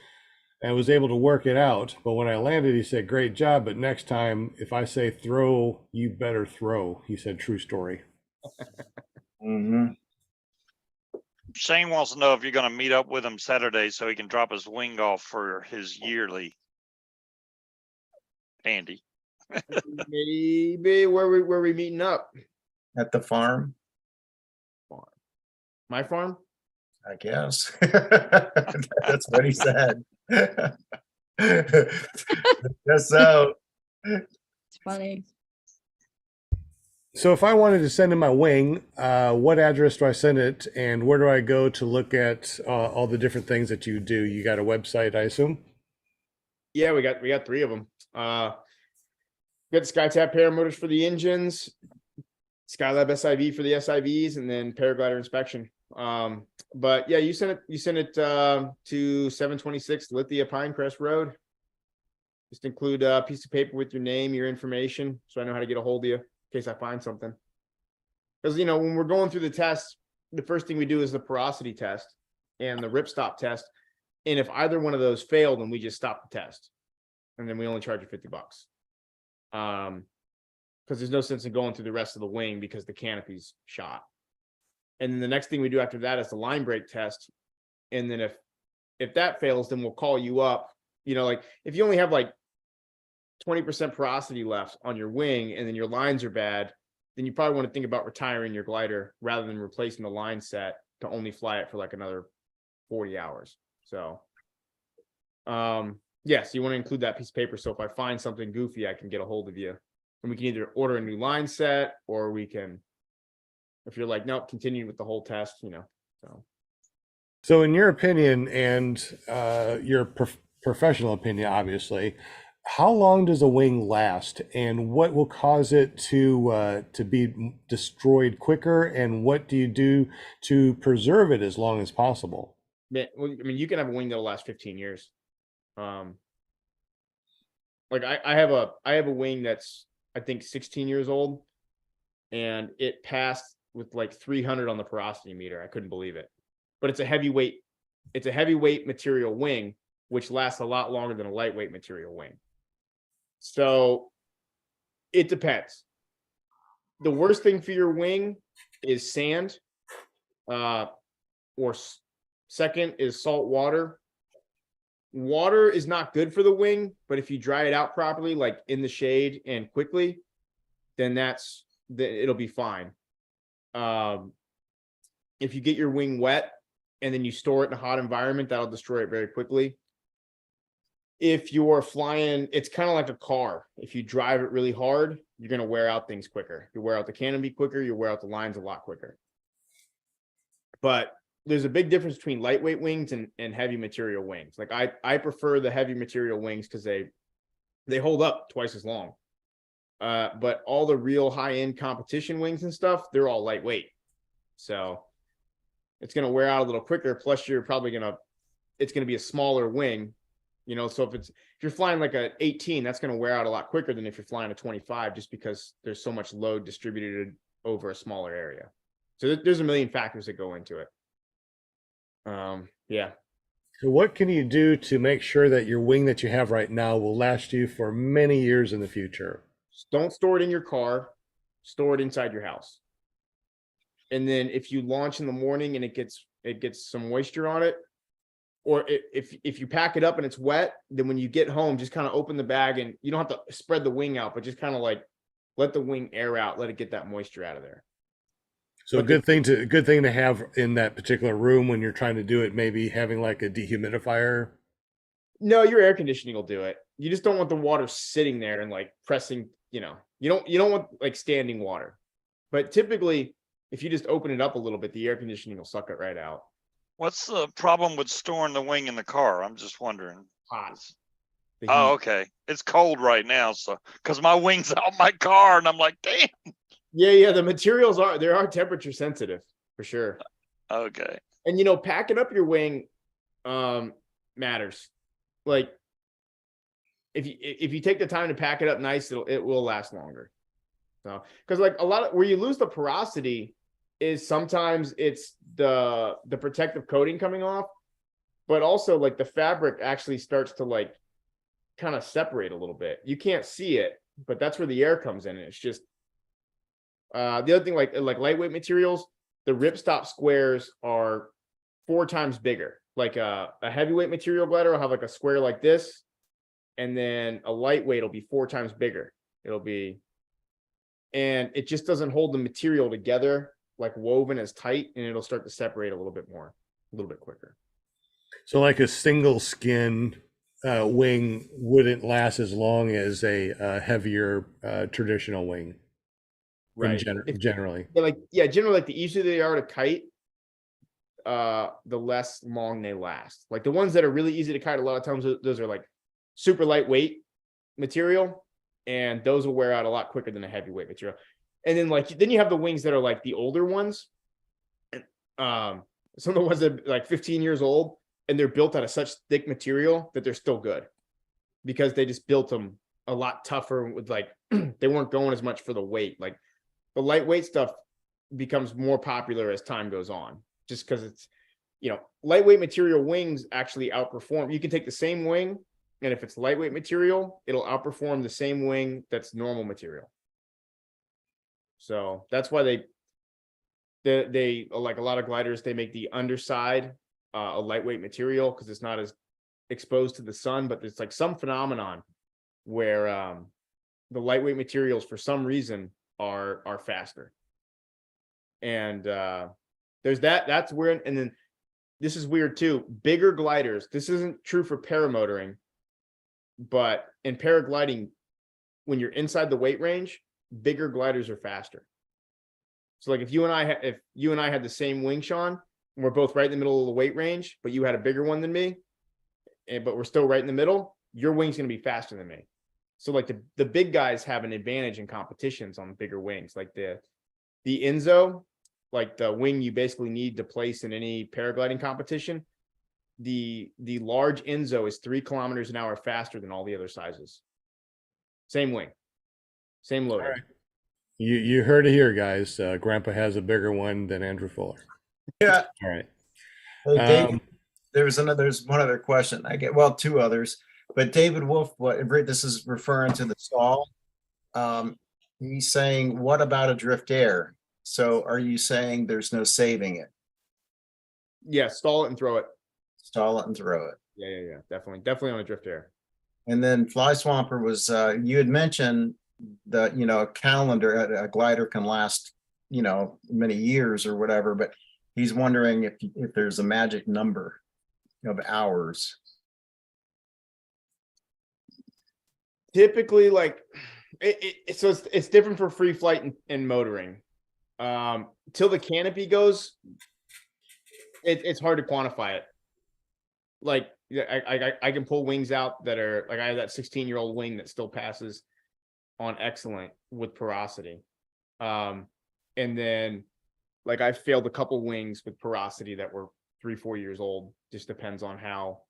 Speaker 1: I was able to work it out. But when I landed, he said, great job. But next time, if I say throw, you better throw. He said, true story.
Speaker 4: Mm-hmm.
Speaker 7: Shane wants to know if you're going to meet up with him Saturday so he can drop his wing off for his yearly. Andy.
Speaker 3: maybe where we meeting up?
Speaker 4: At the farm,
Speaker 3: My farm?
Speaker 4: I guess. That's what he said. Guess so.
Speaker 6: It's funny.
Speaker 1: So if I wanted to send in my wing, what address do I send it, and where do I go to look at all the different things that you do? You got a website, I assume?
Speaker 3: Yeah, we got 3 of them. We got Skytap Paramotors for the engines, Skylab SIV for the SIVs, and then Paraglider inspection. But yeah, you sent it to 726 Lithia Pinecrest Road. Just include a piece of paper with your name, your information, so I know how to get a hold of you in case I find something. Because, you know, when we're going through the test, the first thing we do is the porosity test and the ripstop test. And if either one of those failed, then we just stop the test. And then we only charge you $50. Because there's no sense in going through the rest of the wing because the canopy's shot. And then the next thing we do after that is the line brake test. And then if that fails, then we'll call you up. You know, like if you only have like 20% porosity left on your wing and then your lines are bad, then you probably want to think about retiring your glider rather than replacing the line set to only fly it for like another 40 hours. So, yes, you want to include that piece of paper. So if I find something goofy, I can get a hold of you and we can either order a new line set or we can, if you're like, nope, continue with the whole test, you know,
Speaker 1: So in your opinion and your professional opinion, obviously, how long does a wing last, and what will cause it to be destroyed quicker, and what do you do to preserve it as long as possible?
Speaker 3: well, I mean, you can have a wing that'll last 15 years. Like I have a wing that's, I think 16 years old and it passed with like 300 on the porosity meter. I couldn't believe it, but it's a heavyweight material wing, which lasts a lot longer than a lightweight material wing. So it depends. The worst thing for your wing is sand, second is salt water. Water is not good for the wing, but if you dry it out properly, like in the shade and quickly, then it'll be fine. If you get your wing wet and then you store it in a hot environment, that'll destroy it very quickly. If you're flying, it's kind of like a car. If you drive it really hard, you're going to wear out things quicker. You wear out the canopy quicker, you wear out the lines a lot quicker. But there's a big difference between lightweight wings and heavy material wings. Like I prefer the heavy material wings because they hold up twice as long. But all the real high-end competition wings and stuff, they're all lightweight. So it's going to wear out a little quicker. Plus it's going to be a smaller wing. You know, so if you're flying like a 18, that's going to wear out a lot quicker than if you're flying a 25, just because there's so much load distributed over a smaller area. So there's a million factors that go into it. Yeah.
Speaker 1: So what can you do to make sure that your wing that you have right now will last you for many years in the future?
Speaker 3: Don't store it in your car, store it inside your house. And then if you launch in the morning and it gets some moisture on it, or if you pack it up and it's wet, then when you get home, just kind of open the bag, and you don't have to spread the wing out, but just kind of like let the wing air out, let it get that moisture out of there.
Speaker 1: So a good thing to have in that particular room when you're trying to do it, maybe having like a dehumidifier.
Speaker 3: No, your air conditioning will do it. You just don't want the water sitting there and like pressing, you don't want like standing water. But typically, if you just open it up a little bit, the air conditioning will suck it right out.
Speaker 7: What's the problem with storing the wing in the car? I'm just wondering.
Speaker 3: Hot.
Speaker 7: Oh, okay. It's cold right now, so because my wing's out my car, and I'm like, damn.
Speaker 3: Yeah. The materials are temperature sensitive for sure.
Speaker 7: Okay.
Speaker 3: And packing up your wing matters. Like if you take the time to pack it up nice, it will last longer. So because like a lot of where you lose the porosity is sometimes it's the protective coating coming off, but also like the fabric actually starts to like kind of separate a little bit. You can't see it, but that's where the air comes in. And it's just the other thing, like lightweight materials, the ripstop squares are 4 times bigger. Like a heavyweight material glider will have like a square like this, and then a lightweight will be 4 times bigger. And it just doesn't hold the material together like woven as tight, and it'll start to separate a little bit quicker.
Speaker 1: So like a single skin wing wouldn't last as long as a heavier traditional wing.
Speaker 3: Right.
Speaker 1: Generally.
Speaker 3: Generally, like the easier they are to kite, the less long they last. Like the ones that are really easy to kite, a lot of times those are like super lightweight material, and those will wear out a lot quicker than a heavyweight material. And then you have the wings that are like the older ones. Some of the ones that are like 15 years old, and they're built out of such thick material that they're still good because they just built them a lot tougher with like they weren't going as much for the weight. Like the lightweight stuff becomes more popular as time goes on, just because it's lightweight material wings actually outperform. You can take the same wing, and if it's lightweight material, it'll outperform the same wing that's normal material. So that's why they like a lot of gliders, they make the underside a lightweight material because it's not as exposed to the sun. But there's like some phenomenon where the lightweight materials for some reason are faster. And there's that's weird. And then this is weird too. Bigger gliders. This isn't true for paramotoring, but in paragliding, when you're inside the weight range, bigger gliders are faster. So like if you and I had the same wing, Sean, and we're both right in the middle of the weight range, but you had a bigger one than me, but we're still right in the middle, your wing's going to be faster than me. So like the big guys have an advantage in competitions on bigger wings. Like the Enzo, like the wing you basically need to place in any paragliding competition, the large Enzo is 3 kilometers an hour faster than all the other sizes. Same wing. Same loading.
Speaker 1: Right. You heard it here, guys. Grandpa has a bigger one than Andrew Fuller.
Speaker 4: Yeah.
Speaker 1: All right.
Speaker 4: Hey, Dave, there's one other question. 2 others. But David Wolf, this is referring to the stall. He's saying, what about a drift air? So are you saying there's no saving it?
Speaker 3: Yeah, stall it and throw it.
Speaker 4: Stall it and throw it.
Speaker 3: Yeah. Definitely on a drift air.
Speaker 4: And then Fly Swamper was, you had mentioned that, a calendar, a glider can last, many years or whatever, but he's wondering if there's a magic number of hours.
Speaker 3: Typically, like it's different for free flight and motoring. Till the canopy goes, it's hard to quantify it. Like I can pull wings out that are like, I have that 16-year-old wing that still passes on excellent with porosity. And then like I failed a couple wings with porosity that were 3-4 years old. Just depends on how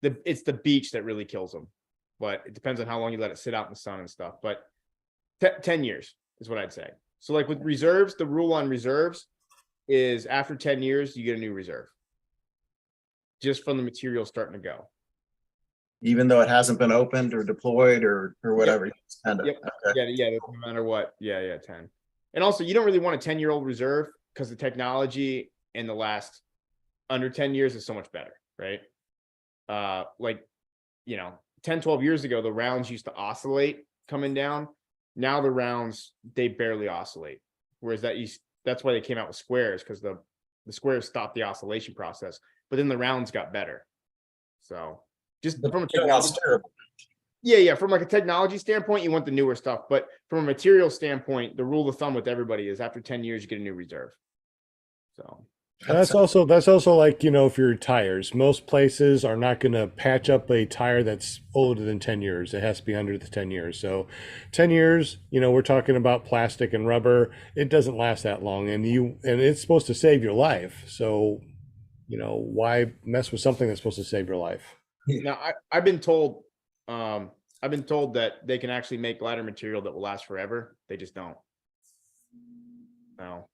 Speaker 3: it's the beach that really kills them. But it depends on how long you let it sit out in the sun and stuff. But 10 years is what I'd say. So like with reserves, the rule on reserves is after 10 years, you get a new reserve. Just from the material starting to go.
Speaker 4: Even though it hasn't been opened or deployed or whatever.
Speaker 3: Yep.
Speaker 4: Okay.
Speaker 3: Yeah, no matter what. Yeah, 10. And also, you don't really want a 10-year-old reserve because the technology in the last under 10 years is so much better, right? 10, 12 years ago, the rounds used to oscillate coming down. Now the rounds, they barely oscillate. Whereas that's why they came out with squares, because the squares stopped the oscillation process, but then the rounds got better. So just from a technology, from like a technology standpoint, you want the newer stuff, but from a material standpoint, the rule of thumb with everybody is after 10 years, you get a new reserve. So
Speaker 1: That's also like, if your tires, most places are not going to patch up a tire that's older than 10 years. It has to be under the 10 years. So 10 years, we're talking about plastic and rubber. It doesn't last that long, and it's supposed to save your life. So, why mess with something that's supposed to save your life?
Speaker 3: now I've been told that they can actually make glider material that will last forever. They just don't. No.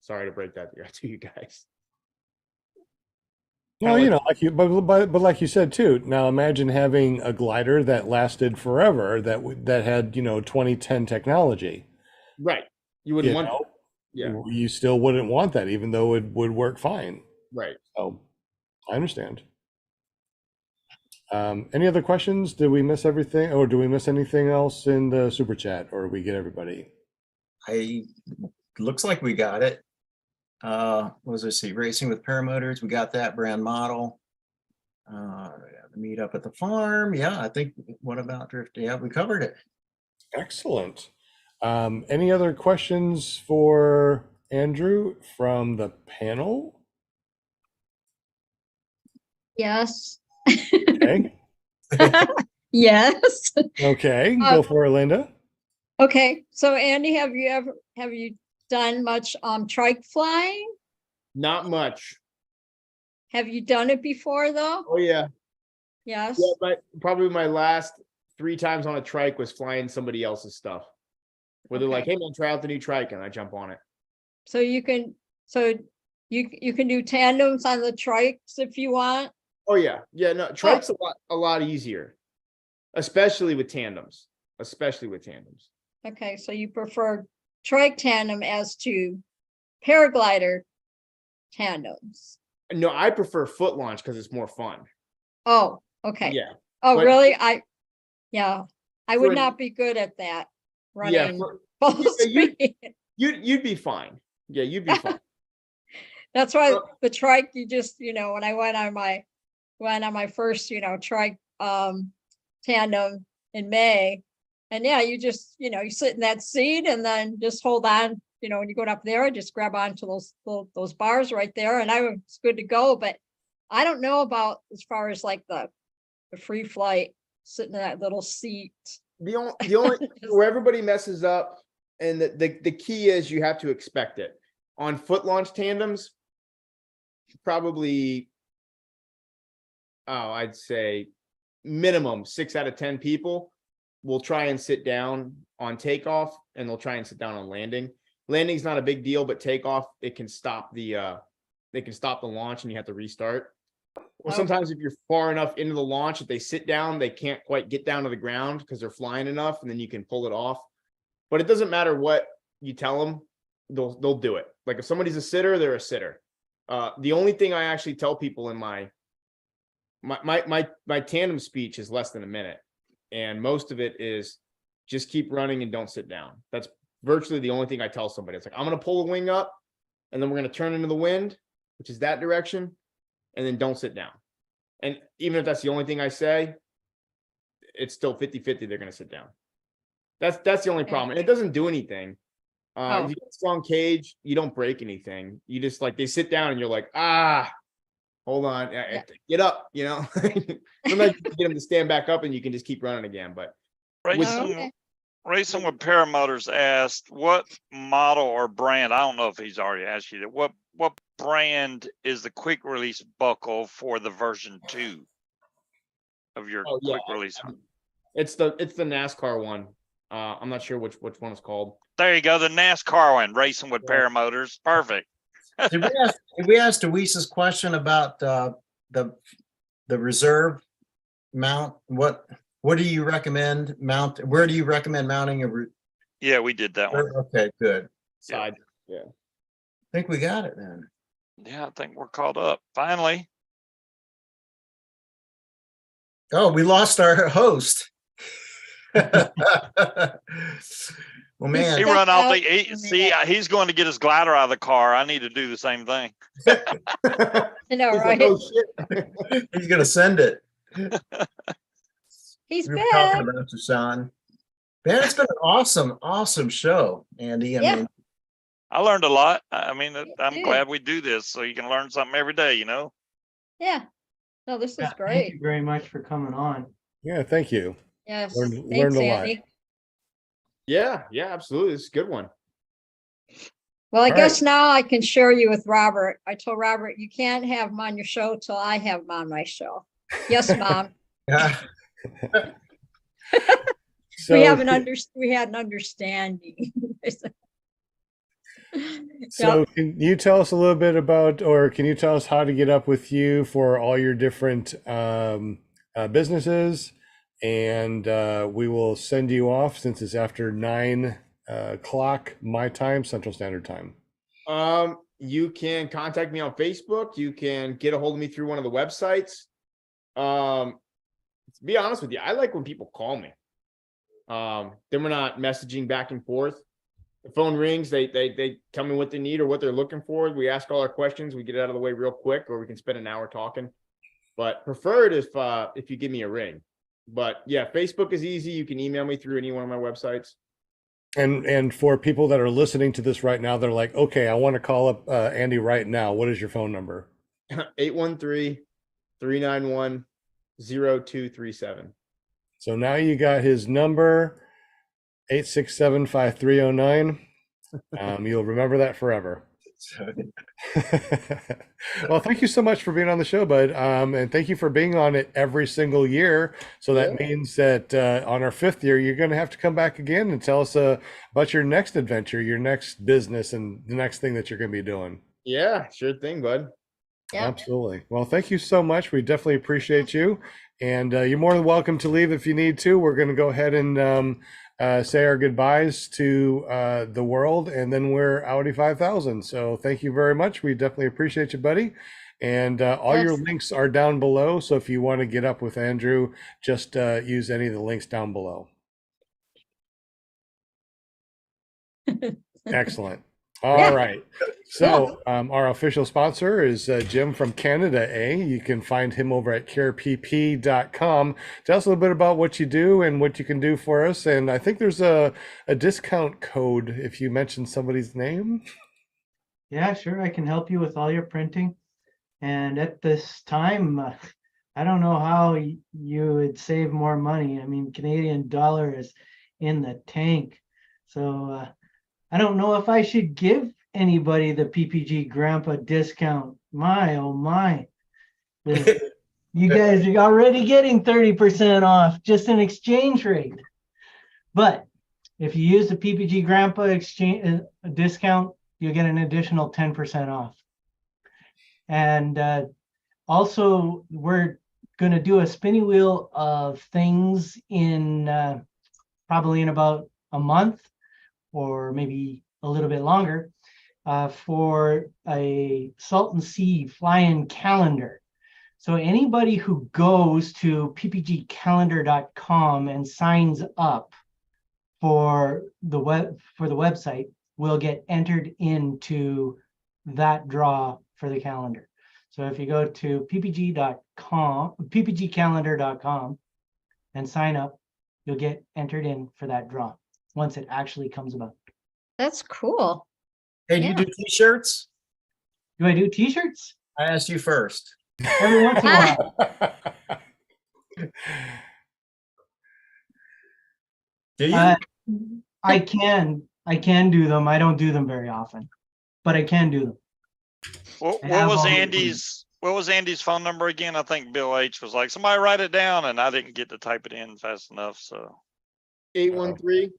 Speaker 3: Sorry to break that to you guys.
Speaker 1: Well, but like you said too. Now imagine having a glider that lasted forever, that had 2010 technology.
Speaker 3: Right. You wouldn't want.
Speaker 1: You still wouldn't want that, even though it would work fine.
Speaker 3: Right.
Speaker 1: So, I understand. Any other questions? Did we miss everything, or do we miss anything else in the super chat, or we get everybody?
Speaker 4: Looks like we got it. What was I see? Racing with Paramotors. We got that brand model. The meet up at the farm. Yeah, I think. What about drift? Yeah, we covered it.
Speaker 1: Excellent. Any other questions for Andrew from the panel?
Speaker 6: Yes.
Speaker 1: Okay.
Speaker 6: Yes.
Speaker 1: Okay, go for it, Linda.
Speaker 6: Okay. So Andy, have you done much trike flying?
Speaker 3: Not much.
Speaker 6: Have you done it before though?
Speaker 3: Oh yeah.
Speaker 6: Yes.
Speaker 3: Yeah, but probably my last 3 times on a trike was flying somebody else's stuff. Where they're like,
Speaker 6: Okay.
Speaker 3: hey man, try out the new trike, and I jump on it.
Speaker 6: So you can do tandems on the trikes if you want.
Speaker 3: Oh yeah. Yeah, no, trike's a lot easier. Especially with tandems.
Speaker 6: Okay, so you prefer trike tandem as to paraglider tandems.
Speaker 3: No, I prefer foot launch because it's more fun.
Speaker 6: Oh, okay.
Speaker 3: Yeah.
Speaker 6: Oh,
Speaker 3: but-
Speaker 6: really? I would
Speaker 3: For-
Speaker 6: not be good at that.
Speaker 3: Yeah.
Speaker 6: Running full speed.
Speaker 3: You'd be fine. Yeah, you'd be fine.
Speaker 6: That's why the trike, you just, when I went on my first, trike tandem in May. And yeah, you just, you sit in that seat and then just hold on, when you go up there, just grab onto those bars right there, and I was good to go. But I don't know about as far as like the free flight, sitting in that little seat.
Speaker 3: The only where everybody messes up, and the key is you have to expect it. On foot launch tandems, probably, I'd say minimum 6 out of 10 people will try and sit down on takeoff, and they'll try and sit down on landing. Landing's not a big deal, but takeoff, it can stop the launch and you have to restart. Or
Speaker 6: Oh.
Speaker 3: sometimes if you're far enough into the launch, if they sit down, they can't quite get down to the ground because they're flying enough, and then you can pull it off. But it doesn't matter what you tell them, they'll do it. Like if somebody's a sitter, they're a sitter. The only thing I actually tell people in my tandem speech is less than a minute, and most of it is just keep running and don't sit down. That's virtually the only thing I tell somebody. It's like, I'm going to pull the wing up, and then we're going to turn into the wind, which is that direction, and then don't sit down. And even if that's the only thing I say, it's still 50-50 they're going to sit down. That's the only problem. And it doesn't do anything.
Speaker 6: Oh.
Speaker 3: If you got a strong cage, you don't break anything. You just like, they sit down and you're like, hold on, get up, you know. Sometimes you can get them to stand back up and you can just keep running again. But
Speaker 6: Okay.
Speaker 7: Racing with Paramotors asked, what model or brand, I don't know if he's already asked you that, what brand is the quick release buckle for the version 2 of your quick release?
Speaker 3: It's the NASCAR one. I'm not sure which one it's called.
Speaker 7: There you go, the NASCAR one, Racing with Paramotors. Perfect.
Speaker 4: Did we ask Deweese's question about the reserve mount? What do you recommend mount? Where do you recommend mounting a?
Speaker 7: Yeah, we did that one.
Speaker 4: Okay, good.
Speaker 3: Side.
Speaker 4: I think we got it then.
Speaker 7: Yeah, I think we're caught up. Finally.
Speaker 4: Oh, we lost our host. Well, man,
Speaker 7: He
Speaker 6: Step
Speaker 7: run off
Speaker 6: out
Speaker 7: the,
Speaker 6: a
Speaker 7: see,
Speaker 6: minute.
Speaker 7: he's going to get his glider out of the car. I need to do the same thing.
Speaker 6: I know,
Speaker 3: He's
Speaker 6: right?
Speaker 3: like, oh shit.
Speaker 4: he's gonna send it.
Speaker 6: He's
Speaker 4: We were talking
Speaker 6: back.
Speaker 4: about you, Sean. Man, it's been an awesome show, Andy. I
Speaker 6: Yeah.
Speaker 4: mean,
Speaker 7: I learned a lot. I mean, I'm
Speaker 6: did.
Speaker 7: glad we do this so you can learn something every day, you know?
Speaker 6: Yeah. No, this is
Speaker 5: Yeah, Thank
Speaker 6: great.
Speaker 5: you very much for coming on.
Speaker 1: Yeah, thank you.
Speaker 6: Yes.
Speaker 1: Learned
Speaker 6: Thanks,
Speaker 1: a lot.
Speaker 6: Andy.
Speaker 3: Yeah, absolutely. It's a good one.
Speaker 6: Well, I
Speaker 1: All
Speaker 6: guess now I can share you with Robert. I told Robert, you can't have him on your show till I have him on my show. Yes, Mom.
Speaker 4: yeah.
Speaker 1: So,
Speaker 6: We had an understanding.
Speaker 1: so
Speaker 6: Yep.
Speaker 1: can you tell us a little bit about, or can you tell us how to get up with you for all your different businesses? And we will send you off since it's after 9 o'clock my time, Central Standard Time.
Speaker 3: You can contact me on Facebook. You can get a hold of me through one of the websites. To be honest with you, I like when people call me. Then we're not messaging back and forth. The phone rings, they tell me what they need or what they're looking for. We ask all our questions, we get it out of the way real quick, or we can spend an hour talking. But preferred if you give me a ring. But yeah, Facebook is easy. You can email me through any one of my websites.
Speaker 1: And for people that are listening to this right now, they're like, okay, I want to call up Andy right now. What is your phone number?
Speaker 3: 813-391-0237.
Speaker 1: So now you got his number, 867-5309. You'll remember that forever. Well, thank you so much for being on the show, bud. And thank you for being on it every single year. So that means that on our 5th year, you're going to have to come back again and tell us about your next adventure, your next business, and the next thing that you're going to be doing.
Speaker 3: Yeah, sure thing, bud.
Speaker 6: Yeah.
Speaker 1: Absolutely. Well, thank you so much. We definitely appreciate you. And you're more than welcome to leave if you need to. We're going to go ahead and say our goodbyes to the world, and then we're Audi 5000. So thank you very much. We definitely appreciate you, buddy. And all your
Speaker 6: Yes.
Speaker 1: links are down below. So if you want to get up with Andrew, just use any of the links down below. Excellent. All right. So our official sponsor is Jim from Canada A. You can find him over at carepp.com. Tell us a little bit about what you do and what you can do for us. And I think there's a discount code if you mention somebody's name.
Speaker 5: Yeah, sure. I can help you with all your printing. And at this time, I don't know how you would save more money. I mean, Canadian dollar is in the tank. So I don't know if I should give anybody the PPG Grandpa discount. My, oh my. You guys are already getting 30% off, just an exchange rate. But if you use the PPG Grandpa exchange discount, you get an additional 10% off. And also, we're going to do a spinning wheel of things in probably in about a month or maybe a little bit longer for a Salton Sea fly-in calendar. So anybody who goes to ppgcalendar.com and signs up for the website will get entered into that draw for the calendar. So if you go to ppgcalendar.com and sign up, you'll get entered in for that draw once it actually comes about.
Speaker 6: That's cool.
Speaker 4: Hey, do you
Speaker 6: Yeah.
Speaker 4: do t-shirts?
Speaker 5: Do I do t-shirts?
Speaker 4: I asked you first.
Speaker 5: Every once in a while.
Speaker 4: Do you?
Speaker 5: I can do them. I don't do them very often, but I can do them.
Speaker 7: What
Speaker 5: I have
Speaker 7: was
Speaker 5: all the
Speaker 7: Andy's phone number again? I think Bill H was like, somebody write it down, and I didn't get to type it in fast enough. So
Speaker 3: 813.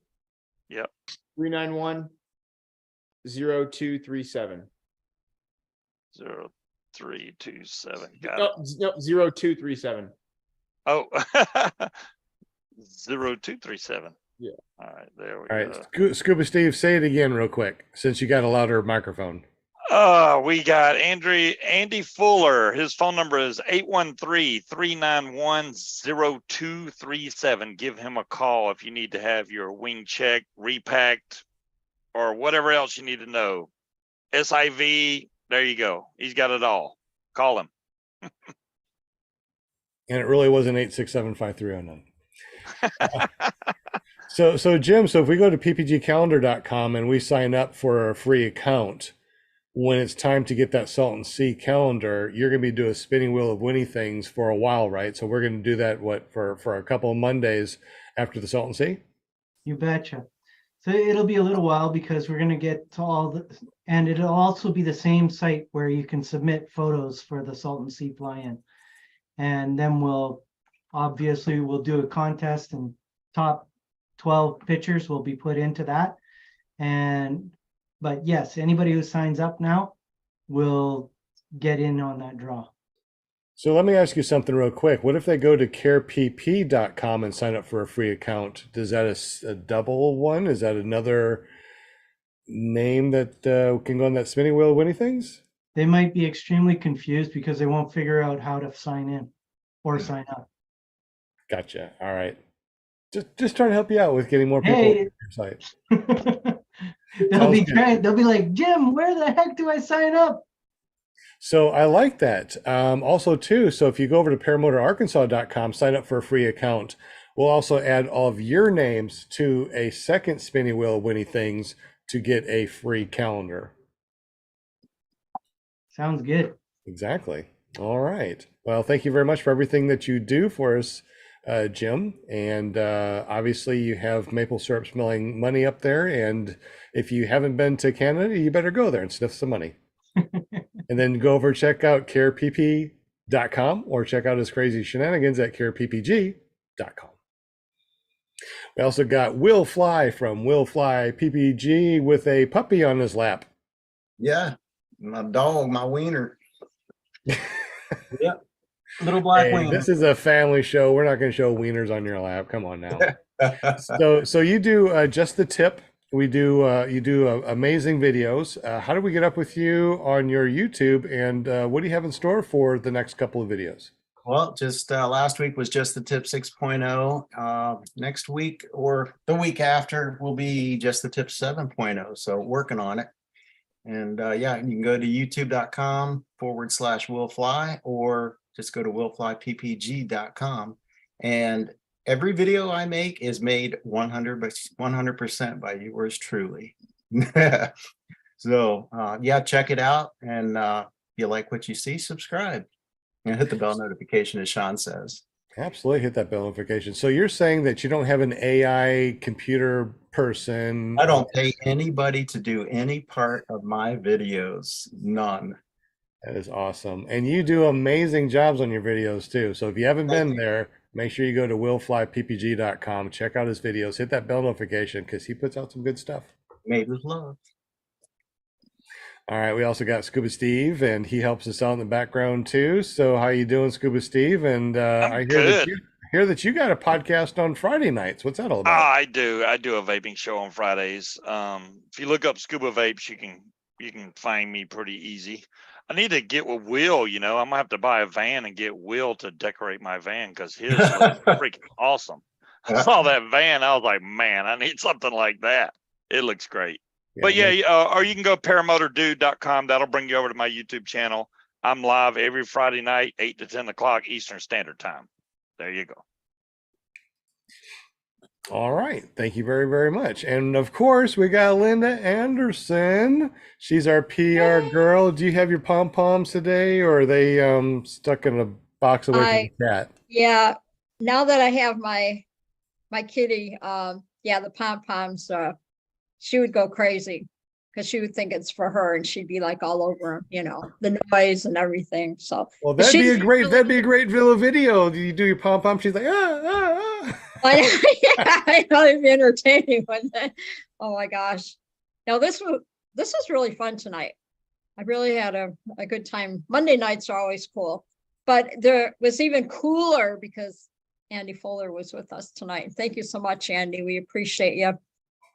Speaker 7: Yep.
Speaker 3: 391 0237.
Speaker 7: 0327. Got
Speaker 3: No,
Speaker 7: it.
Speaker 3: no, 0237.
Speaker 7: Oh, 0237.
Speaker 3: Yeah.
Speaker 7: All right, there we
Speaker 1: All right,
Speaker 7: go.
Speaker 1: Scuba Steve, say it again real quick, since you got a louder microphone.
Speaker 7: We got Andy Fuller. His phone number is 813-391-0237. Give him a call if you need to have your wing check, repacked, or whatever else you need to know. SIV, there you go. He's got it all. Call him.
Speaker 1: And it really wasn't 8675309. So Jim, so if we go to ppgcalendar.com and we sign up for a free account, when it's time to get that Salton Sea calendar, you're going to be doing a spinning wheel of Winnie things for a while, right? So we're going to do that for a couple of Mondays after the Salton Sea?
Speaker 5: You betcha. So it'll be a little while because we're going to get to all the, and it'll also be the same site where you can submit photos for the Salton Sea fly-in. And then we'll do a contest, and top 12 pictures will be put into that. But yes, anybody who signs up now will get in on that draw.
Speaker 1: So let me ask you something real quick. What if they go to carepp.com and sign up for a free account? Does that a double one? Is that another name that can go on that spinning wheel of Winnie things?
Speaker 5: They might be extremely confused because they won't figure out how to sign in or sign up.
Speaker 1: Gotcha. All right. Just trying to help you out with getting more people
Speaker 5: Hey.
Speaker 1: on your site.
Speaker 5: They'll be
Speaker 1: good.
Speaker 5: they'll be like, Jim, where the heck do I sign up?
Speaker 1: So I like that. Also too, so if you go over to paramotorarkansas.com, sign up for a free account, we'll also add all of your names to a second spinning wheel of Winnie things to get a free calendar.
Speaker 5: Sounds good.
Speaker 1: Exactly. All right. Well, thank you very much for everything that you do for us, Jim. And obviously you have maple syrup smelling money up there. And if you haven't been to Canada, you better go there and sniff some money. And then go over, check out carepp.com or check out his crazy shenanigans at careppPPG.com. We also got Will Fly from Will Fly PPG with a puppy on his lap.
Speaker 4: Yeah, my dog, my wiener. Yep, little black
Speaker 1: Hey,
Speaker 4: wiener.
Speaker 1: this is a family show. We're not going to show wieners on your lap. Come on now. So you do just the tip. We do you do amazing videos. How do we get up with you on your YouTube? And what do you have in store for the next couple of videos?
Speaker 4: Well, just last week was just the tip 6.0. Next week or the week after will be just the tip 7.0. So working on it. And yeah, you can go to youtube.com/willfly or just go to willflyppg.com. And every video I make is made 100% by yours truly. So yeah, check it out. And if you like what you see, subscribe and hit the bell notification, as Sean says.
Speaker 1: Absolutely, hit that bell notification. So you're saying that you don't have an AI computer person?
Speaker 4: I don't pay anybody to do any part of my videos. None.
Speaker 1: That is awesome. And you do amazing jobs on your videos too. So if you haven't
Speaker 4: Thank
Speaker 1: been
Speaker 4: you.
Speaker 1: there, make sure you go to willflyppg.com, check out his videos, hit that bell notification because he puts out some good stuff.
Speaker 4: Made with love.
Speaker 1: All right, we also got Scuba Steve, and he helps us out in the background too. So how you doing, Scuba Steve? And
Speaker 7: I'm
Speaker 1: I
Speaker 7: good.
Speaker 1: hear that you got a podcast on Friday nights. What's that all about?
Speaker 7: I do. I do a vaping show on Fridays. If you look up Scuba Vapes, you can find me pretty easy. I need to get with Will. You know, I'm gonna have to buy a van and get Will to decorate my van because his looks freaking awesome. I saw that van. I was like, man, I need something like that. It looks great. But yeah, or you can go paramotordude.com. That'll bring you over to my YouTube channel. I'm live every Friday night, 8 to 10 o'clock Eastern Standard Time. There you go.
Speaker 1: All right. Thank you very, very much. And of course, we got Linda Anderson. She's our PR girl. Do you have your pom-poms today, or are they stuck in a box away from the cat?
Speaker 6: Yeah, now that I have my kitty, yeah, the pom-poms, she would go crazy because she would think it's for her, and she'd be like all over, you know, the noise and everything. So
Speaker 1: Well,
Speaker 6: but
Speaker 1: that'd be
Speaker 6: she's
Speaker 1: a great
Speaker 6: really-
Speaker 1: video. Do you do your pom-pom? She's like, ah, ah, ah.
Speaker 6: yeah, I know it'd be entertaining when oh my gosh. Now this was really fun tonight. I really had a good time. Monday nights are always cool, but there was even cooler because Andy Fuller was with us tonight. Thank you so much, Andy. We appreciate you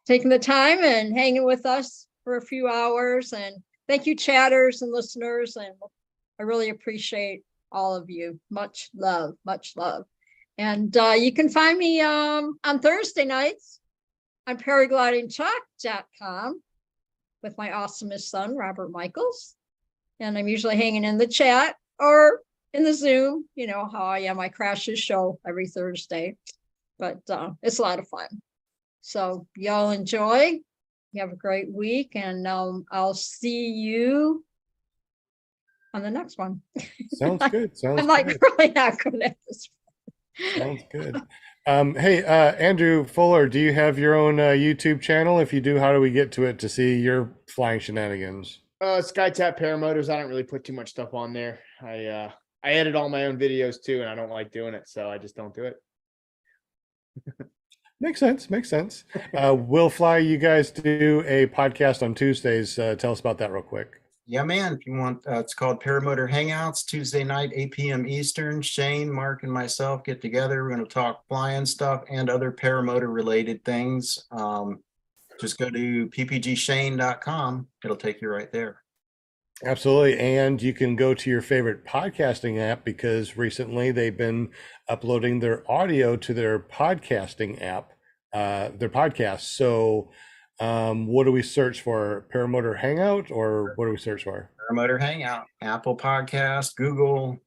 Speaker 6: taking the time and hanging with us for a few hours. And thank you, chatters and listeners. And I really appreciate all of you. Much love, much love. And you can find me on Thursday nights on paraglidingtalk.com with my awesomest son, Robert Michaels. And I'm usually hanging in the chat or in the Zoom, you know how I am. I crash his show every Thursday, but it's a lot of fun. So y'all enjoy. You have a great week, and I'll see you on the next one.
Speaker 1: Sounds good.
Speaker 6: I'm like
Speaker 1: good.
Speaker 6: really not good at this.
Speaker 1: Sounds good. Hey, Andrew Fuller, do you have your own YouTube channel? If you do, how do we get to it to see your flying shenanigans?
Speaker 3: Skytap Paramotors. I don't really put too much stuff on there. I edit all my own videos too, and I don't like doing it, so I just don't do it.
Speaker 1: Makes sense. Makes sense. Will Fly, you guys do a podcast on Tuesdays. Tell us about that real quick.
Speaker 4: Yeah, man. If you want, it's called Paramotor Hangouts, Tuesday night, 8 p.m. Eastern. Shane, Mark, and myself get together. We're going to talk flying stuff and other paramotor related things. Just go to ppgshane.com. It'll take you right there.
Speaker 1: Absolutely. And you can go to your favorite podcasting app because recently they've been uploading their audio to their podcasting app, their podcast. So what do we search for? Paramotor Hangout, or what do we search for?
Speaker 4: Paramotor Hangout, Apple Podcast, Google,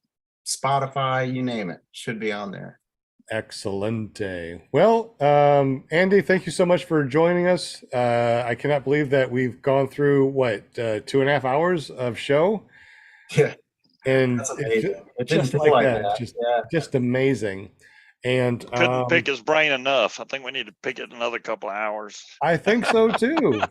Speaker 4: Spotify, you name it, should be on there.
Speaker 1: Excelente. Well, Andy, thank you so much for joining us. I cannot believe that we've gone through what 2.5 hours of show.
Speaker 4: Yeah,
Speaker 1: And
Speaker 4: that's amazing. It didn't
Speaker 1: just
Speaker 4: feel
Speaker 1: like
Speaker 4: like
Speaker 1: that,
Speaker 4: that.
Speaker 1: just amazing. And
Speaker 7: Couldn't pick his brain enough. I think we need to pick it another couple of hours.
Speaker 1: I think so too.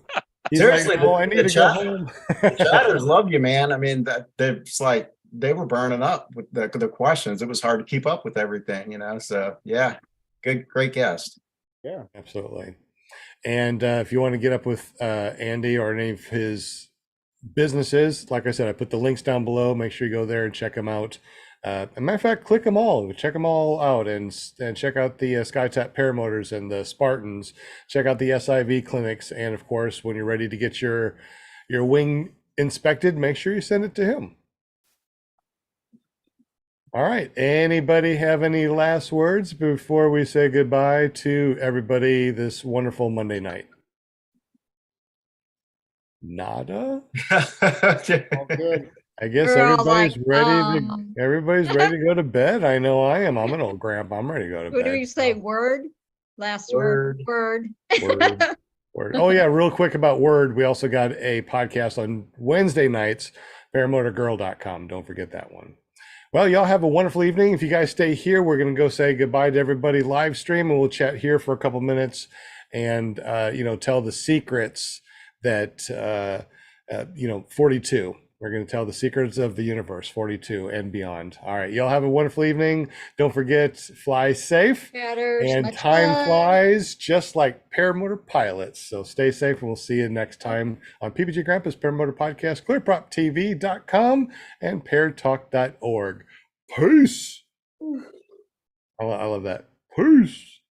Speaker 1: He's
Speaker 4: Seriously,
Speaker 1: like, oh, I need to go home.
Speaker 4: The chatters love you, man. I mean, it's like they were burning up with the questions. It was hard to keep up with everything, you know. So yeah, great guest.
Speaker 3: Yeah,
Speaker 1: Absolutely. And if you want to get up with Andy or any of his businesses, like I said, I put the links down below. Make sure you go there and check them out. As a matter of fact, click them all, check them all out, and check out the Skytap Paramotors and the Spartans. Check out the SIV clinics, and of course, when you're ready to get your wing inspected, make sure you send it to him. All right. Anybody have any last words before we say goodbye to everybody this wonderful Monday night? Nada?
Speaker 3: all good.
Speaker 1: I guess
Speaker 6: We're all
Speaker 1: everybody's
Speaker 6: like,
Speaker 1: everybody's ready to go to bed. I know I am. I'm an old grandpa. I'm ready to go to
Speaker 6: What
Speaker 1: bed.
Speaker 6: do you say?
Speaker 1: so.
Speaker 6: Word? Last word.
Speaker 1: Word. Word. Oh yeah, real quick about Word. We also got a podcast on Wednesday nights, paramotorgirl.com. Don't forget that one. Well, y'all have a wonderful evening. If you guys stay here, we're going to go say goodbye to everybody live stream, and we'll chat here for a couple minutes and, tell the secrets that, 42. We're going to tell the secrets of the universe, 42 and beyond. All right. Y'all have a wonderful evening. Don't forget, fly safe.
Speaker 6: Chatters,
Speaker 1: And
Speaker 6: much
Speaker 1: time
Speaker 6: love.
Speaker 1: flies just like paramotor pilots. So stay safe, and we'll see you next time on PPG Grandpa's Paramotor Podcast, ClearPropTV.com, and PairTalk.org. Peace. I love that. Peace.